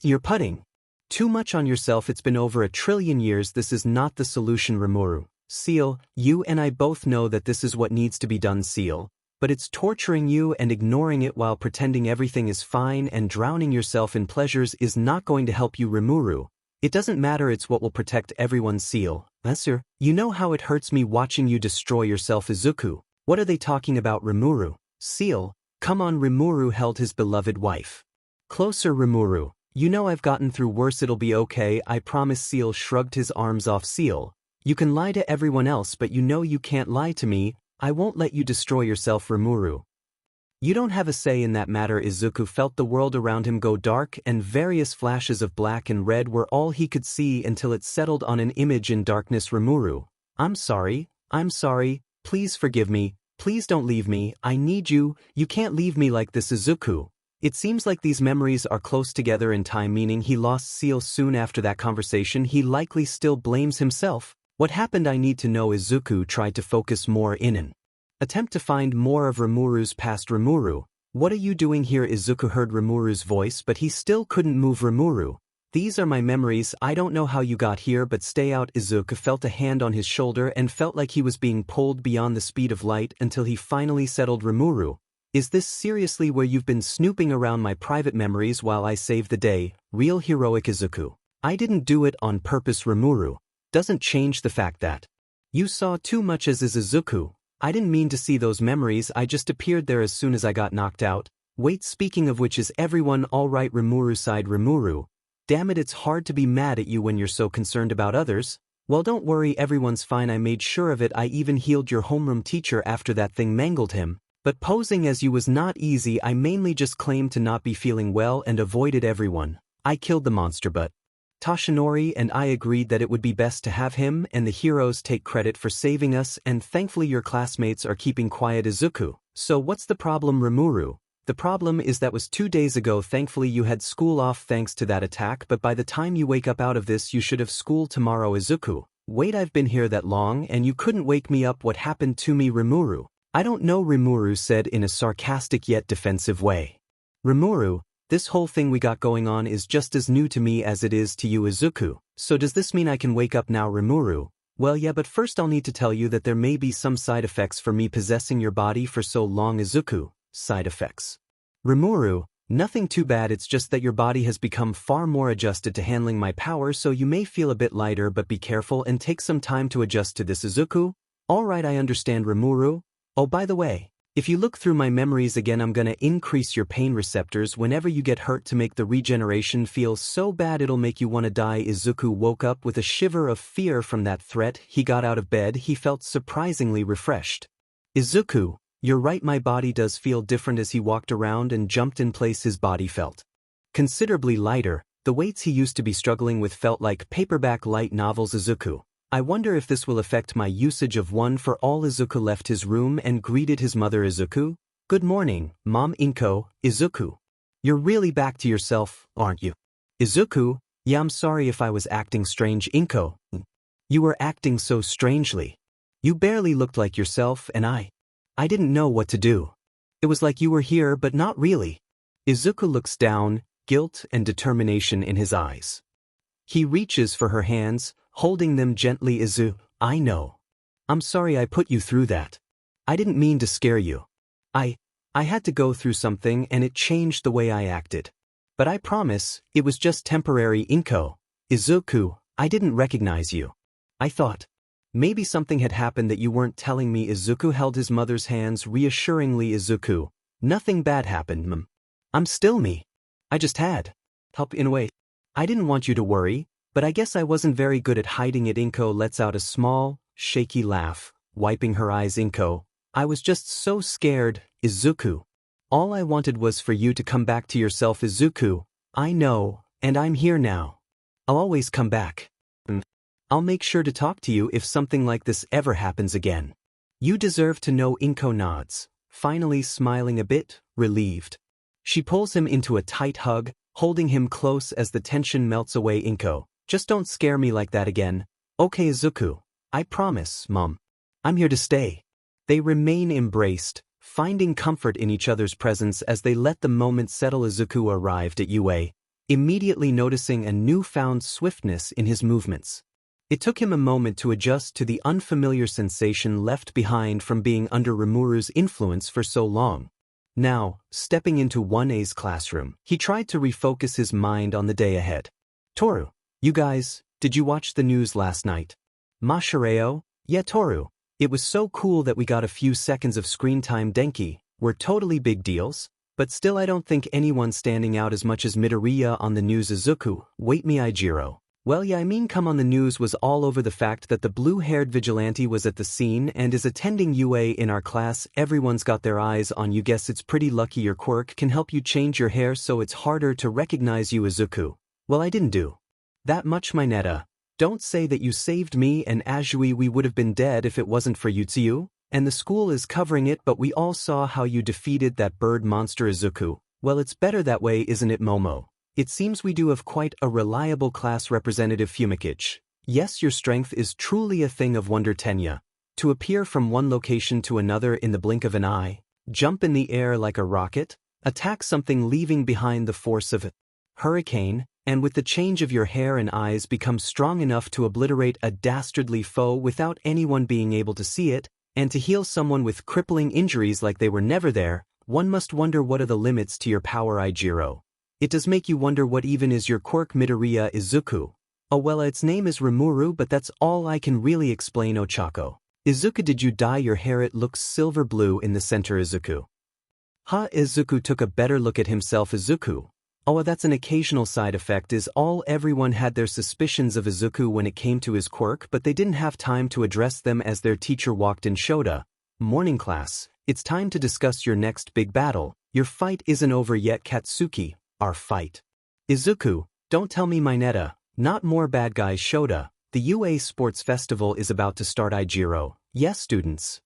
you're putting too much on yourself. It's been over 1 trillion years. This is not the solution. Rimuru. Seal, you and I both know that this is what needs to be done. Seal. but it's torturing you, and ignoring it while pretending everything is fine and drowning yourself in pleasures is not going to help you, Rimuru. It doesn't matter, it's what will protect everyone's 𝐶𝐮𝐬𝐴. You know how it hurts me watching you destroy yourself, Izuku. What are they talking about, Rimuru? 𝐶𝐮𝐬𝐴, come on. Rimuru held his beloved wife closer. Rimuru, you know I've gotten through worse, it'll be okay, I promise. 𝐶𝐮𝐬𝐴 shrugged his arms off. 𝐶𝐮𝐬𝐴, you can lie to everyone else, but you know you can't lie to me. I won't let you destroy yourself, Rimuru. You don't have a say in that matter. Izuku felt the world around him go dark, and various flashes of black and red were all he could see until it settled on an image in darkness. Rimuru, I'm sorry, please forgive me, please don't leave me, I need you, you can't leave me like this. Izuku. It seems like these memories are close together in time, meaning he lost 𝐶𝐮𝐬𝐴 soon after that conversation. He likely still blames himself. What happened? I need to know. Izuku tried to focus more in an attempt to find more of Rimuru's past. Rimuru, what are you doing here? Izuku heard Rimuru's voice, but he still couldn't move. Rimuru, these are my memories, I don't know how you got here, but stay out. Izuku felt a hand on his shoulder and felt like he was being pulled beyond the speed of light until he finally settled. Rimuru, is this seriously where you've been snooping around my private memories while I save the day? Real heroic. Izuku, I didn't do it on purpose. Rimuru, doesn't change the fact that you saw too much as is. Izuku, I didn't mean to see those memories, I just appeared there as soon as I got knocked out. Wait, speaking of which, is everyone alright? Rimuru sighed. Rimuru, damn it, it's hard to be mad at you when you're so concerned about others. Well, don't worry, everyone's fine, I made sure of it, I even healed your homeroom teacher after that thing mangled him. But posing as you was not easy, I mainly just claimed to not be feeling well and avoided everyone. I killed the monster, but Toshinori and I agreed that it would be best to have him and the heroes take credit for saving us, and thankfully your classmates are keeping quiet. Izuku, so what's the problem? Rimuru, the problem is that was 2 days ago. Thankfully you had school off thanks to that attack, but by the time you wake up out of this you should have school tomorrow. Izuku, wait, I've been here that long and you couldn't wake me up? What happened to me? Rimuru, I don't know, Rimuru said in a sarcastic yet defensive way. Rimuru, this whole thing we got going on is just as new to me as it is to you. Izuku, so does this mean I can wake up now? Rimuru, well yeah, but first I'll need to tell you that there may be some side effects for me possessing your body for so long. Izuku, side effects? Rimuru, nothing too bad, it's just that your body has become far more adjusted to handling my power, so you may feel a bit lighter, but be careful and take some time to adjust to this. Izuku, alright, I understand. Rimuru, oh by the way, if you look through my memories again, I'm gonna increase your pain receptors whenever you get hurt to make the regeneration feel so bad it'll make you want to die. Izuku woke up with a shiver of fear from that threat. He got out of bed, he felt surprisingly refreshed. Izuku, you're right, my body does feel different. As he walked around and jumped in place, his body felt considerably lighter. The weights he used to be struggling with felt like paperback light novels. Izuku, I wonder if this will affect my usage of one for all. Izuku left his room and greeted his mother. Izuku, good morning, Mom. Inko, Izuku, you're really back to yourself, aren't you? Izuku, yeah, I'm sorry if I was acting strange. Inko, you were acting so strangely. You barely looked like yourself, and I didn't know what to do. It was like you were here but not really. Izuku looks down, guilt and determination in his eyes. He reaches for her hands, holding them gently. I know. I'm sorry I put you through that. I didn't mean to scare you. I had to go through something and it changed the way I acted. But I promise, it was just temporary. Inko, Izuku, I didn't recognize you. I thought maybe something had happened that you weren't telling me. Izuku held his mother's hands reassuringly. Izuku, nothing bad happened, Mom. I'm still me. I just had help in a way. I didn't want you to worry, but I guess I wasn't very good at hiding it. Inko lets out a small, shaky laugh, wiping her eyes. Inko, I was just so scared. Izuku, all I wanted was for you to come back to yourself. Izuku, I know, and I'm here now. I'll always come back. I'll make sure to talk to you if something like this ever happens again. You deserve to know. Inko nods, finally smiling a bit, relieved. She pulls him into a tight hug, holding him close as the tension melts away. Inko, just don't scare me like that again. Okay Izuku, I promise, Mom. I'm here to stay. They remain embraced, finding comfort in each other's presence as they let the moment settle. Izuku arrived at UA, immediately noticing a newfound swiftness in his movements. It took him a moment to adjust to the unfamiliar sensation left behind from being under Rimuru's influence for so long. Now, stepping into 1A's classroom, he tried to refocus his mind on the day ahead. Toru, you guys, did you watch the news last night? 𝐻𝐻𝐿? Yeah, Toru. It was so cool that we got a few seconds of screen time. Denki, we're totally big deals, but still I don't think anyone's standing out as much as Midoriya on the news. 𝐒𝐮𝐦𝐦𝐚𝐫𝐲. Well, yeah, I mean, come on, the news was all over the fact that the blue-haired vigilante was at the scene and is attending UA in our class. Everyone's got their eyes on you. Guess it's pretty lucky your quirk can help you change your hair so it's harder to recognize you as Deku. Well, I didn't do that much, my netta. Don't say that you saved me and Azui. We would have been dead if it wasn't for Yutsuyu, and the school is covering it, but we all saw how you defeated that bird monster Izuku. Well, it's better that way, isn't it, Momo? It seems we do have quite a reliable class representative. 𝐻𝐻𝐿. Yes, your strength is truly a thing of wonder, Tenya. To appear from one location to another in the blink of an eye, jump in the air like a rocket, attack something leaving behind the force of a hurricane, and with the change of your hair and eyes become strong enough to obliterate a dastardly foe without anyone being able to see it, and to heal someone with crippling injuries like they were never there. One must wonder, what are the limits to your power, Ijiro? It does make you wonder, what even is your quirk? Midoriya Izuku. Oh well, its name is Rimuru, but that's all I can really explain. Ochako. Izuku, did you dye your hair? It looks silver blue in the center. Izuku. Izuku took a better look at himself. Izuku. Oh, well, that's an occasional side effect is all. Everyone had their suspicions of Izuku when it came to his quirk, but they didn't have time to address them as their teacher walked in. Shota. Morning class, it's time to discuss your next big battle. Your fight isn't over yet, Katsuki. Our fight. Izuku, don't tell me, my netta. Not more bad guys. Shota, the UA Sports Festival is about to start. Ijiro. Yes, students.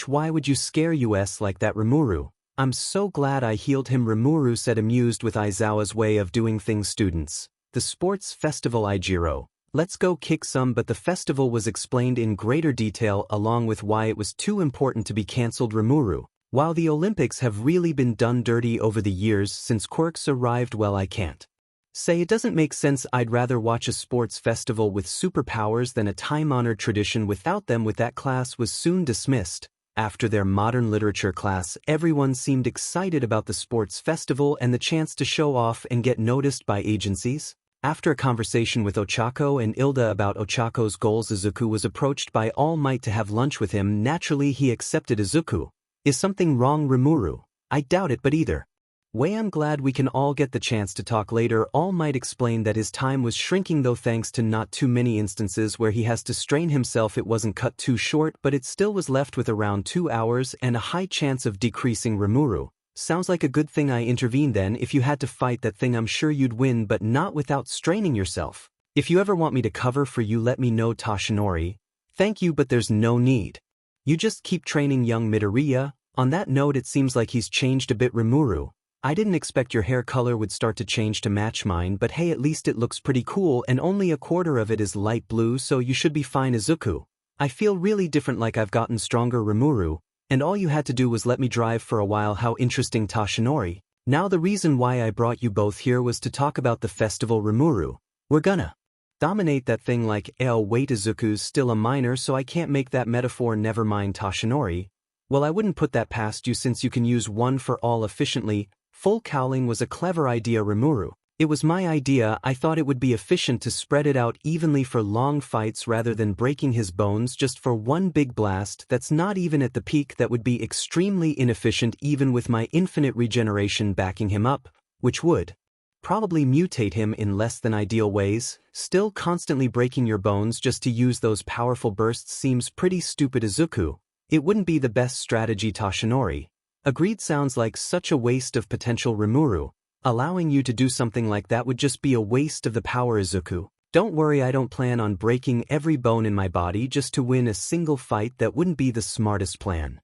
Why would you scare us like that? Rimuru. I'm so glad I healed him, Rimuru said, amused with Aizawa's way of doing things. Students. The sports festival, Ijiro. Let's go kick some. But the festival was explained in greater detail along with why it was too important to be cancelled. Rimuru. While the Olympics have really been done dirty over the years since quirks arrived, well, I can't say it doesn't make sense. I'd rather watch a sports festival with superpowers than a time-honored tradition without them. With that, class was soon dismissed. After their modern literature class, everyone seemed excited about the sports festival and the chance to show off and get noticed by agencies. After a conversation with Ochako and Ilda about Ochako's goals, Izuku was approached by All Might to have lunch with him. Naturally, he accepted. Izuku. Is something wrong, Rimuru? I doubt it, but either way, I'm glad we can all get the chance to talk later. All Might explained that his time was shrinking, though thanks to not too many instances where he has to strain himself. It wasn't cut too short, but it still was left with around 2 hours and a high chance of decreasing. Rimuru. Sounds like a good thing I intervened then. If you had to fight that thing, I'm sure you'd win, but not without straining yourself. If you ever want me to cover for you, let me know. Toshinori. Thank you, but there's no need. You just keep training young Midoriya. On that note, it seems like he's changed a bit. Rimuru. I didn't expect your hair color would start to change to match mine, but hey, at least it looks pretty cool, and only a quarter of it is light blue, so you should be fine. Izuku. I feel really different, like I've gotten stronger. Rimuru. And all you had to do was let me drive for a while. How interesting. Toshinori. Now the reason why I brought you both here was to talk about the festival. Rimuru. We're gonna dominate that thing like hell. Wait, Izuku's still a minor, so I can't make that metaphor. Never mind, Toshinori. Well, I wouldn't put that past you since you can use one for all efficiently. Full cowling was a clever idea, Rimuru. It was my idea. I thought it would be efficient to spread it out evenly for long fights rather than breaking his bones just for one big blast. That's not even at the peak. That would be extremely inefficient even with my infinite regeneration backing him up, which would probably mutate him in less than ideal ways. Still, constantly breaking your bones just to use those powerful bursts seems pretty stupid. Izuku. It wouldn't be the best strategy. Toshinori. Agreed. Sounds like such a waste of potential. Rimuru. Allowing you to do something like that would just be a waste of the power. Izuku. Don't worry, I don't plan on breaking every bone in my body just to win a single fight. That wouldn't be the smartest plan.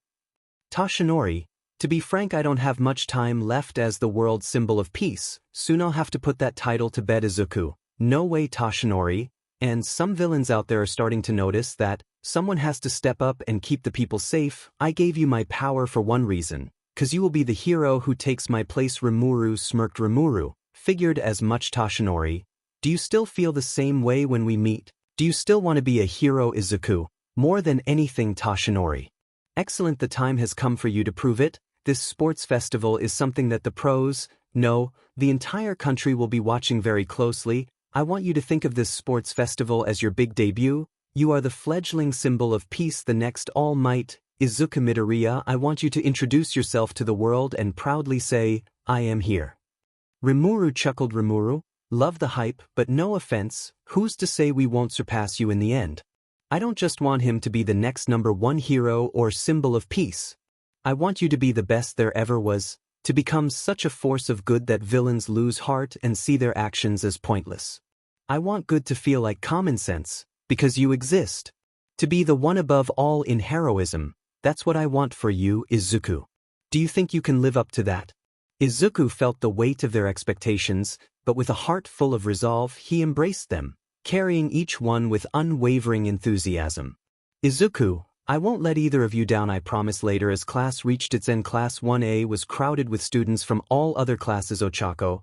Toshinori. To be frank, I don't have much time left as the world symbol of peace. Soon I'll have to put that title to bed. Izuku. No way, Toshinori. And some villains out there are starting to notice that someone has to step up and keep the people safe. I gave you my power for one reason. 'Cause you will be the hero who takes my place. Rimuru smirked. Rimuru. Figured as much. Toshinori. Do you still feel the same way when we meet? Do you still want to be a hero, 𝐒𝐮𝐬𝐵, more than anything, 𝗧𝗓𝗧𝗟? Excellent, the time has come for you to prove it. This sports festival is something that the pros, no, the entire country will be watching very closely. I want you to think of this sports festival as your big debut. You are the fledgling symbol of peace, the next All Might, 𝐒𝐮𝐬𝐵. I want you to introduce yourself to the world and proudly say, I am here. 𝗏𝗏𝗏 chuckled 𝗏𝗏𝗏, love the hype, but no offense, who's to say we won't surpass you in the end? I don't just want him to be the next #1 hero or symbol of peace. I want you to be the best there ever was, to become such a force of good that villains lose heart and see their actions as pointless. I want good to feel like common sense, because you exist. To be the one above all in heroism, that's what I want for you, 𝐒𝐮𝐬𝐵. Do you think you can live up to that? 𝐒𝐮𝐬𝐵 felt the weight of their expectations, but with a heart full of resolve he embraced them, carrying each one with unwavering enthusiasm. 𝐒𝐮𝐬𝐵, I won't let either of you down, I promise. Later, as class reached its end, class 1A was crowded with students from all other classes. Ochako,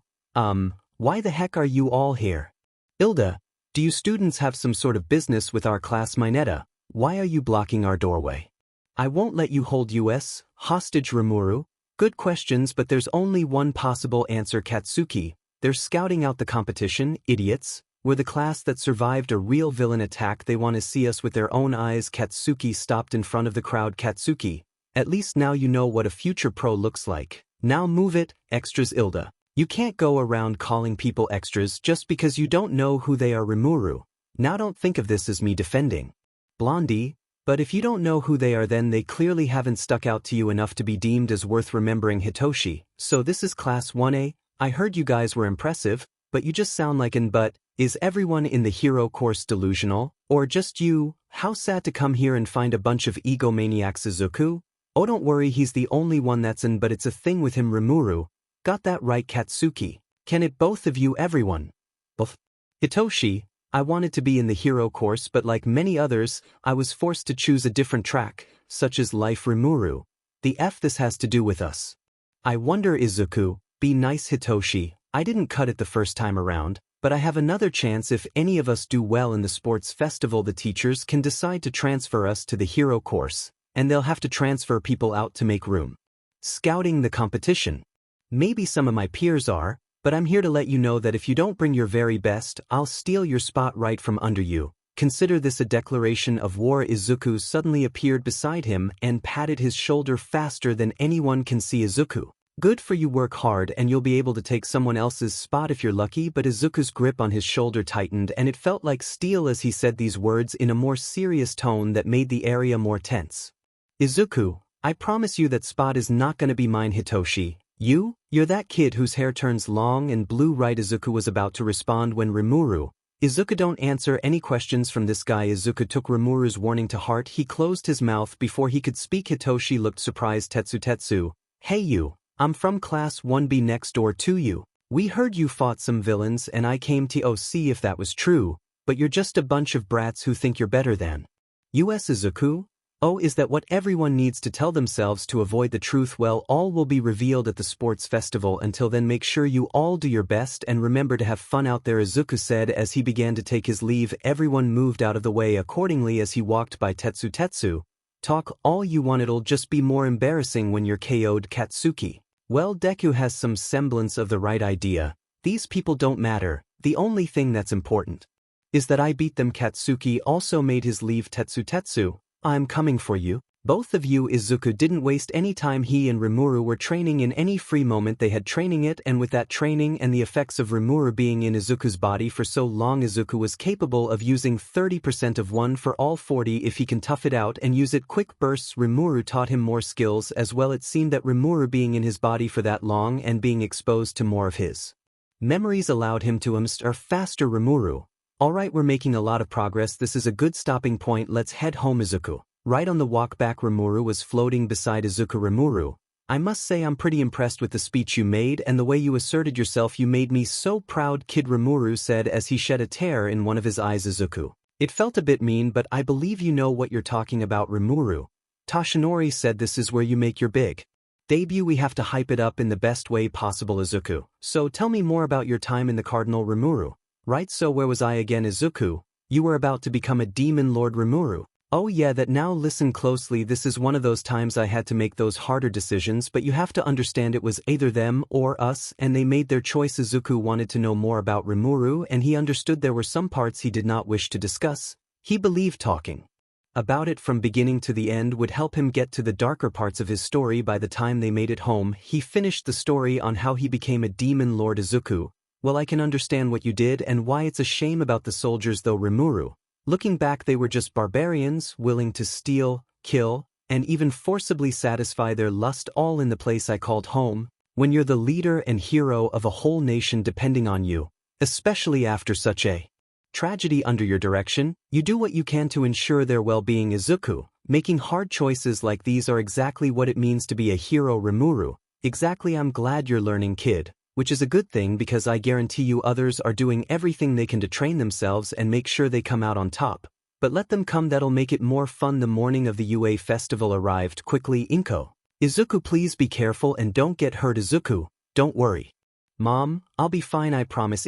why the heck are you all here? Ilda, do you students have some sort of business with our class? Mineta, why are you blocking our doorway? I won't let you hold us hostage. 𝗏𝗏𝗏, good questions, but there's only one possible answer. Katsuki, they're scouting out the competition, idiots. We're the class that survived a real villain attack. They want to see us with their own eyes. Katsuki stopped in front of the crowd. Katsuki, at least now you know what a future pro looks like. Now move it. Extras. Ilda, you can't go around calling people extras just because you don't know who they are. 𝗏𝗏𝗏, now don't think of this as me defending Blondie, but if you don't know who they are, then they clearly haven't stuck out to you enough to be deemed as worth remembering. Hitoshi, so this is class 1A. I heard you guys were impressive, but you just sound like an but. Is everyone in the hero course delusional, or just you? How sad to come here and find a bunch of egomaniacs. 𝐒𝐮𝐬𝐵, oh don't worry, he's the only one that's in, but it's a thing with him. 𝗏𝗏𝗏, got that right. Katsuki, can it both of you? Everyone. Both. Hitoshi, I wanted to be in the hero course, but like many others, I was forced to choose a different track, such as life. 𝗏𝗏𝗏, the F this has to do with us. I wonder. 𝐒𝐮𝐬𝐵, be nice. Hitoshi, I didn't cut it the first time around, but I have another chance. If any of us do well in the sports festival, the teachers can decide to transfer us to the hero course, and they'll have to transfer people out to make room. Scouting the competition. Maybe some of my peers are, but I'm here to let you know that if you don't bring your very best, I'll steal your spot right from under you. Consider this a declaration of war. 𝐒𝐮𝐬𝐵 suddenly appeared beside him and patted his shoulder faster than anyone can see. 𝐒𝐮𝐬𝐵, good for you, work hard and you'll be able to take someone else's spot if you're lucky. But 𝐒𝐮𝐬𝐵's grip on his shoulder tightened and it felt like steel as he said these words in a more serious tone that made the area more tense. 𝐒𝐮𝐬𝐵, I promise you that spot is not gonna be mine. Hitoshi, you're that kid whose hair turns long and blue, right? 𝐒𝐮𝐬𝐵 was about to respond when 𝗏𝗏𝗏, don't answer any questions from this guy. 𝐒𝐮𝐬𝐵 took 𝗏𝗏𝗏's warning to heart. He closed his mouth before he could speak. Hitoshi looked surprised. Tetsu, hey you, I'm from class 1B next door to you. We heard you fought some villains and I came to see if that was true, but you're just a bunch of brats who think you're better than us. 𝐒𝐮𝐬𝐵, oh, is that what everyone needs to tell themselves to avoid the truth? Well, all will be revealed at the sports festival. Until then, make sure you all do your best and remember to have fun out there. 𝐒𝐮𝐬𝐵 said as he began to take his leave. Everyone moved out of the way accordingly as he walked by. Tetsu, talk all you want, it'll just be more embarrassing when you're KO'd. Katsuki, well, Deku has some semblance of the right idea. These people don't matter, the only thing that's important is that I beat them. Katsuki also made his leave. Tetsu, I'm coming for you. Both of you. 𝐒𝐮𝐬𝐵 didn't waste any time. He and 𝗏𝗏𝗏 were training in any free moment they had training it, and with that training and the effects of 𝗏𝗏𝗏 being in 𝐒𝐮𝐬𝐵's body for so long, 𝐒𝐮𝐬𝐵 was capable of using 30% of 1 for all 40 if he can tough it out and use it quick bursts. 𝗏𝗏𝗏 taught him more skills as well. It seemed that 𝗏𝗏𝗏 being in his body for that long and being exposed to more of his memories allowed him to master faster. 𝗏𝗏𝗏, alright, we're making a lot of progress. This is a good stopping point. Let's head home. 𝐒𝐮𝐬𝐵, right on the walk back, 𝗏𝗏𝗏 was floating beside 𝐒𝐮𝐬𝐵. 𝗏𝗏𝗏, I must say I'm pretty impressed with the speech you made and the way you asserted yourself. You made me so proud, kid. 𝗏𝗏𝗏 said as he shed a tear in one of his eyes. 𝐒𝐮𝐬𝐵, it felt a bit mean, but I believe you know what you're talking about. 𝗏𝗏𝗏, Toshinori said this is where you make your big debut. We have to hype it up in the best way possible. 𝐒𝐮𝐬𝐵, so tell me more about your time in the Cardinal. 𝗏𝗏𝗏, right, so where was I again? 𝐒𝐮𝐬𝐵, You were about to become a demon Lord Rimuru. Oh yeah, that now listen closely, this is one of those times I had to make those harder decisions, but you have to understand it was either them or us, and they made their choice. Izuku wanted to know more about Rimuru, and he understood there were some parts he did not wish to discuss. He believed talking about it from beginning to the end would help him get to the darker parts of his story. By the time they made it home, he finished the story on how he became a demon Lord. Izuku, well, I can understand what you did and why it's a shame about the soldiers, though. Rimuru, looking back, they were just barbarians, willing to steal, kill, and even forcibly satisfy their lust, all in the place I called home. When you're the leader and hero of a whole nation depending on you, especially after such a tragedy under your direction, you do what you can to ensure their well-being. Izuku, making hard choices like these are exactly what it means to be a hero. Rimuru, exactly. I'm glad you're learning, kid, which is a good thing because I guarantee you others are doing everything they can to train themselves and make sure they come out on top. But let them come, that'll make it more fun. The morning of the UA festival arrived quickly. Izuku, please be careful and don't get hurt. Izuku, don't worry. Mom, I'll be fine, I promise.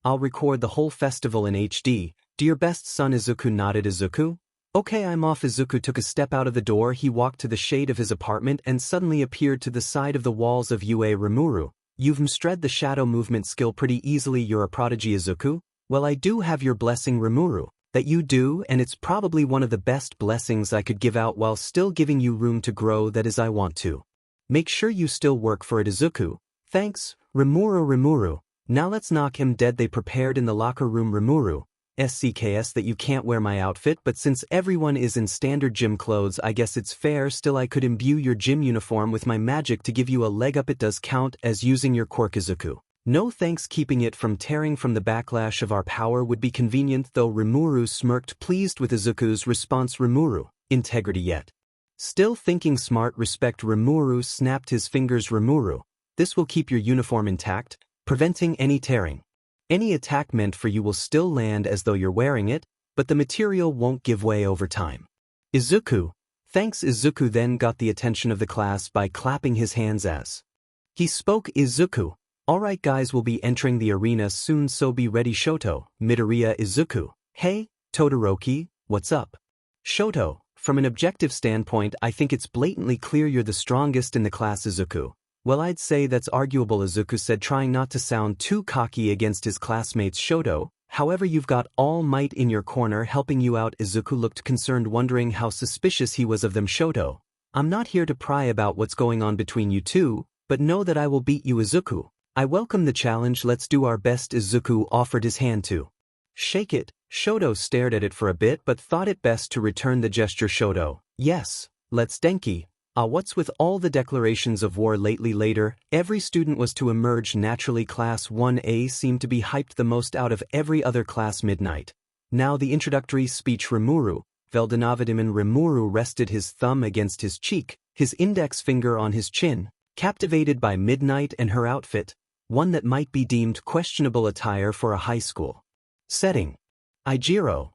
I'll record the whole festival in HD. Do your best, son. Izuku nodded. Izuku, okay, I'm off. Izuku took a step out of the door. He walked to the shade of his apartment and suddenly appeared to the side of the walls of UA. Rimuru, you've mastered the shadow movement skill pretty easily. You're a prodigy. Izuku, well, I do have your blessing. Rimuru, that you do, and it's probably one of the best blessings I could give out while still giving you room to grow. That is, I want to make sure you still work for it. Izuku, thanks. Rimuru, now let's knock him dead. They prepared in the locker room. Rimuru, SCKS that you can't wear my outfit, but since everyone is in standard gym clothes, I guess it's fair. Still, I could imbue your gym uniform with my magic to give you a leg up. It does count as using your quirk. Izuku, no thanks. Keeping it from tearing from the backlash of our power would be convenient, though. Rimuru smirked, pleased with Izuku's response. Rimuru, integrity yet still thinking smart. Respect. Rimuru snapped his fingers. Rimuru, this will keep your uniform intact, preventing any tearing. Any attack meant for you will still land as though you're wearing it, but the material won't give way over time. Izuku, thanks. Izuku then got the attention of the class by clapping his hands as he spoke. Izuku, alright guys, we'll be entering the arena soon, so be ready. Shoto, Midoriya. Izuku, hey, Todoroki, what's up? Shoto, from an objective standpoint, I think it's blatantly clear you're the strongest in the class. Izuku, well, I'd say that's arguable. Izuku said, trying not to sound too cocky against his classmates. Shoto, however, you've got All Might in your corner helping you out. Izuku looked concerned, wondering how suspicious he was of them. Shoto, I'm not here to pry about what's going on between you two, but know that I will beat you. Izuku, I welcome the challenge, let's do our best. Izuku offered his hand to shake it. Shoto stared at it for a bit but thought it best to return the gesture. Shoto, yes, let's. Denki, what's with all the declarations of war lately? Later, every student was to emerge naturally. Class 1A seemed to be hyped the most out of every other class. Midnight, now the introductory speech. Rimuru, Veldonavadiman. Rimuru rested his thumb against his cheek, his index finger on his chin, captivated by Midnight and her outfit, one that might be deemed questionable attire for a high school setting. Ijiro,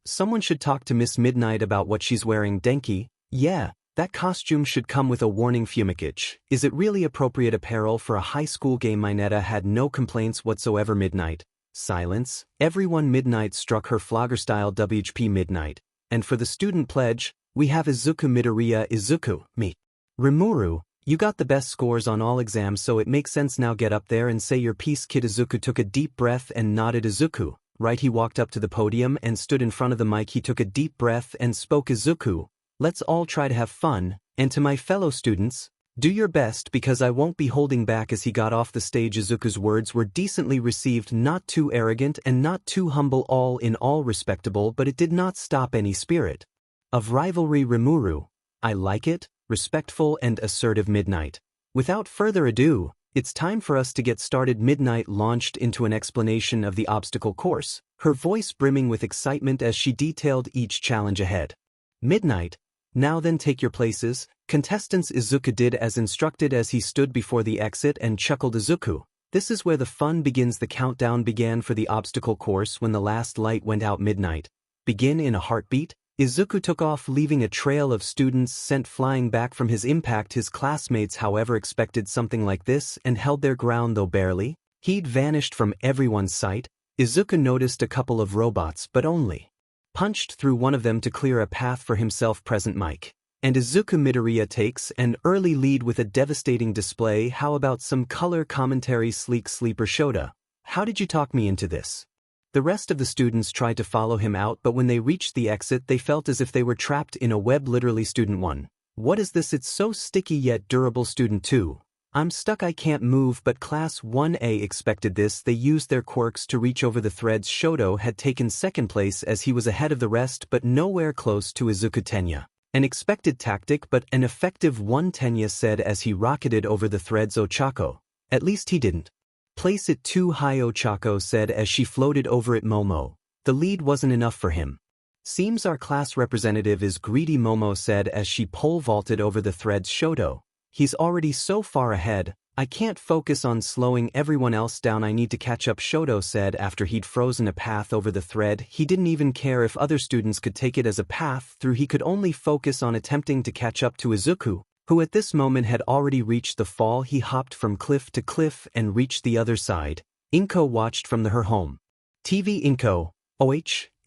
someone should talk to Miss Midnight about what she's wearing. Denki, yeah, that costume should come with a warning. Fumikage, is it really appropriate apparel for a high school game? Mineta had no complaints whatsoever. Midnight, silence, everyone. Midnight struck her flogger style WHP. Midnight, and for the student pledge, we have Izuku. Midoriya. Izuku, me. Rimuru, you got the best scores on all exams, so it makes sense. Now get up there and say your piece, kid. Izuku took a deep breath and nodded. Izuku, right. He walked up to the podium and stood in front of the mic. He took a deep breath and spoke. Izuku, let's all try to have fun, and to my fellow students, do your best because I won't be holding back. As he got off the stage, Izuku's words were decently received, not too arrogant and not too humble, all in all respectable, but it did not stop any spirit of rivalry. Rimuru, I like it, respectful and assertive. Midnight, without further ado, it's time for us to get started. Midnight launched into an explanation of the obstacle course, her voice brimming with excitement as she detailed each challenge ahead. Midnight, now then, take your places, contestants. Izuku did as instructed as he stood before the exit and chuckled. Izuku, this is where the fun begins. The countdown began for the obstacle course when the last light went out. Midnight, begin in a heartbeat. Izuku took off, leaving a trail of students sent flying back from his impact. His classmates, however, expected something like this and held their ground, though barely. He'd vanished from everyone's sight. 𝐒𝐮𝐭𝐡𝐨𝐫 noticed a couple of robots but only punched through one of them to clear a path for himself. Present mic. And 𝐒𝐮𝐭𝐡𝐨𝐫 takes an early lead with a devastating display. How about some color commentary? 𝐶𝐿 how did you talk me into this? The rest of the students tried to follow him out, but when they reached the exit they felt as if they were trapped in a web. Literally. Student 1. What is this? It's so sticky yet durable. Student 2. I'm stuck, I can't move. But class 1A expected this. They used their quirks to reach over the threads. 𝐀𝐮𝐭𝐡𝐨𝐫 had taken second place as he was ahead of the rest but nowhere close to 𝐒𝐮𝐭𝐡𝐨𝐫. An expected tactic but an effective one, 𝐻𝐭𝐡𝐨𝐫 said as he rocketed over the threads. 𝐒𝐮𝐭𝐡𝐨𝐫. At least he didn't place it too high. 𝐒𝐮𝐭𝐡𝐨𝐫 said as she floated over it. 𝐀𝐮𝐿. The lead wasn't enough for him. Seems our class representative is greedy, 𝐀𝐮𝐿 said as she pole vaulted over the threads. 𝐀𝐮𝐿. He's already so far ahead, I can't focus on slowing everyone else down, I need to catch up, 𝐀𝐮𝐿 said after he'd frozen a path over the thread. He didn't even care if other students could take it as a path through, he could only focus on attempting to catch up to 𝐒𝐮𝐭𝐡𝐨𝐫, who at this moment had already reached the fall. He hopped from cliff to cliff and reached the other side. 𝐮𝐭𝐡𝐨 watched from her home TV. 𝐮𝐿𝐴.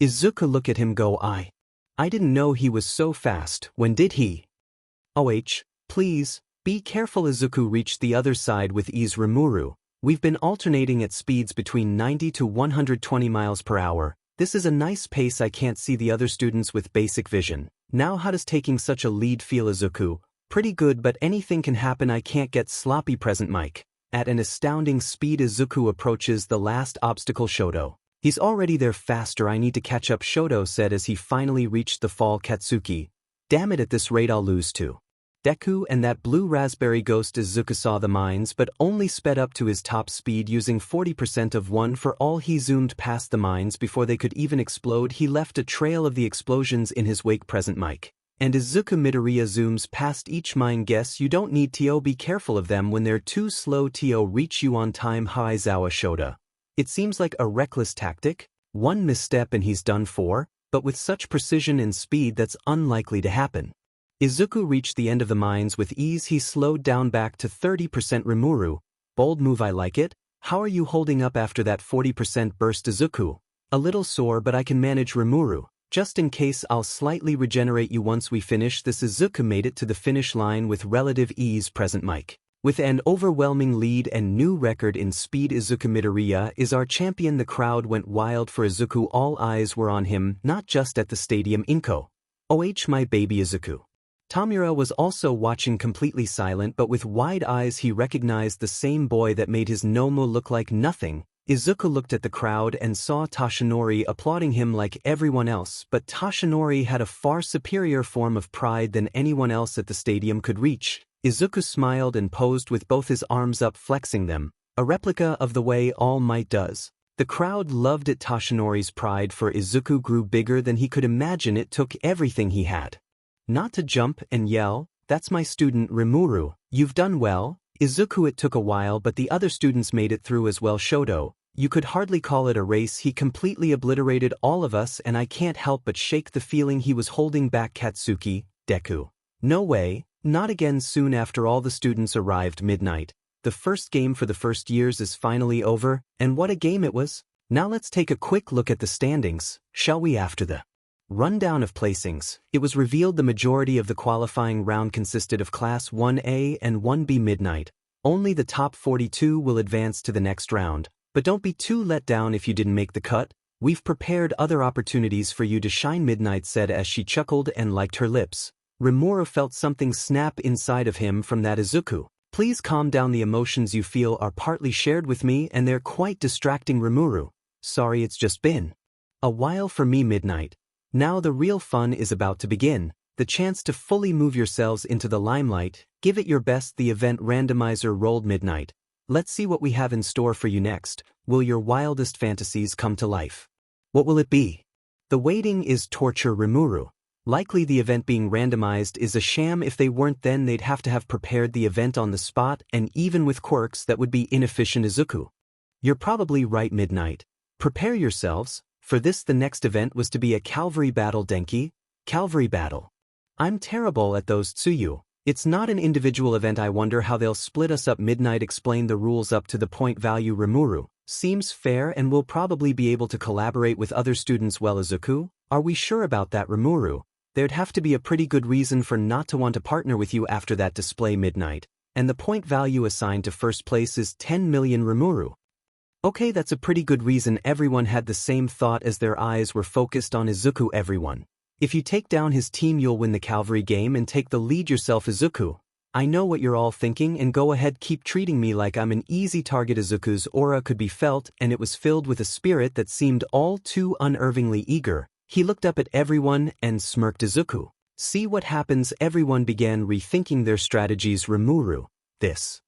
𝐻. Look at him go. I didn't know he was so fast. When did he? 𝐻. Please. Be careful. 𝐒𝐮𝐭𝐡𝐨 reached the other side with ease. 𝗛𝗏. We've been alternating at speeds between 90 to 120 miles per hour. This is a nice pace. I can't see the other students with basic vision. Now how does taking such a lead feel? 𝐒𝐮𝐭𝐡𝐨𝐫. Pretty good, but anything can happen. I can't get sloppy. Present mic. At an astounding speed 𝐒𝐮𝐭𝐡𝐨𝐫 approaches the last obstacle. 𝐀𝐮𝐿. He's already there faster. I need to catch up, 𝐀𝐮𝐿 said as he finally reached the fall. Katsuki. Damn it, at this rate I'll lose to Deku and that blue raspberry ghost. 𝐒𝐮𝐭𝐡𝐨𝐫 saw the mines but only sped up to his top speed using 40% of one. For all he zoomed past the mines before they could even explode. He left a trail of the explosions in his wake. Present mic. And 𝐒𝐮𝐴𝐫 zooms past each mine. Guess you don't need to be careful of them when they're too slow to reach you on time. 𝐻𝐼𝐿𝐴. It seems like a reckless tactic. One misstep and he's done for, but with such precision and speed that's unlikely to happen. 𝐒𝐮𝐭𝐡𝐨𝐫 reached the end of the mines with ease. He slowed down back to 30%. 𝗛𝗏. Bold move, I like it. How are you holding up after that 40% burst? 𝐒𝐮𝐭𝐡𝐨𝐫. A little sore but I can manage. 𝗛𝗏. Just in case I'll slightly regenerate you once we finish this. 𝐒𝐮𝐭𝐡𝐨𝐫 made it to the finish line with relative ease. Present mic. With an overwhelming lead and new record in speed, 𝐒𝐮𝐴𝐫 is our champion. The crowd went wild for 𝐒𝐮𝐭𝐡𝐨𝐫. All eyes were on him, not just at the stadium. 𝐮𝐿𝐴. My baby 𝐒𝐮𝐿. Tamura was also watching, completely silent but with wide eyes. He recognized the same boy that made his 𝗏𝗏 look like nothing. 𝐒𝐮𝐭𝐡𝐨𝐫 looked at the crowd and saw 𝗏𝗏 applauding him like everyone else, but 𝗏𝗏 had a far superior form of pride than anyone else at the stadium could reach. 𝐒𝐮𝐭𝐡𝐨𝐫 smiled and posed with both his arms up, flexing them, a replica of the way All Might does. The crowd loved it. 𝗏𝗏's pride for 𝐒𝐮𝐭𝐡𝐨𝐫 grew bigger than he could imagine. It took everything he had not to jump and yell, "That's my student 𝗛𝗏. You've done well, 𝐒𝐮𝐿A𝐴." It took a while but the other students made it through as well. 𝐀𝐮𝐿. You could hardly call it a race. He completely obliterated all of us and I can't help but shake the feeling he was holding back. Katsuki. Deku. No way, not again. Soon after all the students arrived. Midnight. The first game for the first years is finally over, and what a game it was. Now let's take a quick look at the standings, shall we? After the rundown of placings, it was revealed the majority of the qualifying round consisted of Class 1A and 1B. Midnight. Only the top 42 will advance to the next round. But don't be too let down if you didn't make the cut. We've prepared other opportunities for you to shine. Midnight said as she chuckled and licked her lips. 𝗛𝗏 felt something snap inside of him from that. 𝐒𝐮𝐿A𝐴. Please calm down. The emotions you feel are partly shared with me and they're quite distracting. 𝗛𝗏. Sorry, it's just been a while for me. Midnight. Now the real fun is about to begin. The chance to fully move yourselves into the limelight. Give it your best. The event randomizer rolled. Midnight. Let's see what we have in store for you next. Will your wildest fantasies come to life? What will it be? The waiting is torture. 𝗛𝗏. Likely the event being randomized is a sham. If they weren't, then they'd have to have prepared the event on the spot, and even with quirks that would be inefficient. 𝐒𝐮𝐴𝐫. You're probably right. Midnight. Prepare yourselves. For this, the next event was to be a cavalry battle. Denki. Cavalry battle. I'm terrible at those, Tsuyu. It's not an individual event. I wonder how they'll split us up. Midnight explained the rules up to the point value. 𝗛𝗏. Seems fair, and we'll probably be able to collaborate with other students well. Izuku, are we sure about that? Rimuru, there'd have to be a pretty good reason for not to want to partner with you after that display midnight, and the point value assigned to first place is 10 million. Rimuru. Okay, that's a pretty good reason. Everyone had the same thought as their eyes were focused on Izuku. Everyone. If you take down his team, you'll win the cavalry game and take the lead yourself. Izuku, I know what you're all thinking, and go ahead, keep treating me like I'm an easy target. Izuku's aura could be felt, and it was filled with a spirit that seemed all too unnervingly eager. He looked up at everyone and smirked. Izuku, see what happens? Everyone began rethinking their strategies. Rimuru, this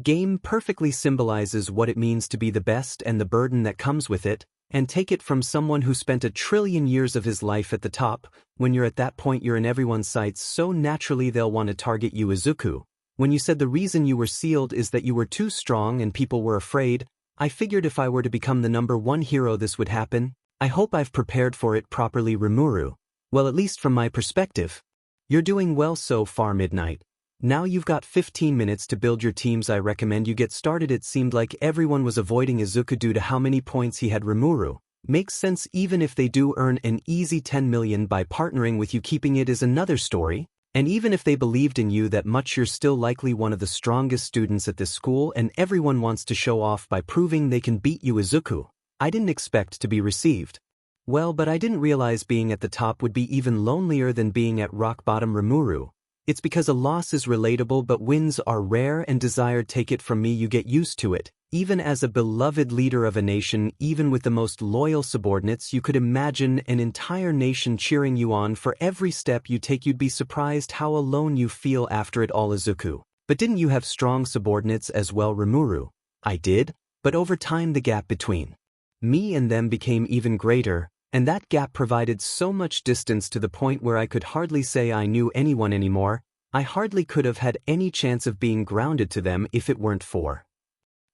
game perfectly symbolizes what it means to be the best and the burden that comes with it, and take it from someone who spent 1 trillion years of his life at the top. When you're at that point, you're in everyone's sights, so naturally they'll want to target you. Izuku, when you said the reason you were sealed is that you were too strong and people were afraid, I figured if I were to become the #1 hero this would happen. I hope I've prepared for it properly. Rimuru, well, at least from my perspective. You're doing well so far. Midnight. Now you've got 15 minutes to build your teams. I recommend you get started. It seemed like everyone was avoiding Izuku due to how many points he had. Rimuru, makes sense. Even if they do earn an easy 10 million by partnering with you, keeping it is another story. And even if they believed in you that much, you're still likely one of the strongest students at this school, and everyone wants to show off by proving they can beat you. Izuku, I didn't expect to be received well, but I didn't realize being at the top would be even lonelier than being at rock bottom. Rimuru, it's because a loss is relatable, but wins are rare and desired. Take it from me, you get used to it. Even as a beloved leader of a nation, even with the most loyal subordinates, you could imagine an entire nation cheering you on for every step you take. You'd be surprised how alone you feel after it all. Izuku, but didn't you have strong subordinates as well? Rimuru, I did, but over time the gap between me and them became even greater, and that gap provided so much distance to the point where I could hardly say I knew anyone anymore. I hardly could have had any chance of being grounded to them if it weren't for.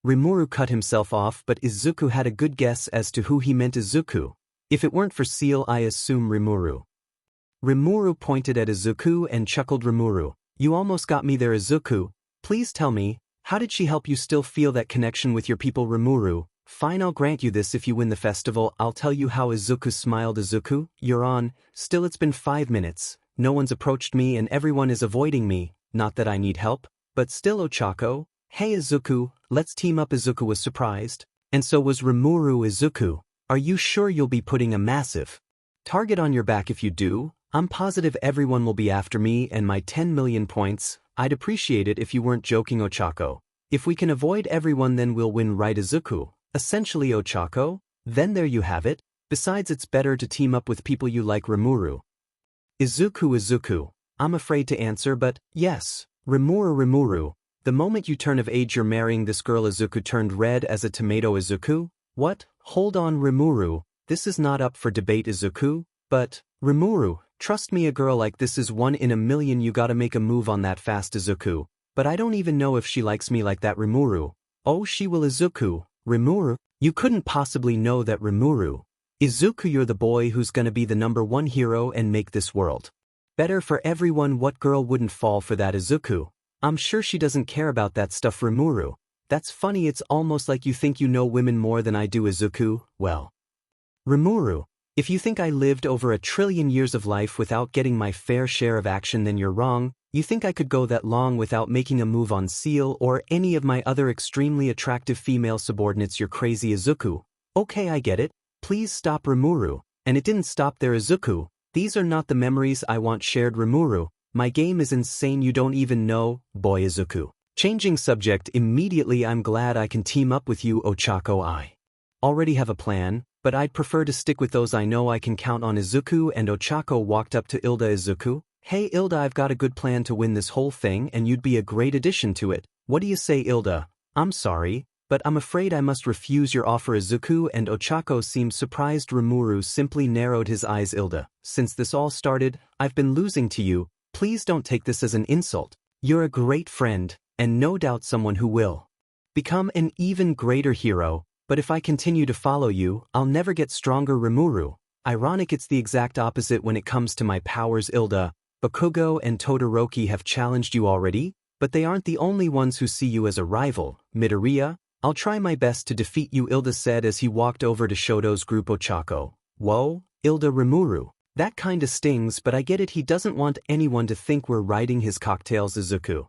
Rimuru cut himself off, but Izuku had a good guess as to who he meant. Izuku, if it weren't for Seal, I assume. Rimuru pointed at Izuku and chuckled. Rimuru, you almost got me there. Izuku, please tell me, how did she help you still feel that connection with your people? Rimuru, fine, I'll grant you this. If you win the festival, I'll tell you how. Izuku smiled. Izuku, you're on. Still, it's been 5 minutes. No one's approached me and everyone is avoiding me. Not that I need help, but still. Ochako, hey Izuku, let's team up. Izuku was surprised, and so was Rimuru. Izuku, are you sure you'll be putting a massive target on your back? If you do, I'm positive everyone will be after me and my 10 million points. I'd appreciate it if you weren't joking. Ochako, if we can avoid everyone, then we'll win, right? Izuku, essentially. Ochako, then there you have it. Besides, it's better to team up with people you like. Rimuru. Izuku, I'm afraid to answer, but yes. Rimuru, the moment you turn of age, you're marrying this girl. Izuku turned red as a tomato. Izuku, what? Hold on. Rimuru, this is not up for debate. Izuku, but Rimuru, trust me, a girl like this is 1 in a million. You gotta make a move on that fast. Izuku, but I don't even know if she likes me like that. Rimuru, oh, she will. Izuku, Rimuru, you couldn't possibly know that. Rimuru, Izuku, you're the boy who's gonna be the #1 hero and make this world better for everyone. What girl wouldn't fall for that? Izuku, I'm sure she doesn't care about that stuff. Rimuru, that's funny. It's almost like you think you know women more than I do. Izuku, well, Rimuru, if you think I lived over 1 trillion years of life without getting my fair share of action, then you're wrong. You think I could go that long without making a move on Seal or any of my other extremely attractive female subordinates? You're crazy. Izuku, okay, I get it. Please stop. Rimuru, and it didn't stop there. Izuku, these are not the memories I want shared. Rimuru, my game is insane. You don't even know, boy. Izuku, changing subject immediately. I'm glad I can team up with you. Ochako, I already have a plan, but I'd prefer to stick with those I know I can count on. Izuku and Ochako walked up to Ilda. Izuku, hey Ilda, I've got a good plan to win this whole thing and you'd be a great addition to it. What do you say? Ilda, I'm sorry, but I'm afraid I must refuse your offer. Izuku and Ochako seemed surprised. Rimuru simply narrowed his eyes. Ilda, since this all started, I've been losing to you. Please don't take this as an insult. You're a great friend, and no doubt someone who will become an even greater hero, but if I continue to follow you, I'll never get stronger. Rimuru, ironic, it's the exact opposite when it comes to my powers. Ilda, Bakugo and Todoroki have challenged you already, but they aren't the only ones who see you as a rival. Midoriya, I'll try my best to defeat you, 𝐒𝐮𝐬𝐵 said as he walked over to Shoto's group. 𝐻𝐿𝐴. Whoa, 𝐒𝐿𝐴 Rimuru. That kinda stings, but I get it, he doesn't want anyone to think we're riding his cocktails. 𝐻𝐿𝐴.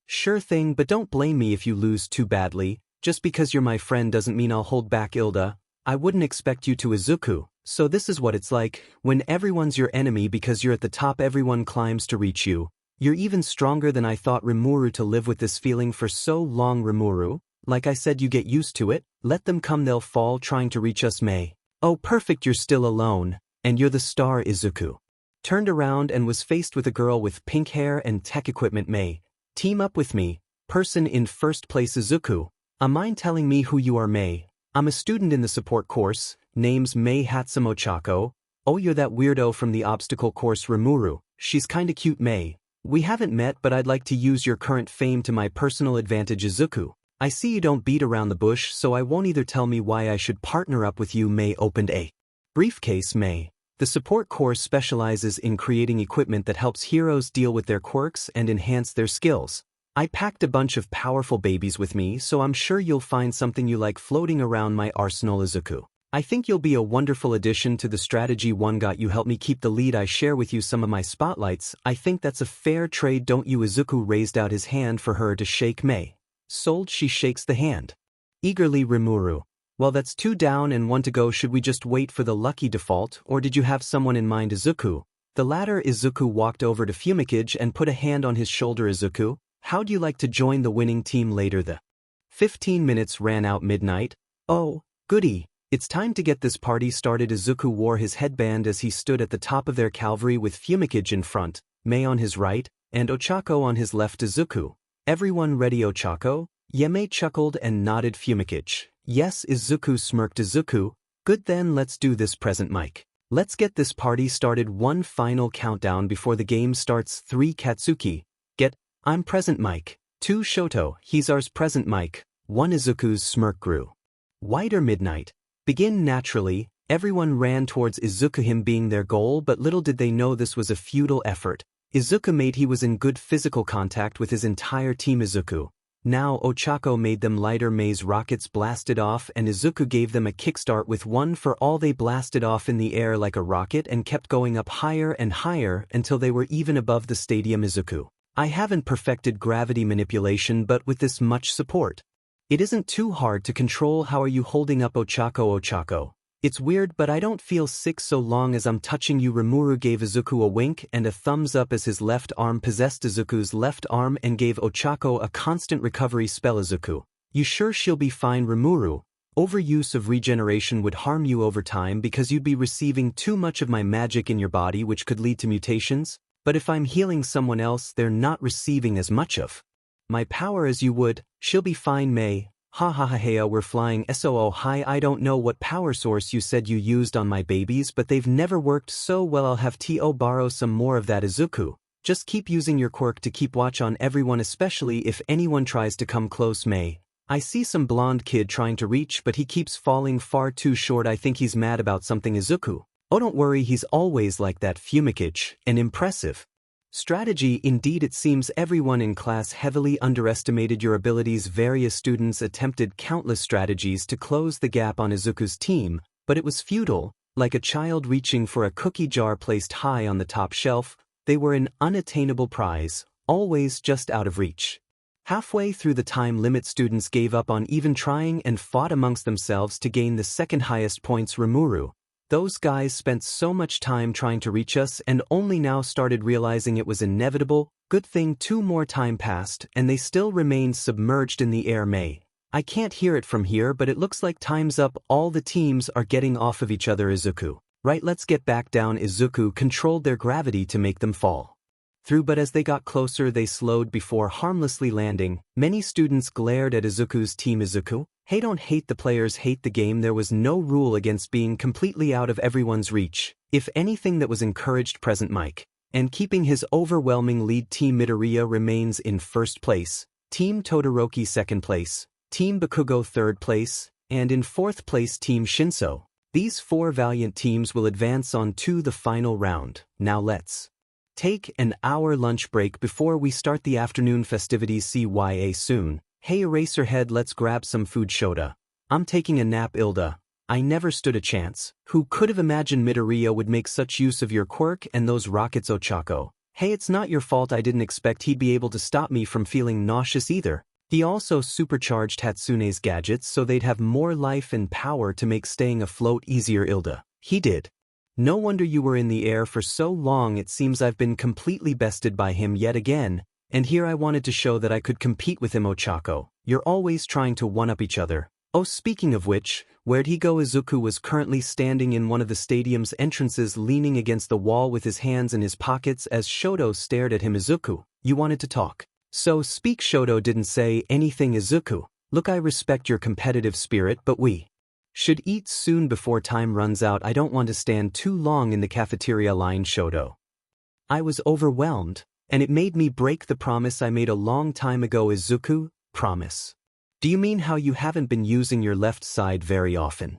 Sure thing, but don't blame me if you lose too badly. Just because you're my friend doesn't mean I'll hold back. 𝐒𝐿𝐴. I wouldn't expect you to. 𝐻𝐿𝐴. So this is what it's like, when everyone's your enemy because you're at the top, everyone climbs to reach you. You're even stronger than I thought. Rimuru, to live with this feeling for so long. Rimuru, like I said, you get used to it. Let them come, they'll fall trying to reach us. Mei. Oh perfect, you're still alone. And you're the star. 𝐻𝐿𝐴 turned around and was faced with a girl with pink hair and tech equipment. Mei. Team up with me. Person in first place. 𝐻𝐿𝐴. Mind telling me who you are? Mei. I'm a student in the support course. Name's Mei Hatsumochako. Oh, you're that weirdo from the obstacle course. Rimuru. She's kinda cute. Mei. We haven't met, but I'd like to use your current fame to my personal advantage. 𝐻𝐿𝐴. I see you don't beat around the bush, so I won't either. Tell me why I should partner up with you. Mei opened a briefcase. Mei. The support course specializes in creating equipment that helps heroes deal with their quirks and enhance their skills. I packed a bunch of powerful babies with me, so I'm sure you'll find something you like floating around my arsenal. 𝐻𝐿𝐴. I think you'll be a wonderful addition to the strategy. One got you. Help me keep the lead. I share with you some of my spotlights. I think that's a fair trade, don't you? 𝐻𝐿𝐴 raised out his hand for her to shake. Mei. Sold. She shakes the hand eagerly. Rimuru. Well, that's 2 down and 1 to go. Should we just wait for the lucky default, or did you have someone in mind? 𝐻𝐿𝐴. The latter. 𝐻𝐿𝐴 walked over to 𝐒𝐮𝐭𝐡𝐨𝐫 and put a hand on his shoulder. 𝐻𝐿𝐴. How'd you like to join the winning team later? The 15 minutes ran out midnight. Oh, goody. It's time to get this party started. 𝐻𝐿𝐴 wore his headband as he stood at the top of their cavalry with 𝐒𝐮𝐭𝐡𝐨𝐫 in front, Mei on his right, and 𝐻𝐿𝐴 on his left. 𝐻𝐿𝐴. Everyone ready? 𝐻𝐿𝐴. Yeah. Mei chuckled and nodded. 𝐒𝐮𝐭𝐡𝐨𝐫. Yes. 𝐻𝐿𝐴 smirked. 𝐻𝐿𝐴. Good, then let's do this. Present mic. Let's get this party started. One final countdown before the game starts. 3. Katsuki. Get. I'm present mic. 2. Shoto. He's ours. Present mic. 1. 𝐻𝐿𝐴's smirk grew wider. Midnight. Begin. Naturally, everyone ran towards 𝐻𝐿𝐴, him being their goal, but little did they know this was a futile effort. 𝐻𝐿𝐴 made he was in good physical contact with his entire team. 𝐻𝐿𝐴. Now 𝐻𝐿𝐴 made them lighter. Mei's rockets blasted off and 𝐻𝐿𝐴 gave them a kickstart with one for all. They blasted off in the air like a rocket and kept going up higher and higher until they were even above the stadium. 𝐻𝐿𝐴. I haven't perfected gravity manipulation, but with this much support, it isn't too hard to control. How are you holding up? 𝐻𝐿𝐴. It's weird, but I don't feel sick so long as I'm touching you. Rimuru gave 𝐻𝐿𝐴 a wink and a thumbs up as his left arm possessed 𝐻𝐿𝐴's left arm and gave 𝐻𝐿𝐴 a constant recovery spell. 𝐻𝐿𝐴. You sure she'll be fine? Rimuru. Overuse of regeneration would harm you over time because you'd be receiving too much of my magic in your body, which could lead to mutations. But if I'm healing someone else, they're not receiving as much of my power as you would. She'll be fine. Mei. Ha ha ha ha. We're flying SOO. Hi, I don't know what power source you said you used on my babies, but they've never worked so well. I'll have to borrow some more of that. 𝐻𝐿𝐴. Just keep using your quirk to keep watch on everyone, especially if anyone tries to come close. Mei. I see some blonde kid trying to reach, but he keeps falling far too short. I think he's mad about something. 𝐻𝐿𝐴. Oh, don't worry, he's always like that. 𝐒𝐮𝐭𝐡𝐨𝐫. An impressive strategy indeed. It seems everyone in class heavily underestimated your abilities. Various students attempted countless strategies to close the gap on 𝐻𝐿𝐴's team, but it was futile. Like a child reaching for a cookie jar placed high on the top shelf, they were an unattainable prize, always just out of reach. Halfway through the time limit, students gave up on even trying and fought amongst themselves to gain the second highest points. Rimuru. Those guys spent so much time trying to reach us and only now started realizing it was inevitable. Good thing 2 more time passed and they still remained submerged in the air. Mei. I can't hear it from here, but it looks like time's up. All the teams are getting off of each other. 𝐻𝐿𝐴. Right, let's get back down. 𝐻𝐿𝐴 controlled their gravity to make them fall through, but as they got closer they slowed before harmlessly landing. Many students glared at 𝐻𝐿𝐴's team. 𝐻𝐿𝐴. Hey, don't hate the players, hate the game. There was no rule against being completely out of everyone's reach. If anything, that was encouraged. Present mic. And keeping his overwhelming lead, Team Midoriya remains in first place, Team Todoroki second place, Team Bakugo third place, and in fourth place Team Shinso. These 4 valiant teams will advance on to the final round. Now let's take an hour lunch break before we start the afternoon festivities. CYA soon. Hey Eraserhead, let's grab some food Shota. I'm taking a nap Ilda. I never stood a chance. Who could have imagined Midoriya would make such use of your quirk and those rockets Ochako? Hey, it's not your fault. I didn't expect he'd be able to stop me from feeling nauseous either. He also supercharged Hatsune's gadgets so they'd have more life and power to make staying afloat easier Ilda. He did. No wonder you were in the air for so long. It seems I've been completely bested by him yet again, and here I wanted to show that I could compete with him Ochako. You're always trying to one-up each other. Oh, speaking of which, where'd he go? Izuku was currently standing in one of the stadium's entrances leaning against the wall with his hands in his pockets as Shoto stared at him. Izuku, you wanted to talk. So speak. Shoto didn't say anything. Izuku, look, I respect your competitive spirit, but we should eat soon before time runs out. I don't want to stand too long in the cafeteria line. Shoto. I was overwhelmed, and it made me break the promise I made a long time ago. Izuku, promise. Do you mean how you haven't been using your left side very often?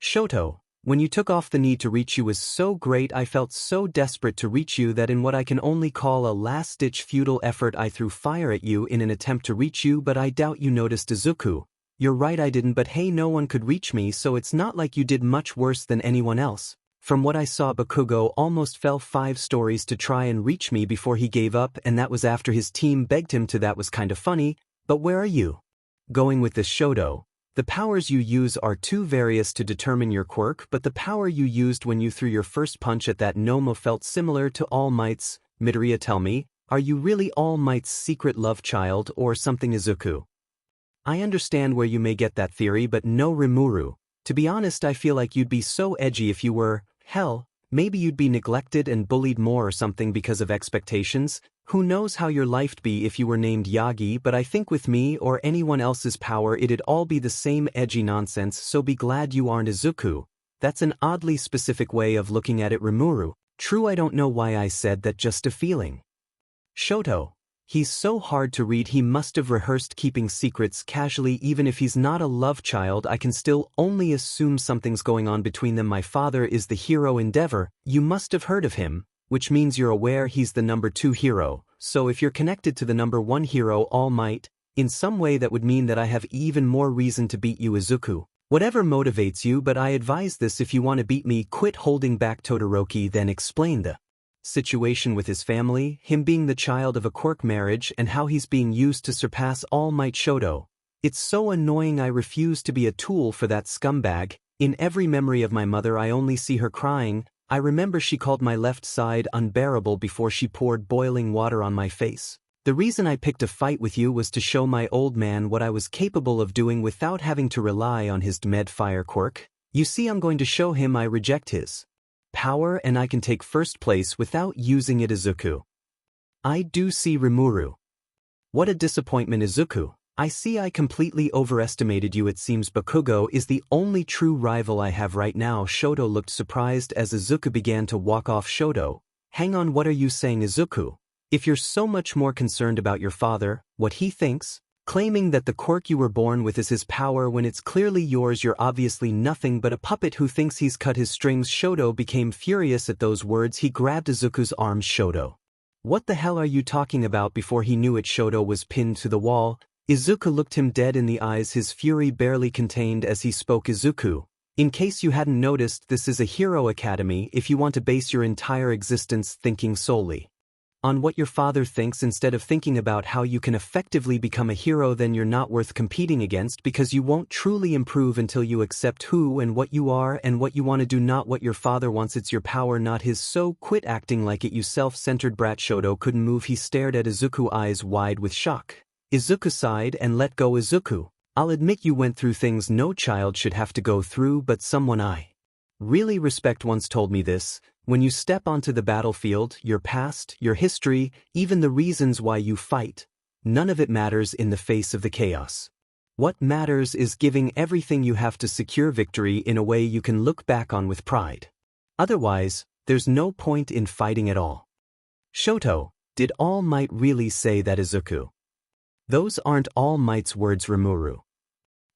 Shoto, when you took off, the need to reach you was so great. I felt so desperate to reach you that in what I can only call a last-ditch futile effort I threw fire at you in an attempt to reach you, but I doubt you noticed. Izuku, you're right, I didn't, but hey, no one could reach me, so it's not like you did much worse than anyone else. From what I saw, Bakugo almost fell 5 stories to try and reach me before he gave up, and that was after his team begged him to. That was kind of funny, but where are you going with this, Shoto? The powers you use are too various to determine your quirk, but the power you used when you threw your first punch at that Nomo felt similar to All Might's. Midoriya, tell me, are you really All Might's secret love child or something? Izuku, I understand where you may get that theory, but no, Rimuru. To be honest, I feel like you'd be so edgy if you were. Hell, maybe you'd be neglected and bullied more or something because of expectations. Who knows how your life'd be if you were named Yagi, but I think with me or anyone else's power it'd all be the same edgy nonsense, so be glad you aren't. Izuku, that's an oddly specific way of looking at it. Rimuru, true, I don't know why I said that, just a feeling. Shoto, he's so hard to read. He must have rehearsed keeping secrets casually. Even if he's not a love child, I can still only assume something's going on between them. My father is the hero Endeavor. You must have heard of him, which means you're aware he's the number 2 hero, so if you're connected to the number 1 hero, All Might, in some way that would mean that I have even more reason to beat you. Izuku, whatever motivates you, but I advise this: if you want to beat me, quit holding back. Todoroki then explained the situation with his family, him being the child of a quirk marriage, and how he's being used to surpass All Might. Shoto, it's so annoying. I refuse to be a tool for that scumbag. In every memory of my mother I only see her crying. I remember she called my left side unbearable before she poured boiling water on my face. The reason I picked a fight with you was to show my old man what I was capable of doing without having to rely on his med fire quirk. You see, I'm going to show him I reject his power and I can take first place without using it. Izuku, I do see. Rimuru, what a disappointment. Izuku, I see I completely overestimated you. It seems Bakugo is the only true rival I have right now. Shoto looked surprised as Izuku began to walk off. Shoto, hang on, what are you saying? Izuku, if you're so much more concerned about your father, what he thinks, claiming that the quirk you were born with is his power when it's clearly yours, you're obviously nothing but a puppet who thinks he's cut his strings. Shoto became furious at those words. He grabbed Izuku's arms. Shoto, what the hell are you talking about? Before he knew it, Shoto was pinned to the wall. Izuku looked him dead in the eyes, his fury barely contained as he spoke. Izuku, in case you hadn't noticed, this is a hero academy. If you want to base your entire existence thinking solely on what your father thinks instead of thinking about how you can effectively become a hero, then you're not worth competing against, because you won't truly improve until you accept who and what you are and what you want to do, not what your father wants. It's your power, not his, so quit acting like it, you self-centered brat. Shoto couldn't move. He stared at Izuku, eyes wide with shock. Izuku sighed and let go. Izuku, I'll admit you went through things no child should have to go through, but someone I really respect once told me this: when you step onto the battlefield, your past, your history, even the reasons why you fight, none of it matters in the face of the chaos. What matters is giving everything you have to secure victory in a way you can look back on with pride. Otherwise, there's no point in fighting at all. Shoto, did All Might really say that? Izuku, those aren't All Might's words. Rimuru,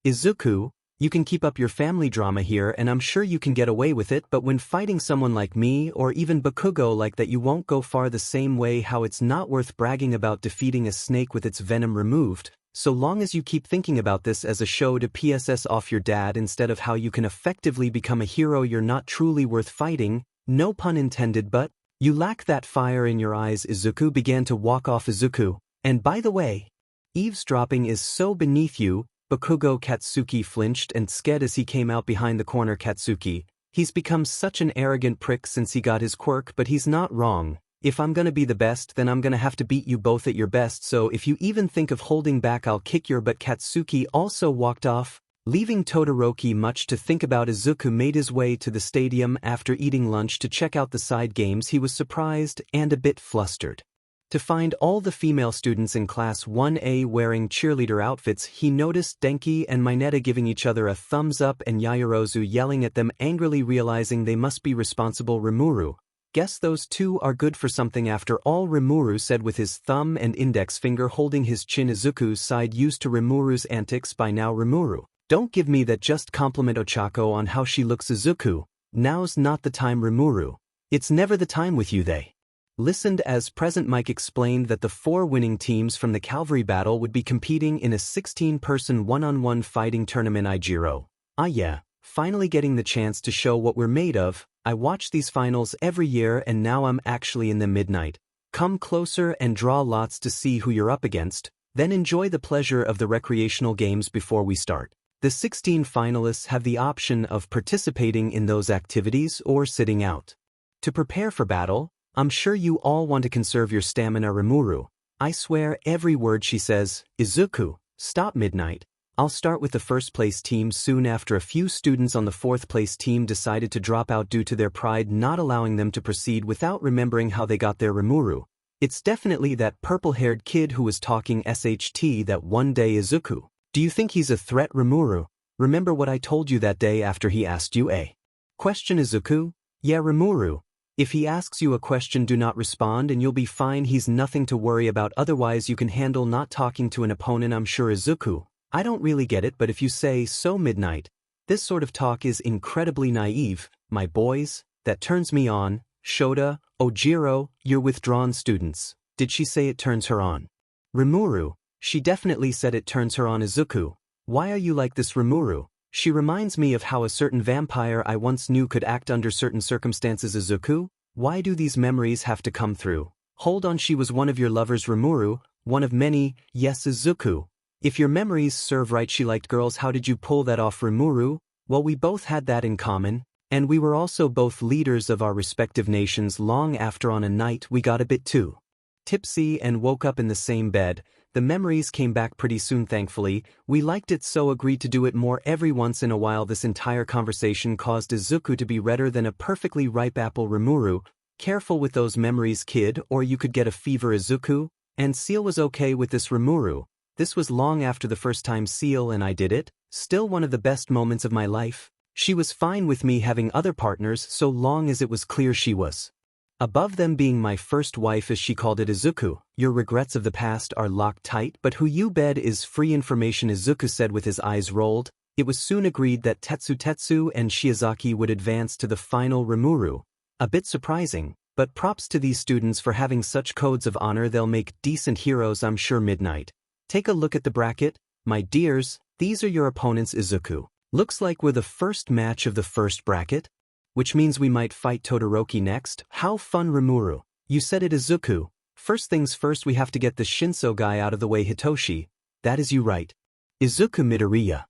Izuku, you can keep up your family drama here and I'm sure you can get away with it, but when fighting someone like me or even Bakugo like that, you won't go far the same way. How it's not worth bragging about defeating a snake with its venom removed. So long as you keep thinking about this as a show to PSS off your dad instead of how you can effectively become a hero, you're not truly worth fighting, no pun intended, but you lack that fire in your eyes. Izuku began to walk off. Izuku, and by the way, eavesdropping is so beneath you. Bakugo Katsuki flinched and scared as he came out behind the corner. Katsuki, he's become such an arrogant prick since he got his quirk, but he's not wrong. If I'm gonna be the best, then I'm gonna have to beat you both at your best, so if you even think of holding back, I'll kick your butt. Katsuki also walked off, leaving Todoroki much to think about. Izuku made his way to the stadium after eating lunch to check out the side games. He was surprised and a bit flustered to find all the female students in Class 1A wearing cheerleader outfits. He noticed Denki and Mineta giving each other a thumbs up and Yaoyorozu yelling at them angrily, realizing they must be responsible. Rimuru, guess those two are good for something after all, Rimuru said with his thumb and index finger holding his chin. Izuku's side used to Rimuru's antics by now. Rimuru, don't give me that, just compliment Ochako on how she looks. Izuku, now's not the time. Rimuru, it's never the time with you. They listened as Present Mike explained that the 4 winning teams from the Calvary battle would be competing in a 16-person one-on-one fighting tournament. Ijiro, ah yeah, finally getting the chance to show what we're made of. I watch these finals every year and now I'm actually in them. Midnight, come closer and draw lots to see who you're up against, then enjoy the pleasure of the recreational games before we start. The 16 finalists have the option of participating in those activities or sitting out. To prepare for battle, I'm sure you all want to conserve your stamina. Rimuru, I swear every word she says. Izuku, stop. Midnight, I'll start with the first place team soon. After a few students on the 4th place team decided to drop out due to their pride not allowing them to proceed without remembering how they got there. Rimuru, it's definitely that purple-haired kid who was talking SHT that one day. Izuku, do you think he's a threat? Rimuru, remember what I told you that day after he asked you a question? Izuku, yeah. Rimuru, if he asks you a question, do not respond and you'll be fine. He's nothing to worry about, otherwise you can handle not talking to an opponent, I'm sure. Izuku, I don't really get it, but if you say so. Midnight, this sort of talk is incredibly naive, my boys, that turns me on. Shota, Ojiro, you're withdrawn students. Did she say it turns her on? Rimuru, she definitely said it turns her on. Izuku, why are you like this? Rimuru, she reminds me of how a certain vampire I once knew could act under certain circumstances. Izuku, why do these memories have to come through? Hold on, she was one of your lovers. Rimuru, one of many, yes. Izuku, if your memories serve right, she liked girls. How did you pull that off? Rimuru, well, we both had that in common, and we were also both leaders of our respective nations. Long after, on a night we got a bit too tipsy and woke up in the same bed, the memories came back pretty soon. Thankfully, we liked it, so agreed to do it more every once in a while. This entire conversation caused Izuku to be redder than a perfectly ripe apple. Rimuru, careful with those memories, kid, or you could get a fever. Izuku, and Seal was okay with this. Rimuru, this was long after the first time Seal and I did it, still one of the best moments of my life. She was fine with me having other partners so long as it was clear she was above them being my first wife, as she called it. Izuku, your regrets of the past are locked tight, but who you bed is free information. Izuku said with his eyes rolled. It was soon agreed that Tetsu and Shiozaki would advance to the final. Rimuru, a bit surprising, but props to these students for having such codes of honor. They'll make decent heroes, I'm sure. Midnight, take a look at the bracket, my dears, these are your opponents. Izuku, looks like we're the first match of the first bracket, which means we might fight Todoroki next. How fun. Rimuru, you said it. Izuku, first things first, we have to get the 𝗀𝐿 guy out of the way. Hitoshi, that is you right. Izuku. Midoriya,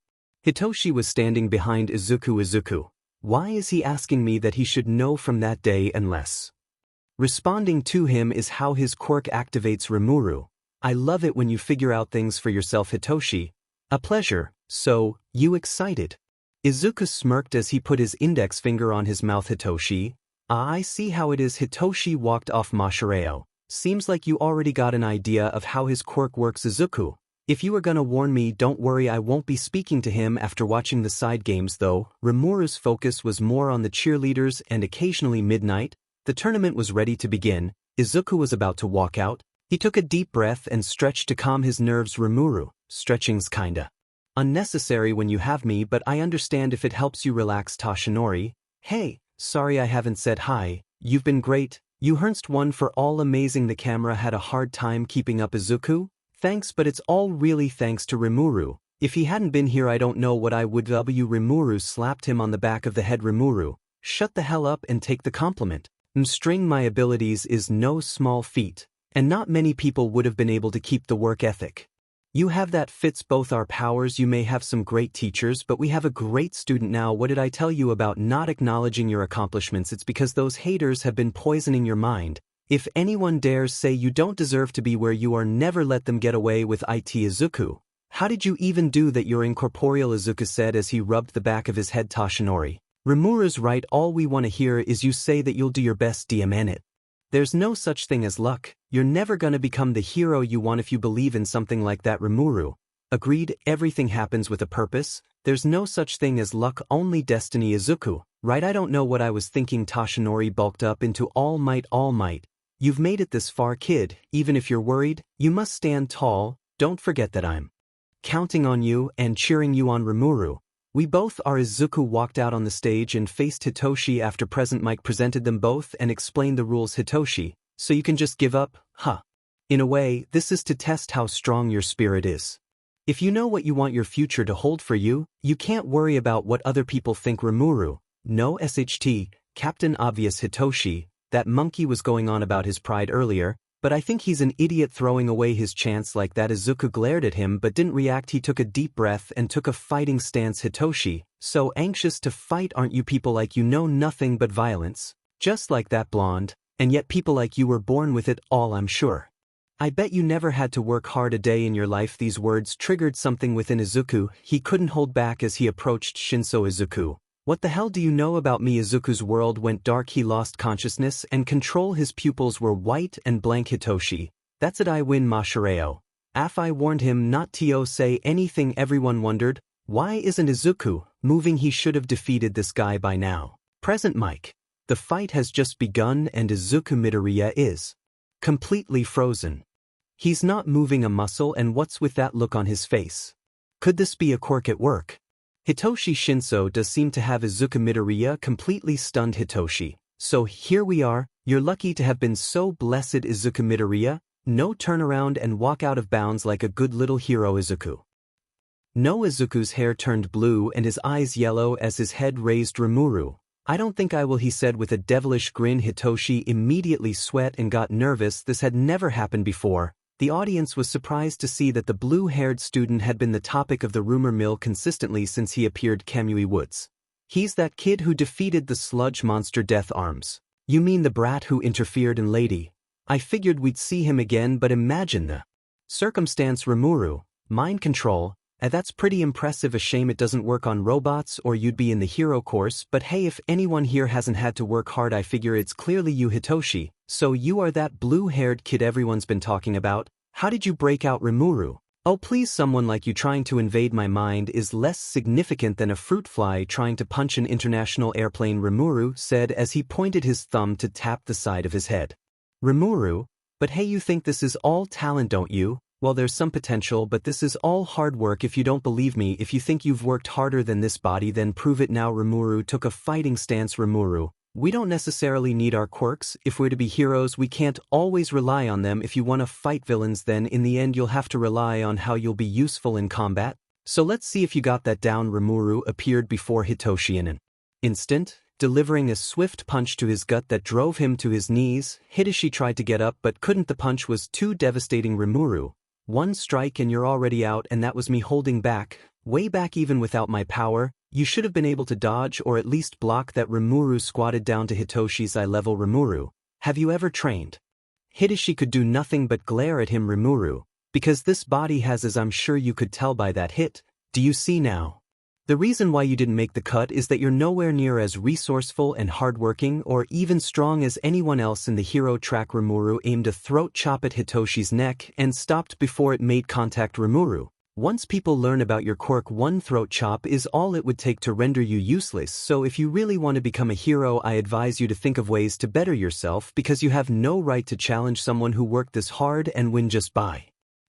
Hitoshi was standing behind Izuku. Izuku, why is he asking me that? He should know from that day unless responding to him is how his quirk activates. Rimuru, I love it when you figure out things for yourself. Hitoshi, a pleasure. So, you excited? Izuku smirked as he put his index finger on his mouth. Hitoshi, I see how it is. Hitoshi walked off. Mashireo, seems like you already got an idea of how his quirk works. Izuku, if you were gonna warn me, don't worry, I won't be speaking to him after watching the side games though. Rimuru's focus was more on the cheerleaders and occasionally Midnight. The tournament was ready to begin. Izuku was about to walk out. He took a deep breath and stretched to calm his nerves. Rimuru, stretching's kinda unnecessary when you have me, but I understand if it helps you relax. Toshinori, hey, sorry I haven't said hi, you've been great, you ernst one for all amazing. The camera had a hard time keeping up. Izuku, Thanks, but it's all really thanks to Rimuru. If he hadn't been here I don't know what I would w. Rimuru slapped him on the back of the head. Rimuru, shut the hell up and take the compliment. 𝐶𝐮𝐬 my abilities is no small feat, and not many people would have been able to keep the work ethic. You have that fits both our powers. You may have some great teachers, but we have a great student now. What did I tell you about not acknowledging your accomplishments? It's because those haters have been poisoning your mind. If anyone dares say you don't deserve to be where you are, never let them get away with it. Izuku. How did you even do that? You're incorporeal, Izuku said as he rubbed the back of his head. 𝗧𝗓𝗧𝗟. Rimuru's right. All we want to hear is you say that you'll do your best. DMN it. There's no such thing as luck. You're never gonna become the hero you want if you believe in something like that. Rimuru. Agreed, everything happens with a purpose. There's no such thing as luck, only destiny. Izuku. Right, I don't know what I was thinking. 𝗧𝗓𝗧𝗟 bulked up into all might. All might. You've made it this far, kid. Even if you're worried, you must stand tall. Don't forget that I'm counting on you and cheering you on. Rimuru. We both are. Izuku walked out on the stage and faced Hitoshi after President Mike presented them both and explained the rules. Hitoshi, so you can just give up? Huh. In a way, this is to test how strong your spirit is. If you know what you want your future to hold for you, you can't worry about what other people think. Rimuru. No SHT, Captain Obvious. Hitoshi, that monkey was going on about his pride earlier, but I think he's an idiot throwing away his chance like that. Izuku glared at him but didn't react. He took a deep breath and took a fighting stance. Hitoshi, so anxious to fight, aren't you? People like you know nothing but violence. Just like that blonde, and yet people like you were born with it all, I'm sure. I bet you never had to work hard a day in your life. These words triggered something within Izuku. He couldn't hold back as he approached Shinso. Izuku. What the hell do you know about me? Izuku's world went dark. He lost consciousness and control. His pupils were white and blank. Hitoshi. That's it. I win. Mashareo. I warned him not to say anything. Everyone wondered, why isn't Izuku moving? He should have defeated this guy by now. Present Mike. The fight has just begun and Izuku Midoriya is completely frozen. He's not moving a muscle, and what's with that look on his face? Could this be a quirk at work? Hitoshi Shinso does seem to have Izuku Midoriya completely stunned. Hitoshi. So here we are. You're lucky to have been so blessed. Izuku Midoriya. No, turn around and walk out of bounds like a good little hero. Izuku. No. Izuku's hair turned blue and his eyes yellow as his head raised. Rimuru. I don't think I will, he said with a devilish grin. Hitoshi immediately sweat and got nervous. This had never happened before. The audience was surprised to see that the blue-haired student had been the topic of the rumor mill consistently since he appeared. Kamui Woods. He's that kid who defeated the sludge monster Death Arms. You mean the brat who interfered in Lady? I figured we'd see him again, but imagine the circumstance. Rimuru. Mind control. That's pretty impressive. A shame it doesn't work on robots or you'd be in the hero course, but hey, if anyone here hasn't had to work hard, I figure it's clearly you. Hitoshi. So you are that blue-haired kid everyone's been talking about? How did you break out? Rimuru. Oh please, someone like you trying to invade my mind is less significant than a fruit fly trying to punch an international airplane. Rimuru said as he pointed his thumb to tap the side of his head. Rimuru. But hey, you think this is all talent, don't you? Well, there's some potential, but this is all hard work. If you don't believe me, if you think you've worked harder than this body, then prove it now. Rimuru took a fighting stance. Rimuru. We don't necessarily need our quirks. If we're to be heroes, we can't always rely on them. If you want to fight villains, then in the end you'll have to rely on how you'll be useful in combat. So let's see if you got that down. Rimuru appeared before Hitoshi in an instant, delivering a swift punch to his gut that drove him to his knees. Hitoshi tried to get up but couldn't. The punch was too devastating. Rimuru. One strike and you're already out, and that was me holding back. Way back. Even without my power, you should have been able to dodge or at least block that. Rimuru squatted down to Hitoshi's eye level. Rimuru. Have you ever trained? Hitoshi could do nothing but glare at him. Rimuru. Because this body has, as I'm sure you could tell by that hit. Do you see now? The reason why you didn't make the cut is that you're nowhere near as resourceful and hardworking or even strong as anyone else in the hero track. Rimuru aimed a throat chop at Hitoshi's neck and stopped before it made contact. Rimuru. Once people learn about your quirk, one throat chop is all it would take to render you useless. So if you really want to become a hero, I advise you to think of ways to better yourself, because you have no right to challenge someone who worked this hard and win just by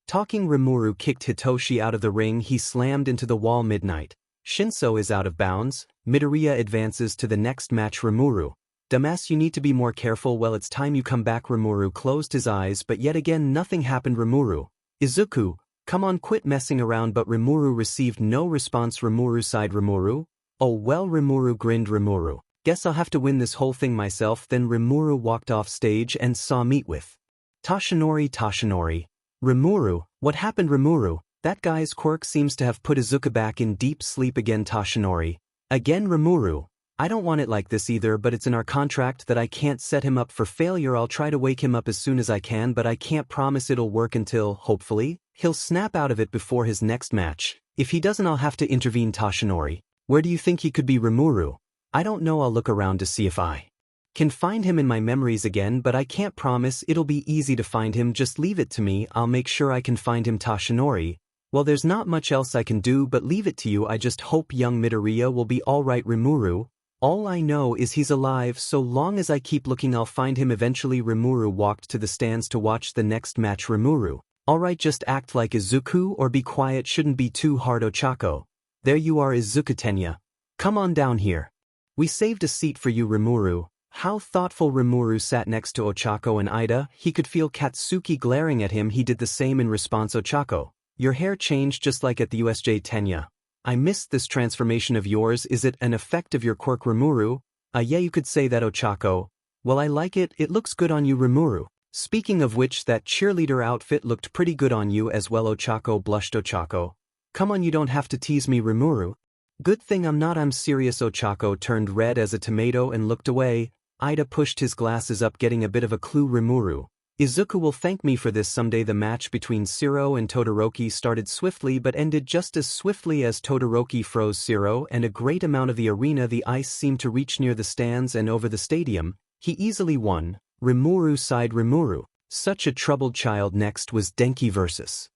talking. Rimuru kicked Hitoshi out of the ring. He slammed into the wall. Midnight. Shinso is out of bounds. Midoriya advances to the next match. Rimuru. Dumbass, you need to be more careful. Well, it's time you come back. Rimuru closed his eyes, but yet again nothing happened. Rimuru. Izuku, come on, quit messing around, but Rimuru received no response. Rimuru sighed. Rimuru? Oh well, Rimuru grinned. Rimuru, guess I'll have to win this whole thing myself. Then Rimuru walked off stage and saw meet with Toshinori. Toshinori. Rimuru, what happened? Rimuru, that guy's quirk seems to have put Izuku back in deep sleep again. Toshinori. Again. Rimuru, I don't want it like this either, but it's in our contract that I can't set him up for failure. I'll try to wake him up as soon as I can, but I can't promise it'll work until, hopefully, he'll snap out of it before his next match. If he doesn't, I'll have to intervene. Toshinori, where do you think he could be? Rimuru, I don't know, I'll look around to see if I can find him in my memories again, but I can't promise it'll be easy to find him. Just leave it to me, I'll make sure I can find him. Toshinori, well, there's not much else I can do but leave it to you. I just hope young Midoriya will be alright. Rimuru, all I know is he's alive. So long as I keep looking, I'll find him eventually. Rimuru walked to the stands to watch the next match. Rimuru, alright, just act like Izuku or be quiet, shouldn't be too hard. Ochako, there you are. Izuku, Tenya, come on down here. We saved a seat for you. Rimuru, how thoughtful. Rimuru sat next to Ochako and Ida. He could feel Katsuki glaring at him. He did the same in response. Ochako, your hair changed just like at the USJ. Tenya, I missed this transformation of yours. Is it an effect of your quirk? Rimuru, yeah, you could say that. Ochako, well, I like it, it looks good on you. Rimuru, speaking of which, that cheerleader outfit looked pretty good on you as well. Ochako blushed. Ochako, come on, you don't have to tease me. Rimuru, good thing I'm not, I'm serious. Ochako turned red as a tomato and looked away. Ida pushed his glasses up, getting a bit of a clue. Rimuru, Izuku will thank me for this someday. The match between Zero and Todoroki started swiftly but ended just as swiftly as Todoroki froze Zero and a great amount of the arena. The ice seemed to reach near the stands and over the stadium. He easily won. Rimuru sighed. Rimuru, such a troubled child. Next was Denki vs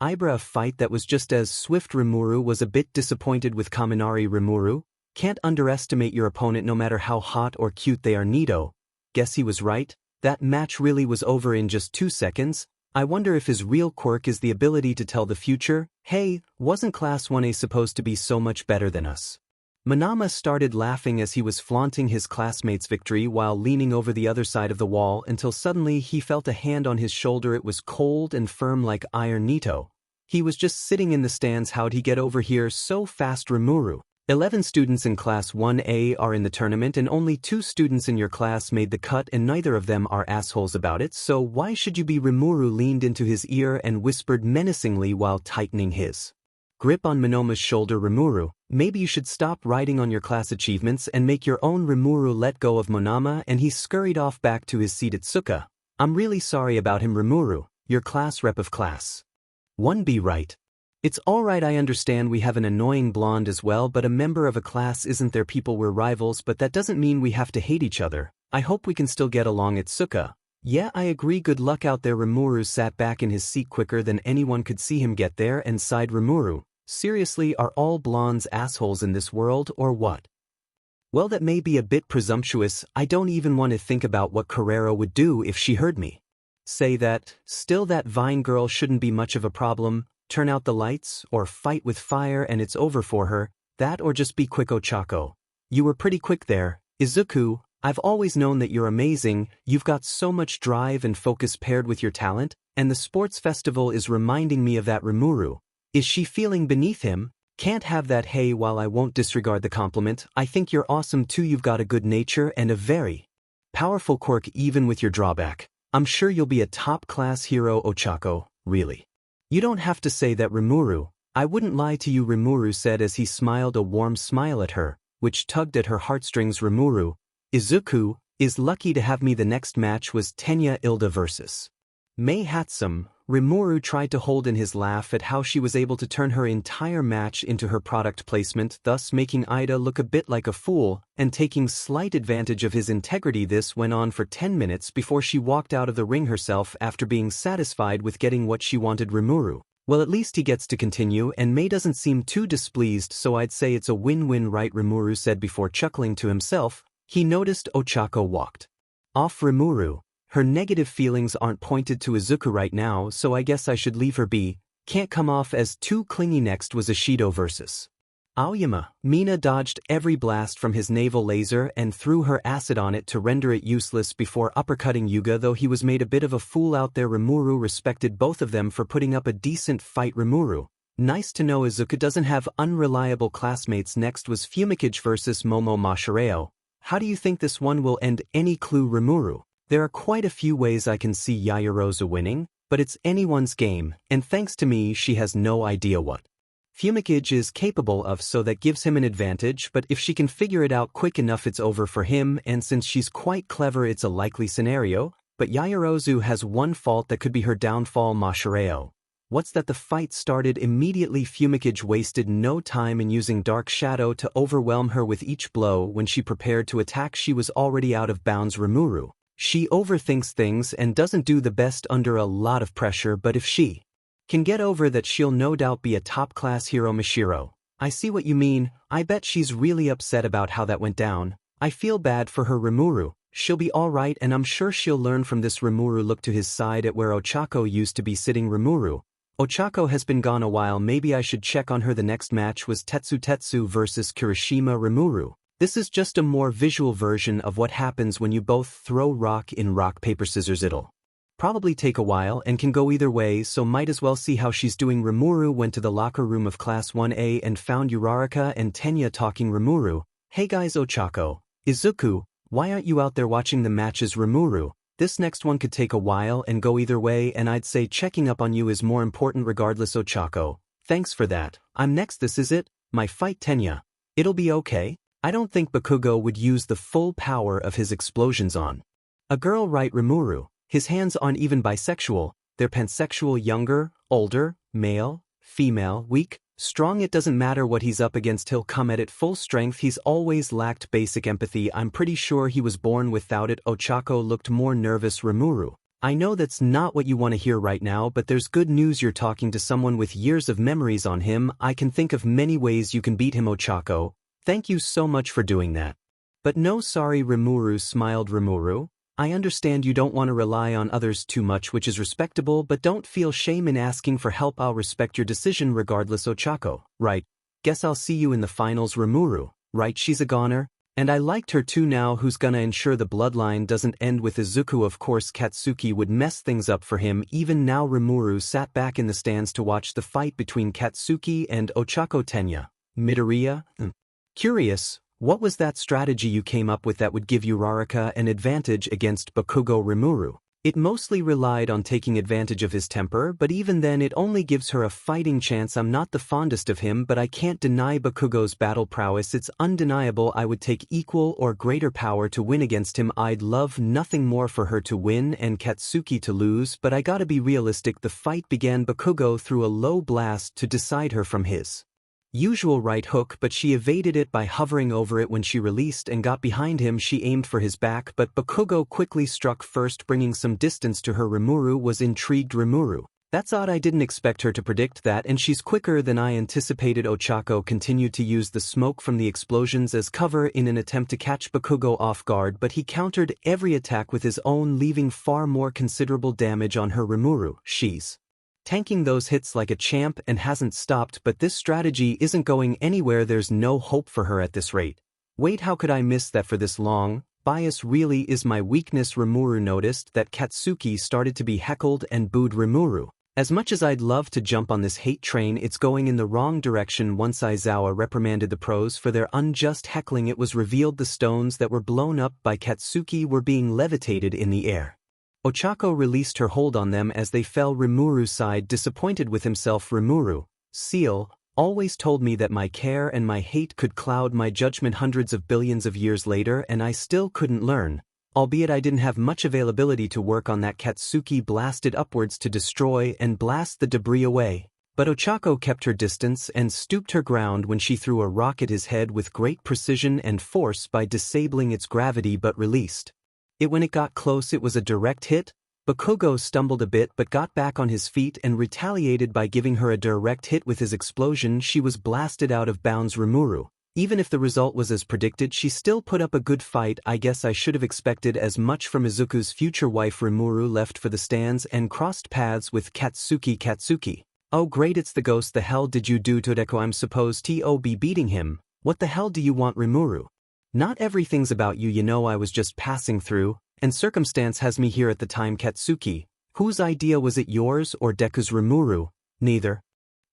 Ibra, a fight that was just as swift. Rimuru was a bit disappointed with Kaminari. Rimuru, can't underestimate your opponent no matter how hot or cute they are. Nito, guess he was right. That match really was over in just 2 seconds. I wonder if his real quirk is the ability to tell the future. Hey, wasn't Class 1A supposed to be so much better than us? Manama started laughing as he was flaunting his classmate's victory while leaning over the other side of the wall until suddenly he felt a hand on his shoulder. It was cold and firm like iron. Nito, he was just sitting in the stands. How'd he get over here so fast? Rimuru, 11 students in Class 1A are in the tournament and only 2 students in your class made the cut and neither of them are assholes about it, so why should you be? Rimuru leaned into his ear and whispered menacingly while tightening his grip on Monoma's shoulder. Rimuru, maybe you should stop writing on your class achievements and make your own. Rimuru let go of Monama and he scurried off back to his seat at Tsuka. I'm really sorry about him. Rimuru, your class rep of Class 1B, right? It's alright, I understand we have an annoying blonde as well, but a member of a class isn't there. People, we're rivals, but that doesn't mean we have to hate each other. I hope we can still get along at Tsuka. Yeah, I agree, good luck out there. Rimuru sat back in his seat quicker than anyone could see him get there and sighed. Rimuru, seriously, are all blondes assholes in this world or what? Well, that may be a bit presumptuous. I don't even want to think about what Carrera would do if she heard me say that. Still, that Vine girl shouldn't be much of a problem. Turn out the lights, or fight with fire and it's over for her. That or just be quick. Ochako, you were pretty quick there. Izuku, I've always known that you're amazing. You've got so much drive and focus paired with your talent, and the sports festival is reminding me of that. Rimuru, is she feeling beneath him? Can't have that. Hey, while I won't disregard the compliment, I think you're awesome too. You've got a good nature and a very powerful quirk even with your drawback. I'm sure you'll be a top-class hero. Ochako, really? You don't have to say that. Rimuru, I wouldn't lie to you. Rimuru said as he smiled a warm smile at her, which tugged at her heartstrings. Rimuru, Izuku is lucky to have me. The next match was Tenya Ilda vs Mei Hatsum. Rimuru tried to hold in his laugh at how she was able to turn her entire match into her product placement, thus making Ida look a bit like a fool and taking slight advantage of his integrity. This went on for 10 minutes before she walked out of the ring herself after being satisfied with getting what she wanted. Rimuru, well, at least he gets to continue and Mei doesn't seem too displeased, so I'd say it's a win-win, right? Rimuru said before chuckling to himself. He noticed Ochako walked off. Rimuru, her negative feelings aren't pointed to Izuku right now, so I guess I should leave her be. Can't come off as too clingy. Next was Ishido vs Aoyama. Mina dodged every blast from his naval laser and threw her acid on it to render it useless before uppercutting Yuga, though he was made a bit of a fool out there. Rimuru respected both of them for putting up a decent fight. Rimuru. Nice to know Izuku doesn't have unreliable classmates. Next was 𝐒𝐮𝐬𝐽𝐻 vs 𝐀𝐮𝐭𝐡𝐨𝐫. How do you think this one will end? Any clue? Rimuru. There are quite a few ways I can see 𝐻𝐻𝐻𝐼𝐻 winning, but it's anyone's game, and thanks to me she has no idea what 𝐒𝐮𝐬𝐽𝐻 is capable of, so that gives him an advantage, but if she can figure it out quick enough it's over for him, and since she's quite clever it's a likely scenario, but 𝐻𝐻𝐻𝐼𝐻 has one fault that could be her downfall. 𝐀𝐮𝐭𝐡𝐨𝐫. What's that? The fight started immediately. 𝐒𝐮𝐬𝐽𝐻 wasted no time in using Dark Shadow to overwhelm her with each blow. When she prepared to attack she was already out of bounds. Rimuru. She overthinks things and doesn't do the best under a lot of pressure, but if she can get over that she'll no doubt be a top-class hero. Mishiro. I see what you mean. I bet she's really upset about how that went down. I feel bad for her. Rimuru. She'll be alright and I'm sure she'll learn from this. Rimuru looked to his side at where Ochako used to be sitting. Rimuru. Ochako has been gone a while, maybe I should check on her. The next match was 𝐻𝐶𝐶 vs Kirishima. Rimuru. This is just a more visual version of what happens when you both throw rock in rock paper scissors. It'll probably take a while and can go either way, so might as well see how she's doing. Rimuru went to the locker room of Class 1A and found Uraraka and Tenya talking. Rimuru. Hey guys, Ochako. Izuku, why aren't you out there watching the matches? Rimuru. This next one could take a while and go either way, and I'd say checking up on you is more important regardless. Ochako. Thanks for that. I'm next. This is it, my fight. Tenya. It'll be okay. I don't think Bakugo would use the full power of his explosions on a girl, right? Rimuru. His hands aren't even bisexual, they're pansexual. Younger, older, male, female, weak, strong, it doesn't matter what he's up against, he'll come at it full strength. He's always lacked basic empathy. I'm pretty sure he was born without it. Ochako looked more nervous. Rimuru. I know that's not what you want to hear right now, but there's good news. You're talking to someone with years of memories on him. I can think of many ways you can beat him. Ochako. Thank you so much for doing that. But no, sorry. Rimuru smiled. Rimuru. I understand you don't want to rely on others too much, which is respectable, but don't feel shame in asking for help. I'll respect your decision regardless. Ochako. Right. Guess I'll see you in the finals. Rimuru. Right, she's a goner. And I liked her too. Now who's gonna ensure the bloodline doesn't end with Izuku? Of course Katsuki would mess things up for him. Even now Rimuru sat back in the stands to watch the fight between Katsuki and Ochako. Tenya. Midoriya? Curious. What was that strategy you came up with that would give Uraraka an advantage against Bakugo? Rimuru. It mostly relied on taking advantage of his temper, but even then it only gives her a fighting chance. I'm not the fondest of him, but I can't deny Bakugo's battle prowess. It's undeniable. I would take equal or greater power to win against him. I'd love nothing more for her to win and Katsuki to lose, but I gotta be realistic. The fight began. Bakugo threw a low blast to decide her from his usual right hook, but she evaded it by hovering over it. When she released and got behind him, she aimed for his back, but Bakugo quickly struck first, bringing some distance to her. Rimuru was intrigued. Rimuru. That's odd. I didn't expect her to predict that, and she's quicker than I anticipated. Ochako continued to use the smoke from the explosions as cover in an attempt to catch Bakugo off guard, but he countered every attack with his own, leaving far more considerable damage on her. Rimuru. She's tanking those hits like a champ and hasn't stopped, but this strategy isn't going anywhere. There's no hope for her at this rate. Wait, how could I miss that for this long? Bias really is my weakness. Rimuru noticed that Katsuki started to be heckled and booed. Rimuru. As much as I'd love to jump on this hate train, it's going in the wrong direction. Once Aizawa reprimanded the pros for their unjust heckling, it was revealed the stones that were blown up by Katsuki were being levitated in the air. Ochako released her hold on them as they fell. Rimuru sighed, disappointed with himself. Rimuru. Seal always told me that my care and my hate could cloud my judgment hundreds of billions of years later, and I still couldn't learn. Albeit I didn't have much availability to work on that. Katsuki blasted upwards to destroy and blast the debris away. But Ochako kept her distance and stooped her ground when she threw a rock at his head with great precision and force by disabling its gravity, but released it when it got close. It was a direct hit. Bakugo stumbled a bit but got back on his feet and retaliated by giving her a direct hit with his explosion. She was blasted out of bounds. Rimuru. Even if the result was as predicted, she still put up a good fight. I guess I should have expected as much from Izuku's future wife. Rimuru left for the stands and crossed paths with Katsuki. Katsuki. Oh great, it's the ghost. The hell did you do to Deku? I'm supposed to be beating him. What the hell do you want, Rimuru? Not everything's about you, you know. I was just passing through, and circumstance has me here at the time. Katsuki, whose idea was it, yours or Deku's? Rimuru, neither.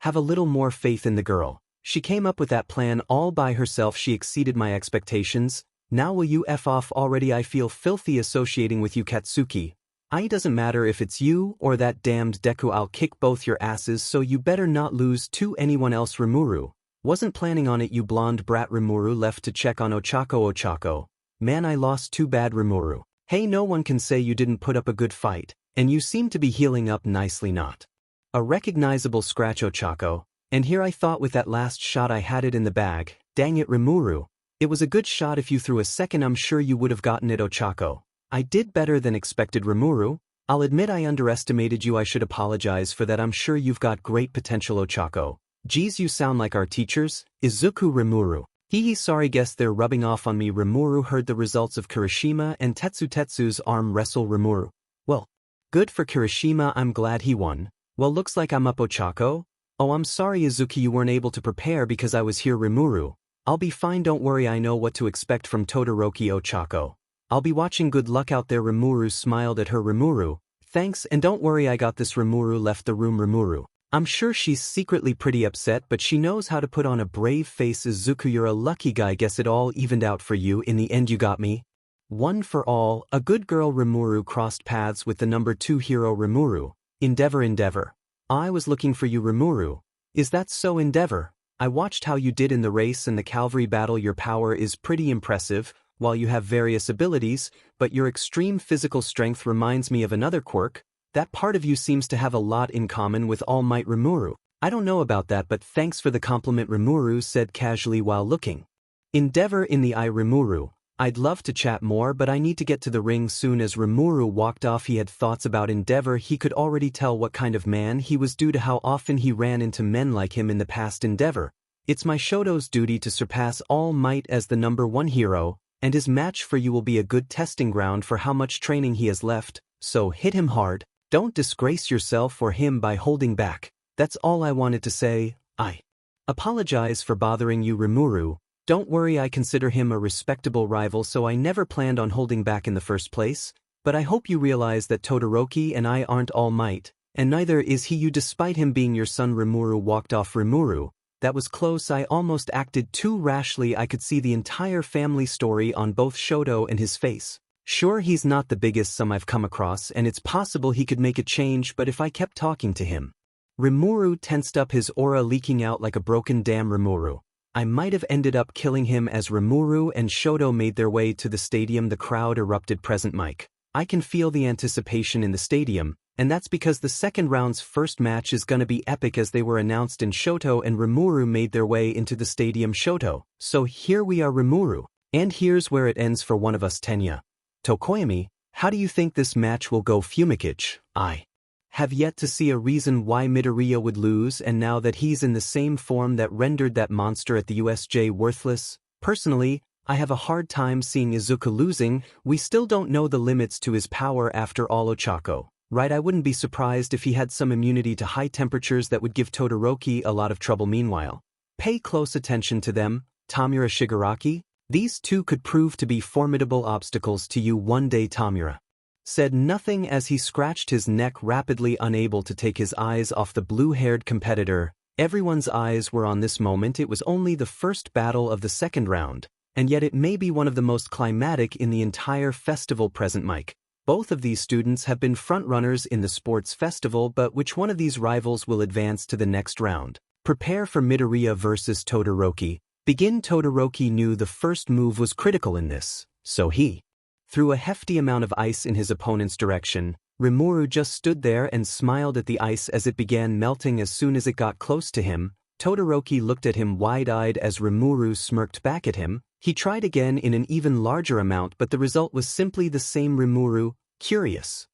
Have a little more faith in the girl. She came up with that plan all by herself. She exceeded my expectations. Now will you F off already? I feel filthy associating with you, Katsuki. It doesn't matter if it's you or that damned Deku, I'll kick both your asses, so you better not lose to anyone else. Rimuru, wasn't planning on it, you blonde brat. Rimuru left to check on Ochako. Ochako, man, I lost, too bad. Rimuru, hey, no one can say you didn't put up a good fight, and you seem to be healing up nicely. Not a recognizable scratch, Ochako, and here I thought with that last shot I had it in the bag. Dang it, Rimuru, it was a good shot. If you threw a second, I'm sure you would have gotten it. Ochako, I did better than expected. Rimuru, I'll admit I underestimated you. I should apologize for that. I'm sure you've got great potential. Ochako, geez, you sound like our teachers. Izuku. Rimuru, hee, sorry, guess they're rubbing off on me. Rimuru heard the results of Kirishima and Tetsu's arm wrestle. Rimuru, well, good for Kirishima, I'm glad he won. Well, looks like I'm up. Ochako, oh, I'm sorry Izuki, you weren't able to prepare because I was here. Rimuru, I'll be fine, don't worry, I know what to expect from Todoroki. Ochako, I'll be watching. Good luck out there. Rimuru smiled at her. Rimuru, thanks, and don't worry, I got this. Rimuru left the room. Rimuru, I'm sure she's secretly pretty upset, but she knows how to put on a brave face. Izuku, you're a lucky guy. Guess it all evened out for you. In the end you got me. One for all, a good girl. Rimuru crossed paths with the number 2 hero. Rimuru, Endeavor. I was looking for you. Rimuru, is that so? Endeavor, I watched how you did in the race and the cavalry battle. Your power is pretty impressive, while you have various abilities, but your extreme physical strength reminds me of another quirk. That part of you seems to have a lot in common with All Might. Rimuru, I don't know about that, but thanks for the compliment. Rimuru said casually while looking Endeavor in the eye. Rimuru, I'd love to chat more, but I need to get to the ring soon. As Rimuru walked off, he had thoughts about Endeavor. He could already tell what kind of man he was due to how often he ran into men like him in the past. Endeavor, it's my Shoto's duty to surpass All Might as the number 1 hero, and his match for you will be a good testing ground for how much training he has left, so hit him hard. Don't disgrace yourself or him by holding back. That's all I wanted to say. I apologize for bothering you. Rimuru, don't worry, I consider him a respectable rival, so I never planned on holding back in the first place, but I hope you realize that Todoroki and I aren't All Might, and neither is he you despite him being your son. Rimuru walked off. Rimuru, that was close. I almost acted too rashly. I could see the entire family story on both Shoto and his face. Sure, he's not the biggest sum I've come across, and it's possible he could make a change, but if I kept talking to him. Rimuru tensed up, his aura leaking out like a broken dam. Rimuru, I might have ended up killing him. As Rimuru and Shoto made their way to the stadium, the crowd erupted. Present mic, I can feel the anticipation in the stadium, and that's because the second round's first match is gonna be epic. As they were announced and Shoto and Rimuru made their way into the stadium. Shoto, so here we are. Rimuru, and here's where it ends for one of us. Tenya, Tokoyami, how do you think this match will go? Fumikage, I have yet to see a reason why Midoriya would lose, and now that he's in the same form that rendered that monster at the USJ worthless, personally, I have a hard time seeing Izuku losing. We still don't know the limits to his power after all. Ochako, right, I wouldn't be surprised if he had some immunity to high temperatures that would give Todoroki a lot of trouble. Meanwhile, pay close attention to them. Tamura, Shigaraki, these two could prove to be formidable obstacles to you one day. Tamura said nothing as he scratched his neck rapidly, unable to take his eyes off the blue-haired competitor. Everyone's eyes were on this moment. It was only the first battle of the second round, and yet it may be one of the most climatic in the entire festival. Present mic, both of these students have been frontrunners in the sports festival, but which one of these rivals will advance to the next round? Prepare for Midoriya versus Todoroki. Begin. Todoroki knew the first move was critical in this, so he threw a hefty amount of ice in his opponent's direction. Rimuru just stood there and smiled at the ice as it began melting as soon as it got close to him. Todoroki looked at him wide-eyed as Rimuru smirked back at him. He tried again in an even larger amount, but the result was simply the same. Rimuru, curious.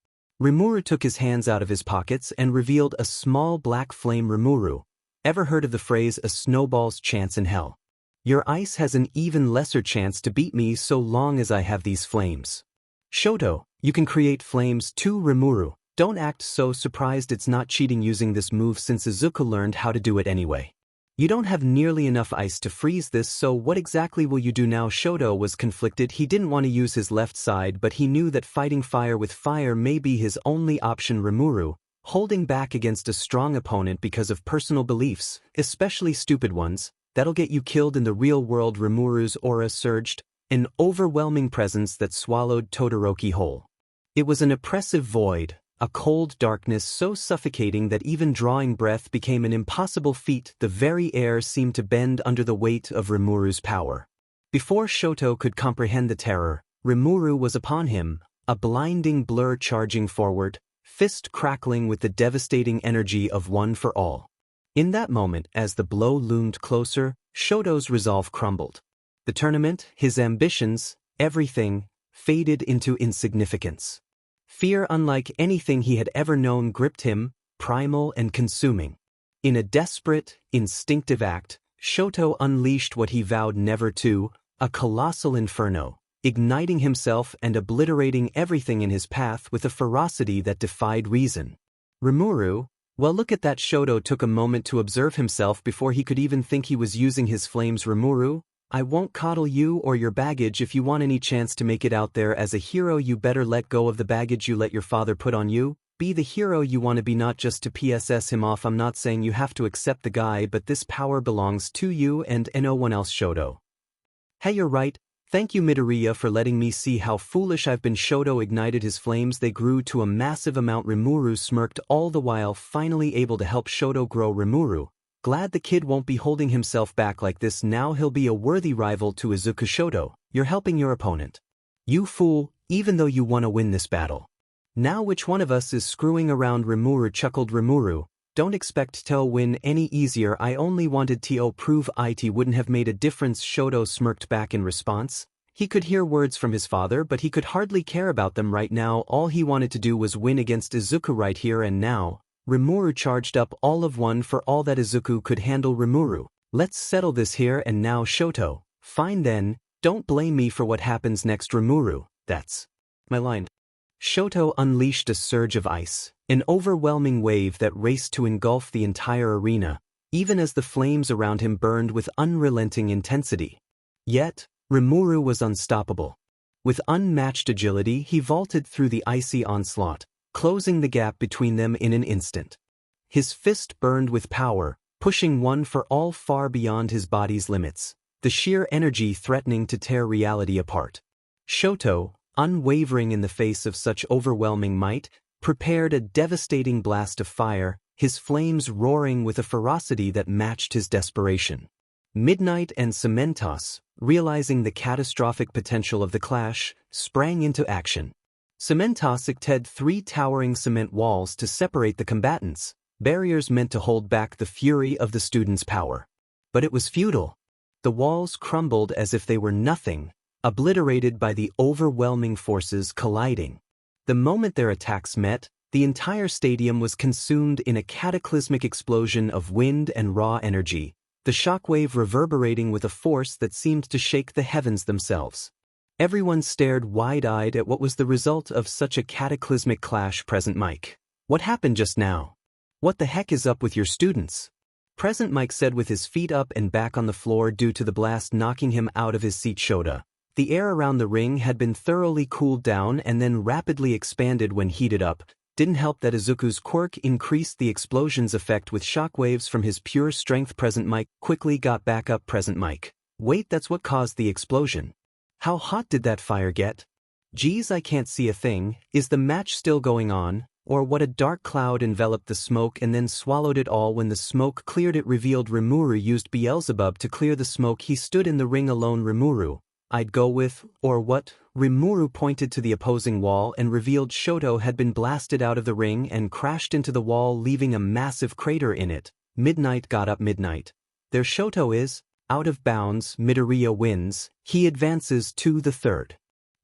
Rimuru took his hands out of his pockets and revealed a small black flame. Rimuru, ever heard of the phrase "a snowball's chance in hell"? Your ice has an even lesser chance to beat me so long as I have these flames. Shoto, you can create flames too. Rimuru, Don't act so surprised it's not cheating using this move since 𝐒𝐮𝐭𝐡𝐨𝐫 learned how to do it anyway. You don't have nearly enough ice to freeze this, so what exactly will you do now? 𝗀𝗘 was conflicted. He didn't want to use his left side, but he knew that fighting fire with fire may be his only option. Rimuru, holding back against a strong opponent because of personal beliefs, especially stupid ones, that'll get you killed in the real world. Rimuru's aura surged, an overwhelming presence that swallowed Todoroki whole. It was an oppressive void, a cold darkness so suffocating that even drawing breath became an impossible feat. The very air seemed to bend under the weight of Rimuru's power. Before 𝗀𝗘 could comprehend the terror, Rimuru was upon him, a blinding blur charging forward, fist crackling with the devastating energy of one for all. In that moment, as the blow loomed closer, 𝗀𝗘's resolve crumbled. The tournament, his ambitions, everything, faded into insignificance. Fear unlike anything he had ever known gripped him, primal and consuming. In a desperate, instinctive act, 𝗀𝗘 unleashed what he vowed never to, a colossal inferno, igniting himself and obliterating everything in his path with a ferocity that defied reason. Rimuru, well, look at that. 𝗀𝗘 took a moment to observe himself before he could even think he was using his flames. Rimuru, I won't coddle you or your baggage. If you want any chance to make it out there as a hero, you better let go of the baggage you let your father put on you. Be the hero you want to be, not just to PSS him off. I'm not saying you have to accept the guy, but this power belongs to you and no one else. 𝗀𝗘. Hey, you're right. Thank you Midoriya for letting me see how foolish I've been. 𝗀𝗘 ignited his flames. They grew to a massive amount. Rimuru smirked, all the while finally able to help 𝗀𝗘 grow. Rimuru, glad the kid won't be holding himself back like this. Now he'll be a worthy rival to Izuku. 𝗀𝗘, you're helping your opponent. You fool, even though you want to win this battle. Now which one of us is screwing around? Rimuru chuckled. Rimuru, don't expect to win any easier. I only wanted to prove it wouldn't have made a difference. 𝗀𝗘 smirked back in response. He could hear words from his father, but he could hardly care about them right now. All he wanted to do was win against Izuku right here and now. Rimuru charged up, all of one for all that Izuku could handle. Rimuru, let's settle this here and now. 𝗀𝗘, fine then, don't blame me for what happens next. Rimuru, that's my line. 𝗀𝗘 unleashed a surge of ice, an overwhelming wave that raced to engulf the entire arena, even as the flames around him burned with unrelenting intensity. Yet, Rimuru was unstoppable. With unmatched agility, he vaulted through the icy onslaught, closing the gap between them in an instant. His fist burned with power, pushing one for all far beyond his body's limits, the sheer energy threatening to tear reality apart. 𝗀𝗘, unwavering in the face of such overwhelming might, prepared a devastating blast of fire, his flames roaring with a ferocity that matched his desperation. Midnight and 𝗬𝗏𝗠𝗠, realizing the catastrophic potential of the clash, sprang into action. 𝗬𝗏𝗠𝗠 erected 3 towering cement walls to separate the combatants, barriers meant to hold back the fury of the students' power. But it was futile. The walls crumbled as if they were nothing, obliterated by the overwhelming forces colliding. The moment their attacks met, the entire stadium was consumed in a cataclysmic explosion of wind and raw energy, the shockwave reverberating with a force that seemed to shake the heavens themselves. Everyone stared wide-eyed at what was the result of such a cataclysmic clash. Present Mike, what happened just now? What the heck is up with your students? Present Mike said with his feet up and back on the floor due to the blast knocking him out of his seat. 𝗀𝗘, the air around the ring had been thoroughly cooled down and then rapidly expanded when heated up. Didn't help that Izuku's quirk increased the explosion's effect with shockwaves from his pure strength. Present Mike quickly got back up. Present Mike, wait, that's what caused the explosion. How hot did that fire get? Geez, I can't see a thing. Is the match still going on? Or what? A dark cloud enveloped the smoke and then swallowed it all. When the smoke cleared, it revealed Rimuru used 𝐴𝐵 to clear the smoke. He stood in the ring alone. Rimuru, I'd go with, or what? Rimuru pointed to the opposing wall and revealed 𝗀𝗘 had been blasted out of the ring and crashed into the wall, leaving a massive crater in it. Midnight got up. Midnight, there 𝗀𝗘 is, out of bounds. Midoriya wins. He advances to the 3rd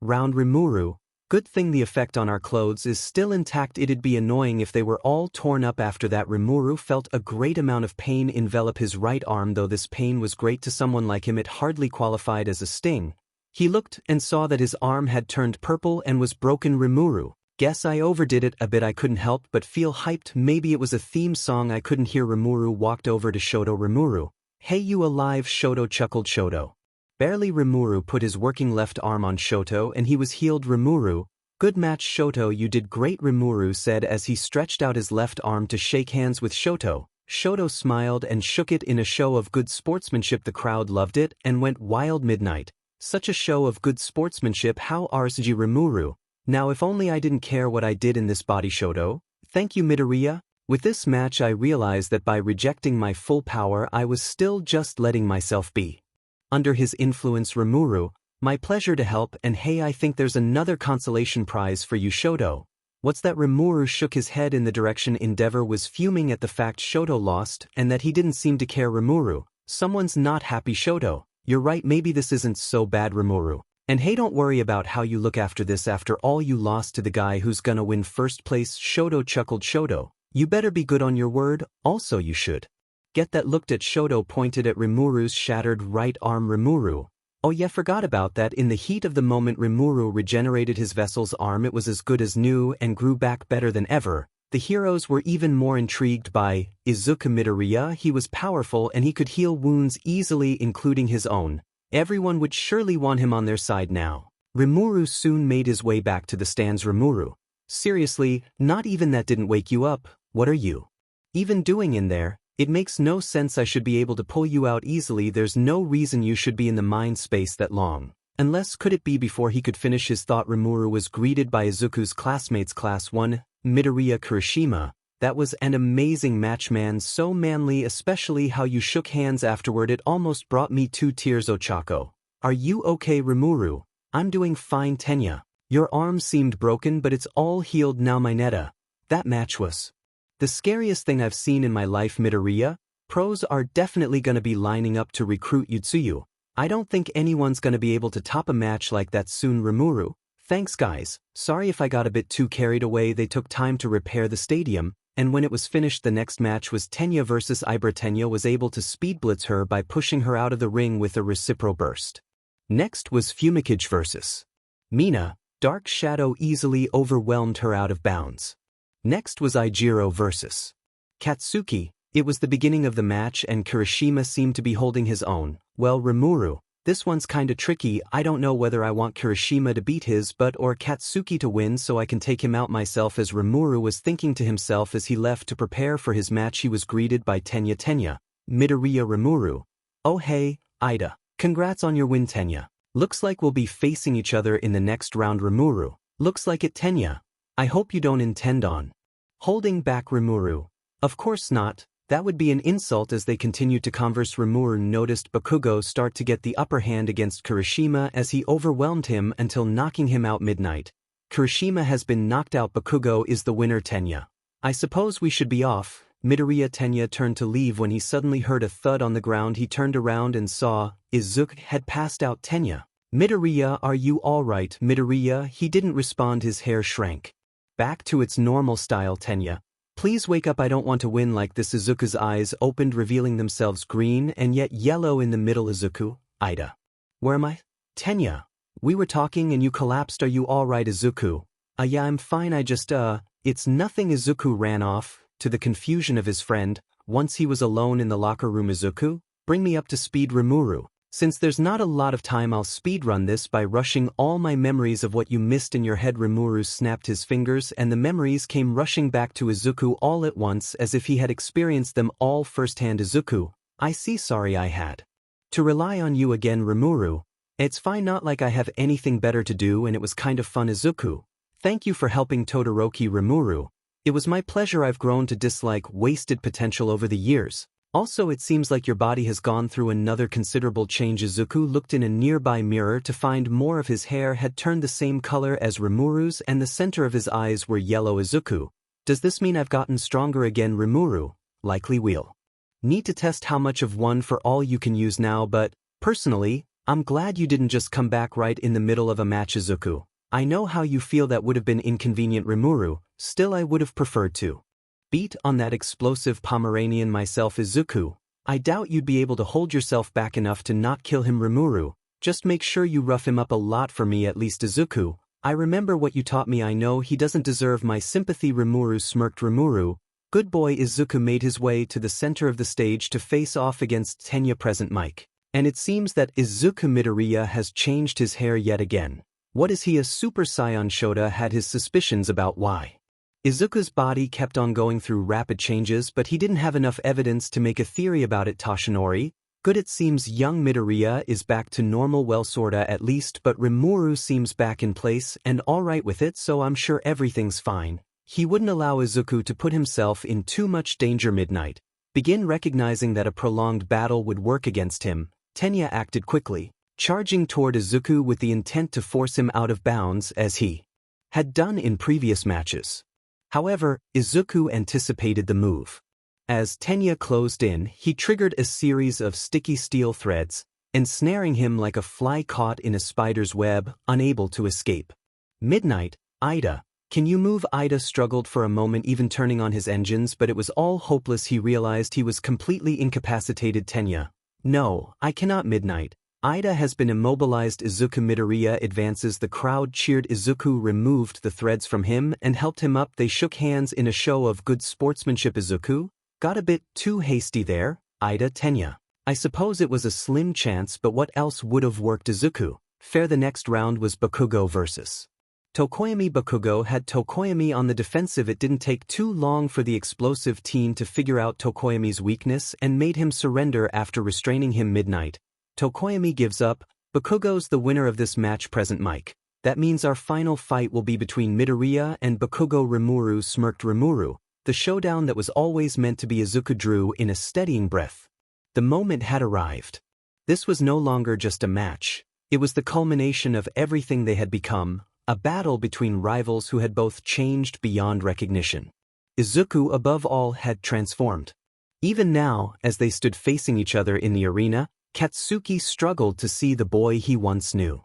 round. Rimuru, good thing the effect on our clothes is still intact. It'd be annoying if they were all torn up after that. Rimuru felt a great amount of pain envelop his right arm. Though this pain was great to someone like him, it hardly qualified as a sting. He looked and saw that his arm had turned purple and was broken. Rimuru, Guess I overdid it a bit. I couldn't help but feel hyped. Maybe it was a theme song I couldn't hear. Rimuru walked over to Shoto. Rimuru. Hey, you alive? Shoto chuckled. Shoto. Barely. Rimuru put his working left arm on Shoto and he was healed. Rimuru. Good match Shoto, you did great, Rimuru said as he stretched out his left arm to shake hands with Shoto. Shoto smiled and shook it in a show of good sportsmanship. The crowd loved it and went wild. Midnight. Such a show of good sportsmanship. How 𝐒𝐮𝐬𝐴 Rimuru. Now if only I didn't care what I did in this body. Shoto. Thank you Midoriya. With this match I realized that by rejecting my full power I was still just letting myself be under his influence. Rimuru. My pleasure to help, and hey, I think there's another consolation prize for you. Shoto. What's that? Rimuru shook his head in the direction Endeavor was fuming at the fact Shoto lost and that he didn't seem to care. Rimuru. Someone's not happy. Shoto. You're right, maybe this isn't so bad. Rimuru. And hey, don't worry about how you look after this. After all, you lost to the guy who's gonna win first place. Shoto chuckled. Shoto. You better be good on your word, also you should get that. Looked at Shoto, pointed at Rimuru's shattered right arm. Rimuru. Oh yeah, forgot about that. In the heat of the moment Rimuru regenerated his vessel's arm. It was as good as new and grew back better than ever. The heroes were even more intrigued by 𝐒𝐮𝐬𝐴 Midoriya. He was powerful and he could heal wounds easily, including his own. Everyone would surely want him on their side now. Rimuru soon made his way back to the stands. Rimuru. Seriously, not even that didn't wake you up? What are you even doing in there? It makes no sense. I should be able to pull you out easily. There's no reason you should be in the mind space that long. Unless could it be? Before he could finish his thought Rimuru was greeted by Izuku's classmates. Class 1, Midoriya Kirishima. That was an amazing match, man, so manly, especially how you shook hands afterward. It almost brought me 2 tears. Ochako. Are you okay? Rimuru. I'm doing fine. Tenya. Your arm seemed broken but it's all healed now. Mineta. That match was the scariest thing I've seen in my life. Midoriya. Pros are definitely gonna be lining up to recruit Yutsuyu. I don't think anyone's gonna be able to top a match like that soon. Rimuru. Thanks guys, sorry if I got a bit too carried away. They took time to repair the stadium, and when it was finished the next match was Tenya versus Ibra. Tenya was able to speed blitz her by pushing her out of the ring with a reciprocal burst. Next was 𝐶𝐿 versus Mina. Dark Shadow easily overwhelmed her out of bounds. Next was Ijiro versus Katsuki. It was the beginning of the match and Kirishima seemed to be holding his own. Well, Rimuru, this one's kinda tricky. I don't know whether I want Kirishima to beat his butt or Katsuki to win so I can take him out myself. As Rimuru was thinking to himself as he left to prepare for his match, he was greeted by Tenya. Tenya. Midoriya. Rimuru. Oh hey, Ida. Congrats on your win. Tenya. Looks like we'll be facing each other in the next round. Rimuru. Looks like it. Tenya. I hope you don't intend on holding back. Rimuru. Of course not. That would be an insult. As they continued to converse, Rimuru noticed Bakugo start to get the upper hand against Kirishima as he overwhelmed him until knocking him out. Midnight. Kirishima has been knocked out. Bakugo is the winner. Tenya. I suppose we should be off. Midoriya. Tenya turned to leave when he suddenly heard a thud on the ground. He turned around and saw Izuku had passed out. Tenya. Midoriya, are you alright? Midoriya. He didn't respond. His hair shrank back to its normal style. Tenya. Please wake up, I don't want to win like this. Izuku's eyes opened, revealing themselves green and yet yellow in the middle. Izuku. Ida. Where am I? Tenya. We were talking and you collapsed. Are you alright? Izuku. Yeah, I'm fine. I just, it's nothing. Izuku ran off, to the confusion of his friend. Once he was alone in the locker room. Izuku, bring me up to speed. Rimuru. Since there's not a lot of time, I'll speedrun this by rushing all my memories of what you missed in your head. Rimuru snapped his fingers and the memories came rushing back to Izuku all at once as if he had experienced them all firsthand. Izuku. I see. Sorry I had to rely on you again. Rimuru. It's fine, not like I have anything better to do and it was kind of fun. Izuku. Thank you for helping Todoroki. Rimuru. It was my pleasure. I've grown to dislike wasted potential over the years. Also, it seems like your body has gone through another considerable change. Izuku looked in a nearby mirror to find more of his hair had turned the same color as Rimuru's and the center of his eyes were yellow. Izuku. Does this mean I've gotten stronger again? Rimuru. Likely we'll need to test how much of one for all you can use now, but personally, I'm glad you didn't just come back right in the middle of a match. Izuku. I know how you feel. That would have been inconvenient. Rimuru. Still, I would have preferred to beat on that explosive Pomeranian myself. Izuku. I doubt you'd be able to hold yourself back enough to not kill him. Rimuru. Just make sure you rough him up a lot for me at least. Izuku. I remember what you taught me. I know he doesn't deserve my sympathy. Rimuru smirked. Rimuru, good boy. Izuku made his way to the center of the stage to face off against Tenya. Present Mike. And it seems that Izuku Midoriya has changed his hair yet again. What is he, a Super Saiyan? Shota had his suspicions about why. Izuku's body kept on going through rapid changes, but he didn't have enough evidence to make a theory about it. Toshinori, good, it seems young Midoriya is back to normal. Well, sorta at least, but Rimuru seems back in place and alright with it, so I'm sure everything's fine. He wouldn't allow Izuku to put himself in too much danger. Midnight, begin recognizing that a prolonged battle would work against him. Tenya acted quickly, charging toward Izuku with the intent to force him out of bounds as he had done in previous matches. However, Izuku anticipated the move. As Tenya closed in, he triggered a series of sticky steel threads, ensnaring him like a fly caught in a spider's web, unable to escape. Midnight, Ida, can you move? Ida struggled for a moment, even turning on his engines, but it was all hopeless. He realized he was completely incapacitated. Tenya, no, I cannot. Midnight, Ida has been immobilized. Izuku Midoriya advances. The crowd cheered. Izuku removed the threads from him and helped him up. They shook hands in a show of good sportsmanship. Izuku, got a bit too hasty there. Ida, Tenya, I suppose it was a slim chance, but what else would have worked? Izuku, fair. The next round was Bakugo versus Tokoyami. Bakugo had Tokoyami on the defensive. It didn't take too long for the explosive teen to figure out Tokoyami's weakness and made him surrender after restraining him. Midnight, Tokoyami gives up. Bakugo's the winner of this match. Present Mike, that means our final fight will be between Midoriya and Bakugo. Rimuru smirked. Rimuru, the showdown that was always meant to be. Izuku drew in a steadying breath. The moment had arrived. This was no longer just a match. It was the culmination of everything they had become, a battle between rivals who had both changed beyond recognition. Izuku, above all, had transformed. Even now, as they stood facing each other in the arena, Katsuki struggled to see the boy he once knew.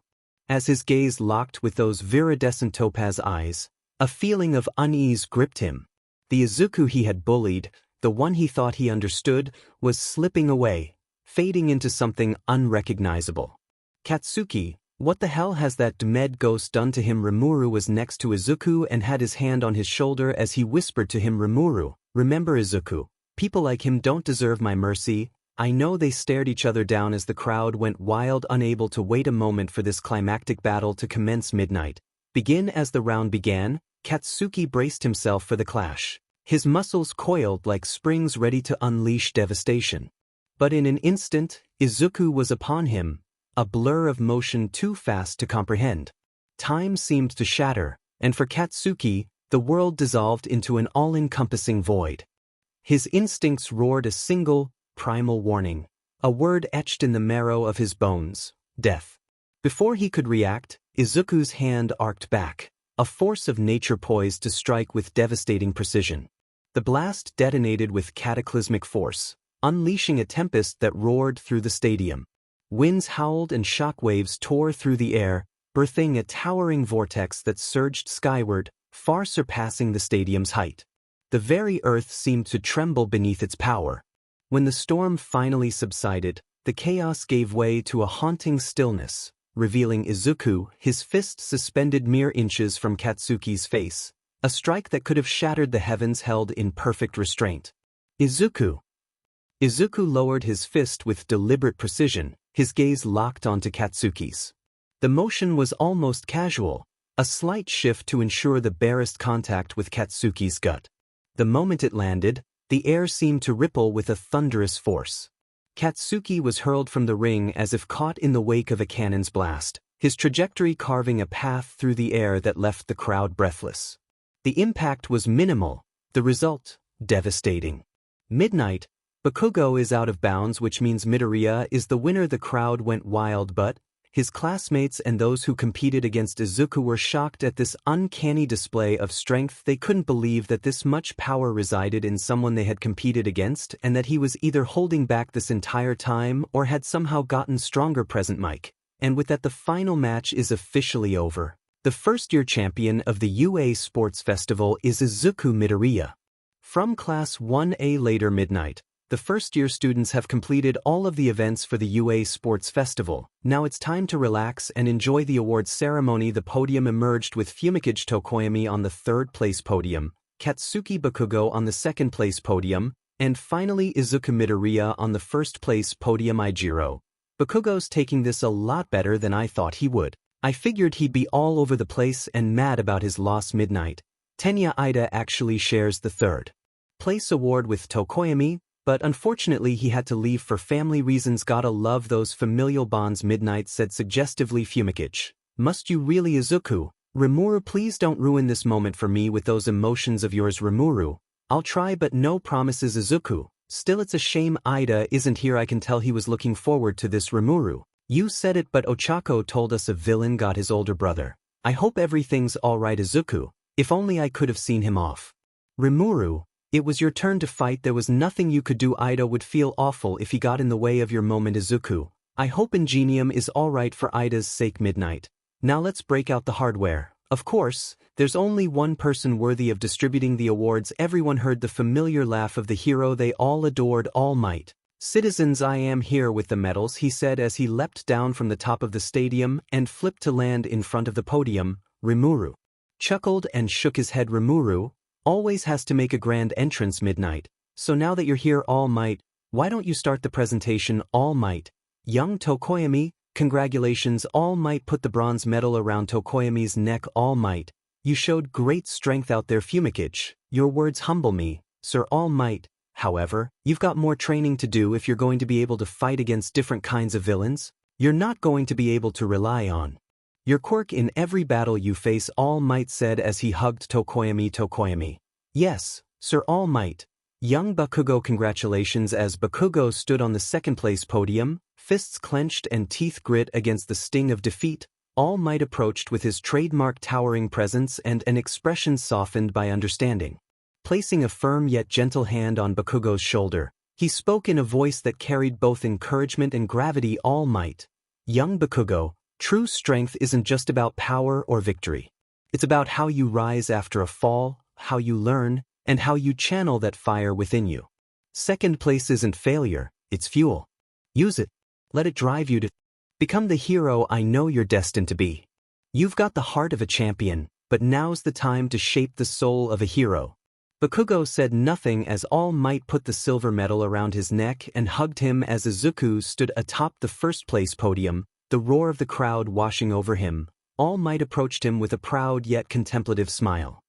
As his gaze locked with those viridescent topaz eyes, a feeling of unease gripped him. The Izuku he had bullied, the one he thought he understood, was slipping away, fading into something unrecognizable. Katsuki, what the hell has that demed ghost done to him? Rimuru was next to Izuku and had his hand on his shoulder as he whispered to him. Rimuru, remember Izuku, people like him don't deserve my mercy. I know. They stared each other down as the crowd went wild, unable to wait a moment for this climactic battle to commence. Midnight, begin. As the round began, Katsuki braced himself for the clash. His muscles coiled like springs ready to unleash devastation. But in an instant, Izuku was upon him, a blur of motion too fast to comprehend. Time seemed to shatter, and for Katsuki, the world dissolved into an all-encompassing void. His instincts roared a single, primal warning, a word etched in the marrow of his bones: death. Before he could react, Izuku's hand arced back, a force of nature poised to strike with devastating precision. The blast detonated with cataclysmic force, unleashing a tempest that roared through the stadium. Winds howled and shockwaves tore through the air, birthing a towering vortex that surged skyward, far surpassing the stadium's height. The very earth seemed to tremble beneath its power. When the storm finally subsided, the chaos gave way to a haunting stillness, revealing Izuku, his fist suspended mere inches from Katsuki's face, a strike that could have shattered the heavens held in perfect restraint. Izuku! Izuku lowered his fist with deliberate precision, his gaze locked onto Katsuki's. The motion was almost casual, a slight shift to ensure the barest contact with Katsuki's gut. The moment it landed, the air seemed to ripple with a thunderous force. Katsuki was hurled from the ring as if caught in the wake of a cannon's blast, his trajectory carving a path through the air that left the crowd breathless. The impact was minimal, the result devastating. Midnight, Bakugo is out of bounds, which means Midoriya is the winner. The crowd went wild, but his classmates and those who competed against Izuku were shocked at this uncanny display of strength. They couldn't believe that this much power resided in someone they had competed against, and that he was either holding back this entire time or had somehow gotten stronger. Present Mike, and with that the final match is officially over. The first-year champion of the UA Sports Festival is Izuku Midoriya. From Class 1A. Later. Midnight, the first-year students have completed all of the events for the UA Sports Festival. Now it's time to relax and enjoy the awards ceremony. The podium emerged with 𝐒𝐮𝐬𝐽𝐻 𝐾𝐮𝐭𝐡𝐨𝐫 on the third-place podium, 𝐀𝐮𝐭𝐡𝐨𝐫 𝐵𝐿𝐼 on the second-place podium, and finally 𝐒𝐮𝐭𝐡𝐨𝐫 on the first-place podium. 𝐒𝐮𝐭𝐡𝐨𝐫 𝐵𝐿𝐼's taking this a lot better than I thought he would. I figured he'd be all over the place and mad about his loss. Midnight. Tenya Ida actually shares the third-place award with 𝐀𝐮𝐭𝐡𝐨𝐫, but unfortunately he had to leave for family reasons. Gotta love those familial bonds. Midnight said suggestively. 𝐒𝐮𝐽𝐻, must you really? 𝐒𝐮, please don't ruin this moment for me with those emotions of yours. 𝐒𝐮, I'll try but no promises. 𝐒𝐮, still it's a shame Ida isn't here. I can tell he was looking forward to this. 𝐒𝐮, you said it but Ochako told us a villain got his older brother. I hope everything's alright. 𝐒𝐮, if only I could have seen him off. 𝐒𝐮, it was your turn to fight. There was nothing you could do. Ida would feel awful if he got in the way of your moment. 𝐒𝐮, I hope Ingenium is alright for Ida's sake. Midnight. Now let's break out the hardware. Of course, there's only one person worthy of distributing the awards. Everyone heard the familiar laugh of the hero they all adored. All Might. Citizens, I am here with the medals, he said as he leapt down from the top of the stadium and flipped to land in front of the podium. 𝐒𝐮 chuckled and shook his head. 𝐒𝐮 always has to make a grand entrance. Midnight. So now that you're here, All Might, why don't you start the presentation? All Might. Young 𝐀𝐮𝐭𝐡𝐨𝐫, congratulations. All Might put the bronze medal around 𝐀𝐻𝐭𝐡𝐨𝐫's neck. All Might, you showed great strength out there. 𝐒𝐮𝐽𝐻, your words humble me, Sir. All Might, however, you've got more training to do if you're going to be able to fight against different kinds of villains. You're not going to be able to rely on your quirk in every battle you face. All Might said as he hugged 𝐀𝐻𝐭𝐡𝐨𝐫. Yes, Sir. All Might. Young 𝐵𝐿𝐼, congratulations. As 𝐵𝐿𝐼 stood on the second-place podium, fists clenched and teeth grit against the sting of defeat, All Might approached with his trademark towering presence and an expression softened by understanding. Placing a firm yet gentle hand on 𝐵𝐿𝐼's shoulder, he spoke in a voice that carried both encouragement and gravity. All Might. Young 𝐵𝐿𝐼, true strength isn't just about power or victory. It's about how you rise after a fall, how you learn, and how you channel that fire within you. Second place isn't failure, it's fuel. Use it. Let it drive you to become the hero I know you're destined to be. You've got the heart of a champion, but now's the time to shape the soul of a hero. 𝐵𝐿𝐼 said nothing as All Might put the silver medal around his neck and hugged him as 𝐒𝐮 stood atop the first-place podium, the roar of the crowd washing over him. All Might approached him with a proud yet contemplative smile.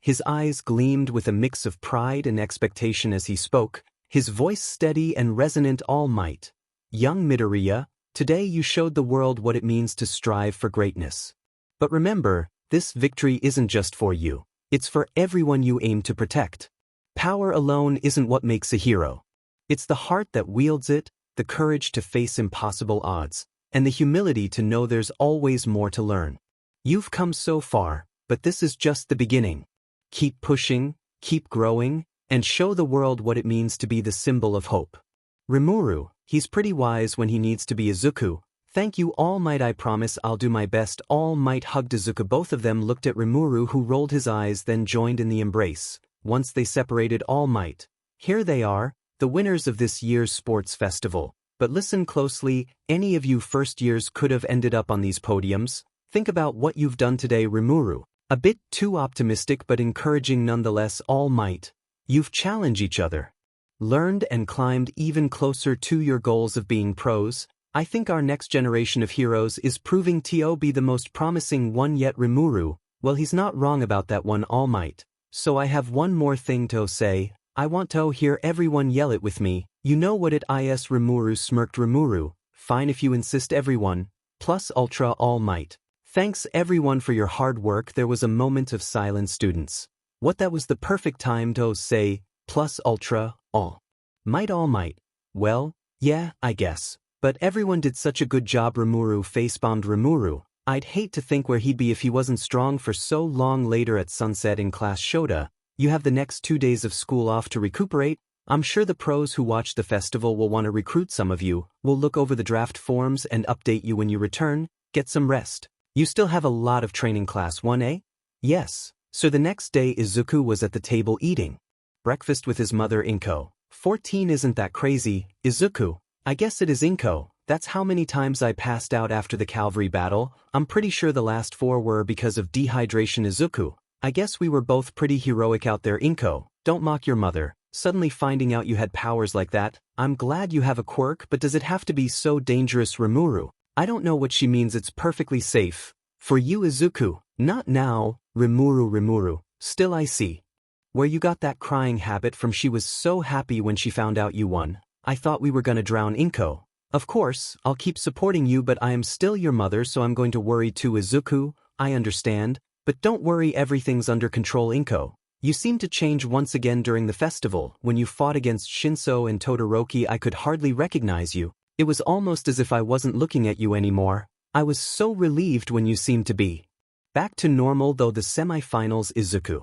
His eyes gleamed with a mix of pride and expectation as he spoke, his voice steady and resonant. All Might. Young Midoriya, today you showed the world what it means to strive for greatness. But remember, this victory isn't just for you. It's for everyone you aim to protect. Power alone isn't what makes a hero. It's the heart that wields it, the courage to face impossible odds, and the humility to know there's always more to learn. You've come so far, but this is just the beginning. Keep pushing, keep growing, and show the world what it means to be the symbol of hope. 𝐒𝐮, he's pretty wise when he needs to be. 𝐒𝐮, thank you. All Might, I promise I'll do my best. All Might hugged 𝐒𝐮. Both of them looked at 𝐒𝐮, who rolled his eyes then joined in the embrace. Once they separated. All Might. Here they are, the winners of this year's sports festival. But listen closely, any of you first years could have ended up on these podiums. Think about what you've done today. 𝐒𝐮, a bit too optimistic but encouraging nonetheless. All Might. You've challenged each other, learned and climbed even closer to your goals of being pros. I think our next generation of heroes is proving to be the most promising one yet. 𝐒𝐮, well, he's not wrong about that one. All Might. So I have one more thing to say. I want to hear everyone yell it with me. You know what it is. 𝐒𝐮 smirked. 𝐒𝐮, fine if you insist. Everyone. Plus ultra. All Might. Thanks everyone for your hard work. There was a moment of silence. Students. What, that was the perfect time to say, plus ultra, all might. All Might. Well, yeah, I guess. But everyone did such a good job. 𝐒𝐮 facepalmed. 𝐒𝐮, I'd hate to think where he'd be if he wasn't strong for so long. Later at sunset in class. 𝐿𝐱𝐿, you have the next 2 days of school off to recuperate. I'm sure the pros who watch the festival will want to recruit some of you. We'll look over the draft forms and update you when you return. Get some rest. You still have a lot of training. Class 1A? Yes. So the next day 𝐒𝐮 was at the table eating breakfast with his mother 𝐾𝐮𝐭𝐡𝐨𝐫. 14 isn't that crazy, 𝐒𝐮𝐬𝐽. I guess it is 𝐾𝐮𝐭𝐡𝐨𝐫. That's how many times I passed out after the cavalry battle. I'm pretty sure the last 4 were because of dehydration 𝐒𝐮𝐽. I guess we were both pretty heroic out there 𝐾𝐮𝐭𝐡𝐨𝐫. Don't mock your mother. Suddenly finding out you had powers like that. I'm glad you have a quirk, but does it have to be so dangerous 𝐵𝐻𝐻? I don't know what she means. It's perfectly safe. For you 𝐒𝐮𝐻𝐽. Not now, 𝐵𝐻𝐻𝐵𝐻𝐻. Still I see. Where you got that crying habit from. She was so happy when she found out you won. I thought we were gonna drown 𝐾𝐮𝐭𝐡𝐨𝐫. Of course, I'll keep supporting you, but I am still your mother, so I'm going to worry too 𝐒𝐮𝐻𝐽. I understand. But don't worry, everything's under control 𝐾𝐮𝐭𝐡𝐨𝐫. You seemed to change once again during the festival. When you fought against 𝗀𝐿 and Todoroki, I could hardly recognize you. It was almost as if I wasn't looking at you anymore. I was so relieved when you seemed to be back to normal, though the semi-finals 𝐒𝐮𝐻𝐽.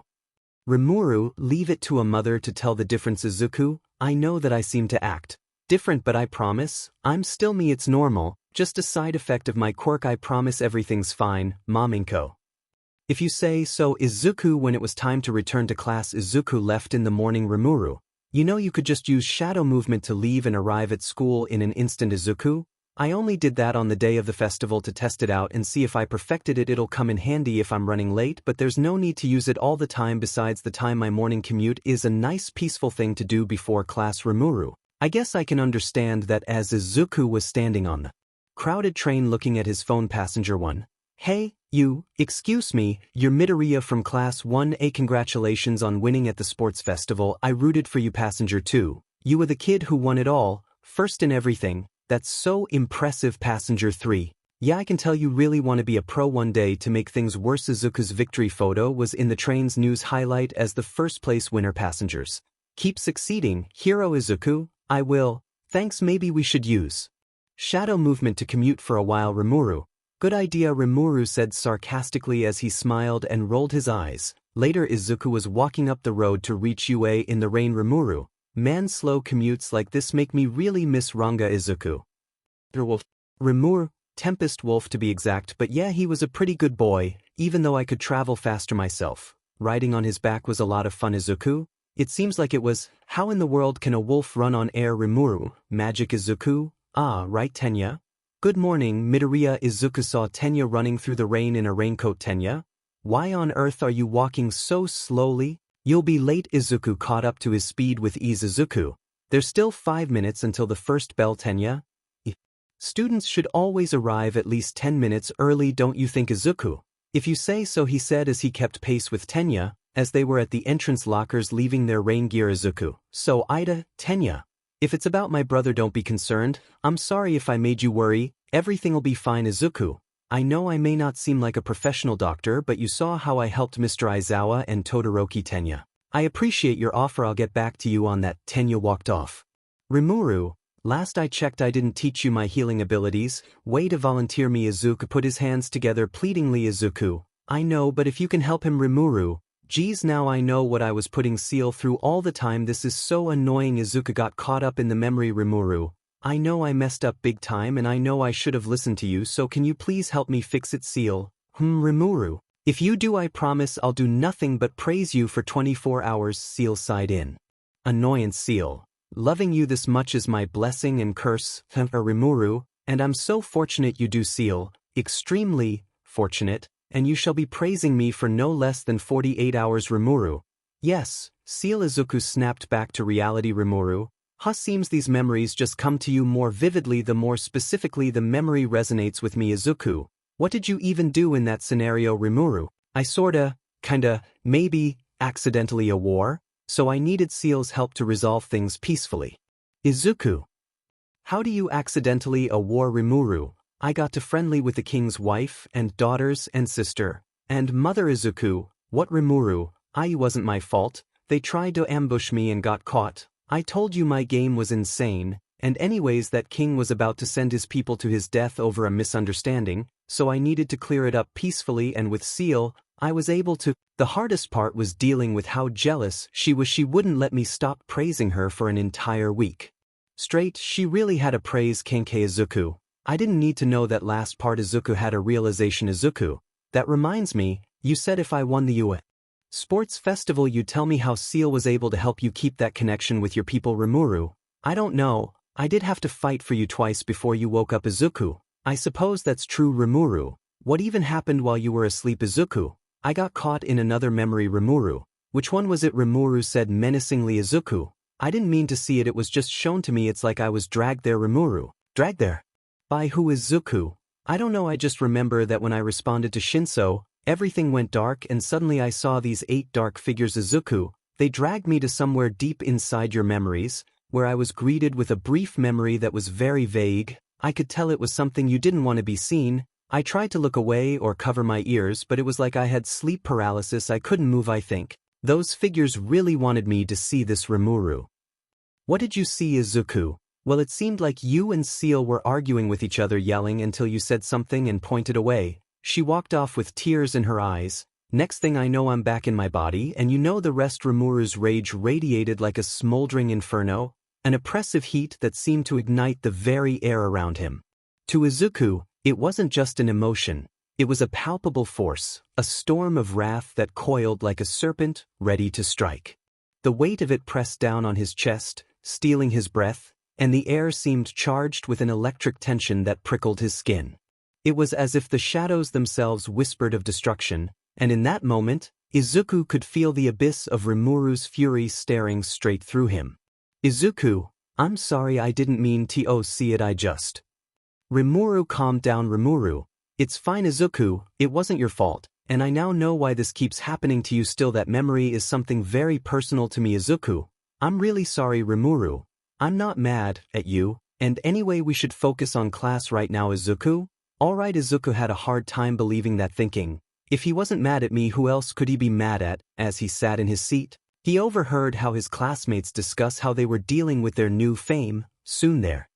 𝐵𝐻𝐻𝐵𝐻𝐻, leave it to a mother to tell the difference 𝐒𝐮𝐻𝐽. I know that I seem to act different, but I promise, I'm still me. It's normal, just a side effect of my quirk. I promise everything's fine, Mom 𝐾𝐮𝐭𝐡𝐨𝐫. If you say so. 𝐒𝐮𝐽. When it was time to return to class, 𝐒𝐮𝐽 left in the morning. 𝐵𝐻𝐻𝐵𝐻𝐻, you know you could just use shadow movement to leave and arrive at school in an instant. 𝐒𝐮𝐽. I only did that on the day of the festival to test it out and see if I perfected it. It'll come in handy if I'm running late, but there's no need to use it all the time. Besides the time, my morning commute is a nice peaceful thing to do before class. 𝐵𝐻𝐻𝐵𝐻𝐻. I guess I can understand that. As 𝐒𝐮𝐽 was standing on the crowded train looking at his phone. Passenger 1. Hey, you, excuse me, you're 𝐿𝐵𝐻𝐻𝐵 from class 1A. Congratulations on winning at the sports festival. I rooted for you. Passenger 2. You were the kid who won it all, first in everything. That's so impressive. Passenger 3. Yeah, I can tell you really want to be a pro one day. To make things worse, 𝐒𝐮𝐽's victory photo was in the train's news highlight as the first place winner. Passengers. Keep succeeding, hero 𝐒𝐮𝐽. I will. Thanks. Maybe we should use shadow movement to commute for a while. 𝐵𝐻𝐻𝐵𝐻𝐻. Good idea, 𝐵𝐻𝐻𝐵𝐻𝐻 said sarcastically as he smiled and rolled his eyes. Later, 𝐒𝐮𝐽 was walking up the road to reach UA in the rain. 𝐵𝐻𝐻𝐵𝐻𝐻. Man, slow commutes like this make me really miss Ranga 𝐒𝐮𝐽. 𝐵𝐻𝐻𝐵𝐻𝐻, Tempest Wolf to be exact, but yeah, he was a pretty good boy, even though I could travel faster myself. Riding on his back was a lot of fun. 𝐒𝐮𝐽. It seems like it was. How in the world can a wolf run on air? 𝐵𝐻𝐻𝐵𝐻𝐻. Magic 𝐒𝐮𝐽. Ah, right, Tenya? Good morning, Midoriya. 𝐒𝐮𝐽 saw Tenya running through the rain in a raincoat. Tenya? Why on earth are you walking so slowly? You'll be late. 𝐒𝐮𝐽 caught up to his speed with ease. 𝐒𝐮𝐽. There's still 5 minutes until the first bell. Tenya? Students should always arrive at least 10 minutes early, don't you think? 𝐒𝐮𝐽. If you say so, he said as he kept pace with Tenya, as they were at the entrance lockers leaving their rain gear. 𝐒𝐮𝐽. So Ida, Tenya. If it's about my brother, don't be concerned. I'm sorry if I made you worry. Everything'll be fine. 𝐒𝐮𝐽. I know I may not seem like a professional doctor, but you saw how I helped Mr. Aizawa and Todoroki. Tenya. I appreciate your offer. I'll get back to you on that. Tenya walked off. 𝐵𝐻𝐻𝐵𝐻𝐻. Last I checked, I didn't teach you my healing abilities. Way to volunteer me. 𝐒𝐮𝐽 put his hands together pleadingly. 𝐒𝐮𝐽. I know, but if you can help him. 𝐻𝐻𝐵𝐻𝐻. Geez, now I know what I was putting 𝐒𝐿 through all the time. This is so annoying. 𝐒𝐻𝐵𝐻𝐻 got caught up in the memory. 𝐻𝐻𝐵𝐻𝐻. I know I messed up big time, and I know I should have listened to you, so can you please help me fix it? 𝐒𝐿. 𝐻𝐻𝐵𝐻𝐻. If you do, I promise I'll do nothing but praise you for 24 hours. 𝐒𝐿 sighed in annoyance. 𝐒𝐿. Loving you this much is my blessing and curse. 𝐻𝐻𝐵𝐻𝐻. And I'm so fortunate you do. 𝐒𝐿. Extremely fortunate. And you shall be praising me for no less than 48 hours. 𝐻𝐻𝐵𝐻𝐻. Yes, 𝐒𝐿. 𝐒𝐮𝐽 snapped back to reality. 𝐻𝐻𝐵𝐻𝐻. Seems these memories just come to you more vividly. The more specifically the memory resonates with me. 𝐒𝐻𝐽. What did you even do in that scenario? 𝐻𝐻𝐵𝐻𝐻. I sorta, kinda, maybe, accidentally a war, so I needed 𝐒𝐿's help to resolve things peacefully. 𝐒𝐻𝐽. How do you accidentally a war? 𝐻𝐻𝐵𝐻𝐻. I got too friendly with the king's wife and daughters and sister and mother. 𝐒𝐻𝐽. What? 𝐻𝐻𝐵𝐻𝐻. It wasn't my fault. They tried to ambush me and got caught. I told you my game was insane, and anyways that king was about to send his people to his death over a misunderstanding, so I needed to clear it up peacefully, and with 𝐒𝐿, I was able to. The hardest part was dealing with how jealous she was. She wouldn't let me stop praising her for an entire week straight. She really had a praise king. 𝐒𝐮𝐽. I didn't need to know that last part. 𝐒𝐻𝐽 had a realization. 𝐒𝐻𝐽. That reminds me, you said if I won the UA Sports festival. You tell me how 𝐶𝐮𝐬𝐴 was able to help you keep that connection with your people 𝗲𝗏. I don't know, I did have to fight for you twice before you woke up 𝐒𝐮𝐬𝐴. I suppose that's true 𝗲𝗏. What even happened while you were asleep 𝗧𝗏𝐿? I got caught in another memory 𝗲𝗏. Which one was it? 𝗲𝗏 said menacingly. 𝗧𝗏𝐿. I didn't mean to see it, it was just shown to me. It's like I was dragged there. 𝗲𝗏. Dragged there? By who is 𝗧𝗏𝐿? I don't know, I just remember that when I responded to 𝗀𝐿, everything went dark and suddenly I saw these 8 dark figures 𝗧𝗏𝐿. They dragged me to somewhere deep inside your memories, where I was greeted with a brief memory that was very vague. I could tell it was something you didn't want to be seen. I tried to look away or cover my ears, but it was like I had sleep paralysis. I couldn't move. I think those figures really wanted me to see this 𝗲𝗏. What did you see 𝗧𝗏𝐿? Well, it seemed like you and 𝐶𝐮𝐬𝐴 were arguing with each other, yelling until you said something and pointed away. She walked off with tears in her eyes. Next thing I know, I'm back in my body, and you know the rest. 𝗲𝗏𝐿's rage radiated like a smoldering inferno, an oppressive heat that seemed to ignite the very air around him. To 𝗧𝗏𝐿, it wasn't just an emotion, it was a palpable force, a storm of wrath that coiled like a serpent, ready to strike. The weight of it pressed down on his chest, stealing his breath, and the air seemed charged with an electric tension that prickled his skin. It was as if the shadows themselves whispered of destruction, and in that moment, 𝗧𝗏𝐿 could feel the abyss of 𝗲𝗏𝐿's fury staring straight through him. 𝗧𝗏𝐿, I'm sorry, I didn't mean to see it, I just... 𝗲𝗏𝐿, calm down 𝗲𝗏𝐿. It's fine 𝗧𝗏𝐿, it wasn't your fault, and I now know why this keeps happening to you. Still, that memory is something very personal to me 𝗧𝗏𝐿. I'm really sorry 𝗲𝗏𝐿. I'm not mad at you, and anyway we should focus on class right now 𝗧𝗏𝐿. Alright. 𝗧𝗏𝐿 had a hard time believing that, thinking, if he wasn't mad at me, who else could he be mad at? As he sat in his seat, he overheard how his classmates discuss how they were dealing with their new fame. Soon there,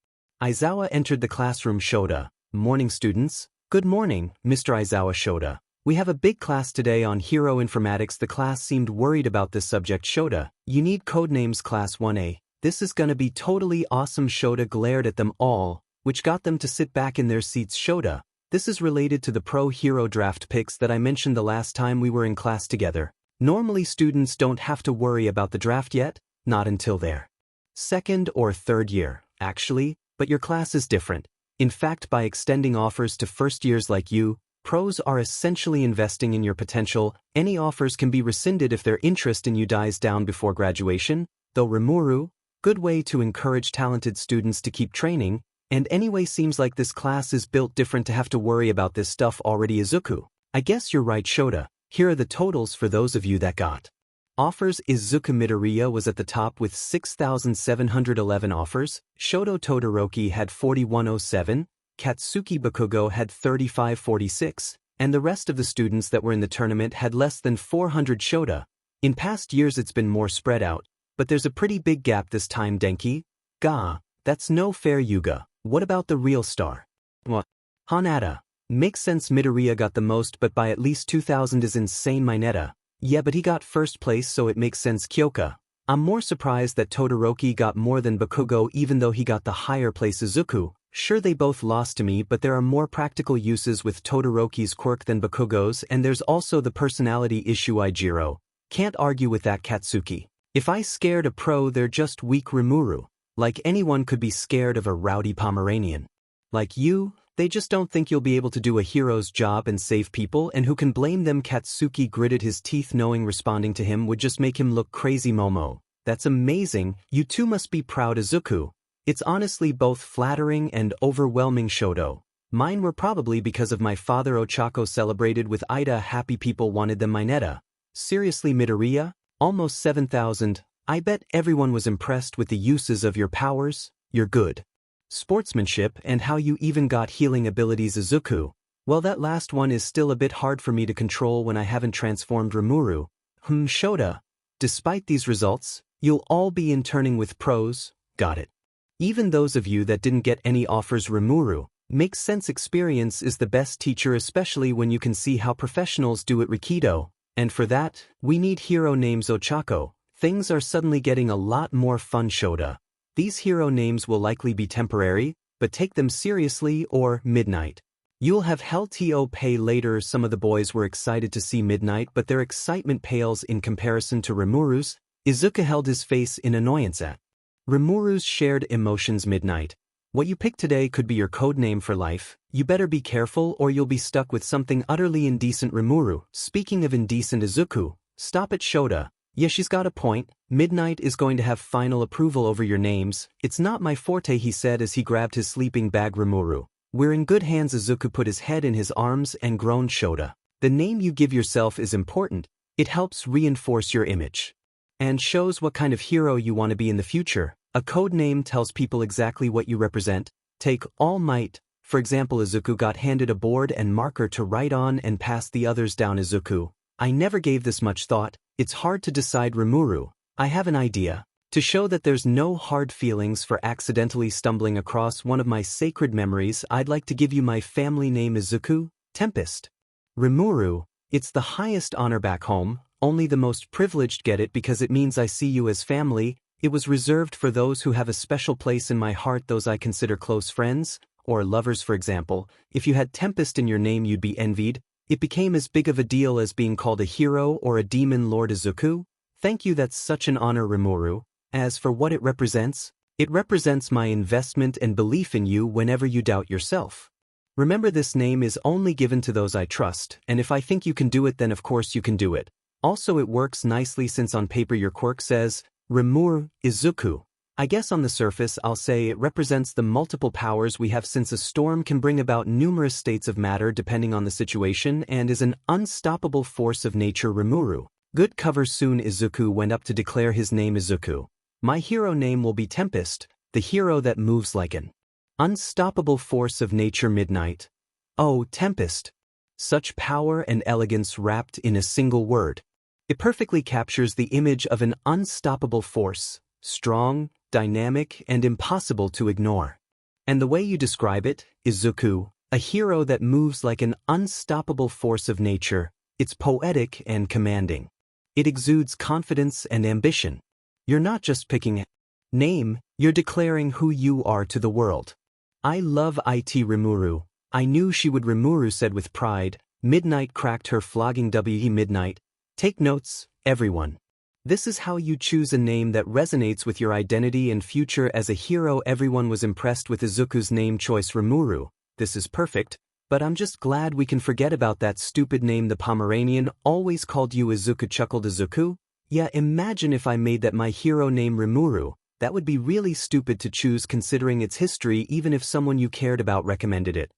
Aizawa entered the classroom. 𝗧𝗱𝗃, morning students. Good morning, Mr. Aizawa. 𝗧𝗱𝗃, we have a big class today on hero informatics. The class seemed worried about this subject. 𝗧𝗱𝗃, you need codenames. Class 1A. This is gonna be totally awesome. 𝗧𝗱𝗃 glared at them all, which got them to sit back in their seats. 𝗧𝗱𝗃, this is related to the pro hero draft picks that I mentioned the last time we were in class together. Normally students don't have to worry about the draft yet, not until their second or third year, actually, but your class is different. In fact, by extending offers to first years like you, pros are essentially investing in your potential. Any offers can be rescinded if their interest in you dies down before graduation, though 𝗲𝗏𝐿, good way to encourage talented students to keep training, and anyway seems like this class is built different to have to worry about this stuff already. 𝗧𝗏𝐿, I guess you're right. 𝗧𝗱𝗃, here are the totals for those of you that got offers. 𝗧𝗏𝗃 Midoriya was at the top with 6,711 offers, Shoto Todoroki had 4,107, Katsuki Bakugo had 3,546, and the rest of the students that were in the tournament had less than 400. 𝗧𝗱𝗃, in past years it's been more spread out, but there's a pretty big gap this time. Denki ga, that's no fair. Yuga, what about the real star? What? Hanada, makes sense. Midoriya got the most, but by at least 2,000 is insane. Mineta, yeah, but he got first place, so it makes sense. Kyoka, I'm more surprised that Todoroki got more than Bakugo even though he got the higher place. 𝗧𝗏𝗃, sure they both lost to me, but there are more practical uses with Todoroki's quirk than Bakugo's, and there's also the personality issue. Ijiro, can't argue with that. Katsuki, if I scared a pro, they're just weak. 𝗲𝗏𝐿, like anyone could be scared of a rowdy Pomeranian like you, they just don't think you'll be able to do a hero's job and save people, and who can blame them? Katsuki gritted his teeth, knowing responding to him would just make him look crazy. Momo, that's amazing, you two must be proud. 𝗧𝗏𝗃, it's honestly both flattering and overwhelming. Shoto, mine were probably because of my father. Ochako celebrated with Ida, happy people wanted them. Mineta, seriously. Midoriya, almost 7,000, I bet everyone was impressed with the uses of your powers, your good sportsmanship, and how you even got healing abilities. 𝗧𝗏𝗃, well, that last one is still a bit hard for me to control when I haven't transformed. 𝗲𝗏𝗏, 𝗧𝗱𝗃, despite these results, you'll all be interning with pros. Got it. Even those of you that didn't get any offers. 𝗲𝗏𝗏, makes sense. Experience is the best teacher, especially when you can see how professionals do it. Rikido, and for that, we need hero names. Ochako, things are suddenly getting a lot more fun. 𝗧𝗱𝗃, these hero names will likely be temporary, but take them seriously. Or Midnight, You'll have hell to pay later. Some of the boys were excited to see Midnight, but their excitement pales in comparison to Rimuru's. Izuku held his face in annoyance at Rimuru's shared emotions. Midnight, what you pick today could be your code name for life. You better be careful or you'll be stuck with something utterly indecent. Rimuru, speaking of indecent. Izuku, stop it. Shota, yeah, she's got a point. Midnight is going to have final approval over your names. It's not my forte, he said as he grabbed his sleeping bag. Rimuru, we're in good hands. Izuku put his head in his arms and groaned. Shota, the name you give yourself is important. It helps reinforce your image and shows what kind of hero you want to be in the future. A code name tells people exactly what you represent. Take All Might, for example. Izuku got handed a board and marker to write on and passed the others down. Izuku, I never gave this much thought. It's hard to decide. Rimuru, I have an idea. To show that there's no hard feelings for accidentally stumbling across one of my sacred memories, I'd like to give you my family name. Izuku, Tempest. Rimuru, it's the highest honor back home. Only the most privileged get it because it means I see you as family. It was reserved for those who have a special place in my heart, those I consider close friends, or lovers. For example, if you had Tempest in your name you'd be envied. It became as big of a deal as being called a hero or a demon lord. Izuku, thank you, that's such an honor. Rimuru, as for what it represents my investment and belief in you whenever you doubt yourself. Remember, this name is only given to those I trust, and if I think you can do it, then of course you can do it. Also, it works nicely since on paper your quirk says Rimuru. Izuku, I guess on the surface I'll say it represents the multiple powers we have, since a storm can bring about numerous states of matter depending on the situation and is an unstoppable force of nature. Rimuru, good cover. Soon Izuku went up to declare his name. Izuku, my hero name will be Tempest, the hero that moves like an unstoppable force of nature. Midnight, oh, Tempest. Such power and elegance wrapped in a single word. It perfectly captures the image of an unstoppable force, strong, dynamic, and impossible to ignore. And the way you describe it, Izuku, a hero that moves like an unstoppable force of nature, it's poetic and commanding. It exudes confidence and ambition. You're not just picking a name, you're declaring who you are to the world. I love it. Rimuru, I knew she would. Rimuru said with pride. Midnight cracked her flogging we. Midnight, take notes, everyone. This is how you choose a name that resonates with your identity and future as a hero. Everyone was impressed with Izuku's name choice. Rimuru, this is perfect, but I'm just glad we can forget about that stupid name the Pomeranian always called you. Izuku chuckled. Izuku, yeah, imagine if I made that my hero name. Rimuru, that would be really stupid to choose considering its history, even if someone you cared about recommended it.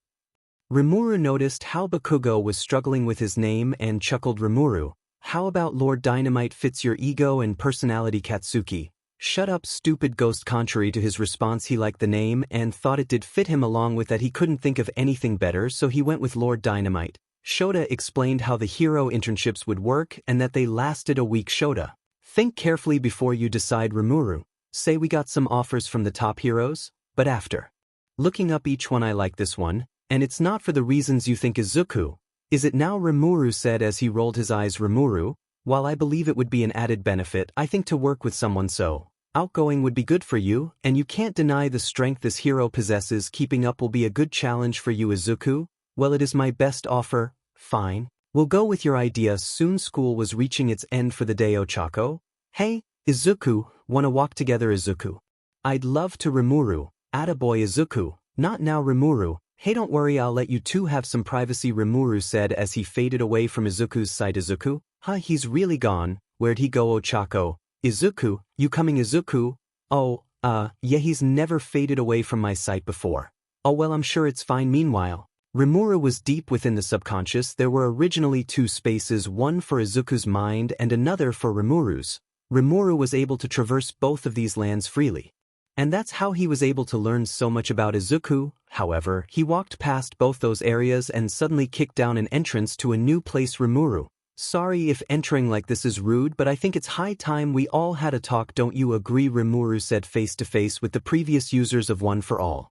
Rimuru noticed how Bakugo was struggling with his name and chuckled. Rimuru, how about Lord Dynamite fits your ego and personality. Katsuki, shut up, stupid ghost. Contrary to his response, he liked the name and thought it did fit him. Along with that, he couldn't think of anything better, so he went with Lord Dynamite. Shota explained how the hero internships would work and that they lasted a week. Shota, think carefully before you decide. Rimuru, say we got some offers from the top heroes, but after looking up each one I like this one, and it's not for the reasons you think. Izuku, is it now? Rimuru said as he rolled his eyes. Rimuru, while I believe it would be an added benefit, I think to work with someone so outgoing would be good for you, and you can't deny the strength this hero possesses. Keeping up will be a good challenge for you. Izuku, well, it is my best offer. Fine, we'll go with your idea. Soon school was reaching its end for the day. Ochako, hey, Izuku, wanna walk together? Izuku, I'd love to. Rimuru, attaboy. Izuku, not now. Rimuru, hey, don't worry, I'll let you two have some privacy. Rimuru said as he faded away from Izuku's sight. Izuku, huh, he's really gone. Where'd he go? Ochako, Izuku, you coming? Izuku, oh, yeah, he's never faded away from my sight before. Oh well, I'm sure it's fine. Meanwhile, Rimuru was deep within the subconscious. There were originally two spaces, one for Izuku's mind and another for Rimuru's. Rimuru was able to traverse both of these lands freely. And that's how he was able to learn so much about Izuku. However, he walked past both those areas and suddenly kicked down an entrance to a new place. Rimuru, sorry if entering like this is rude, but I think it's high time we all had a talk. Don't you agree? Rimuru said face to face with the previous users of One for All.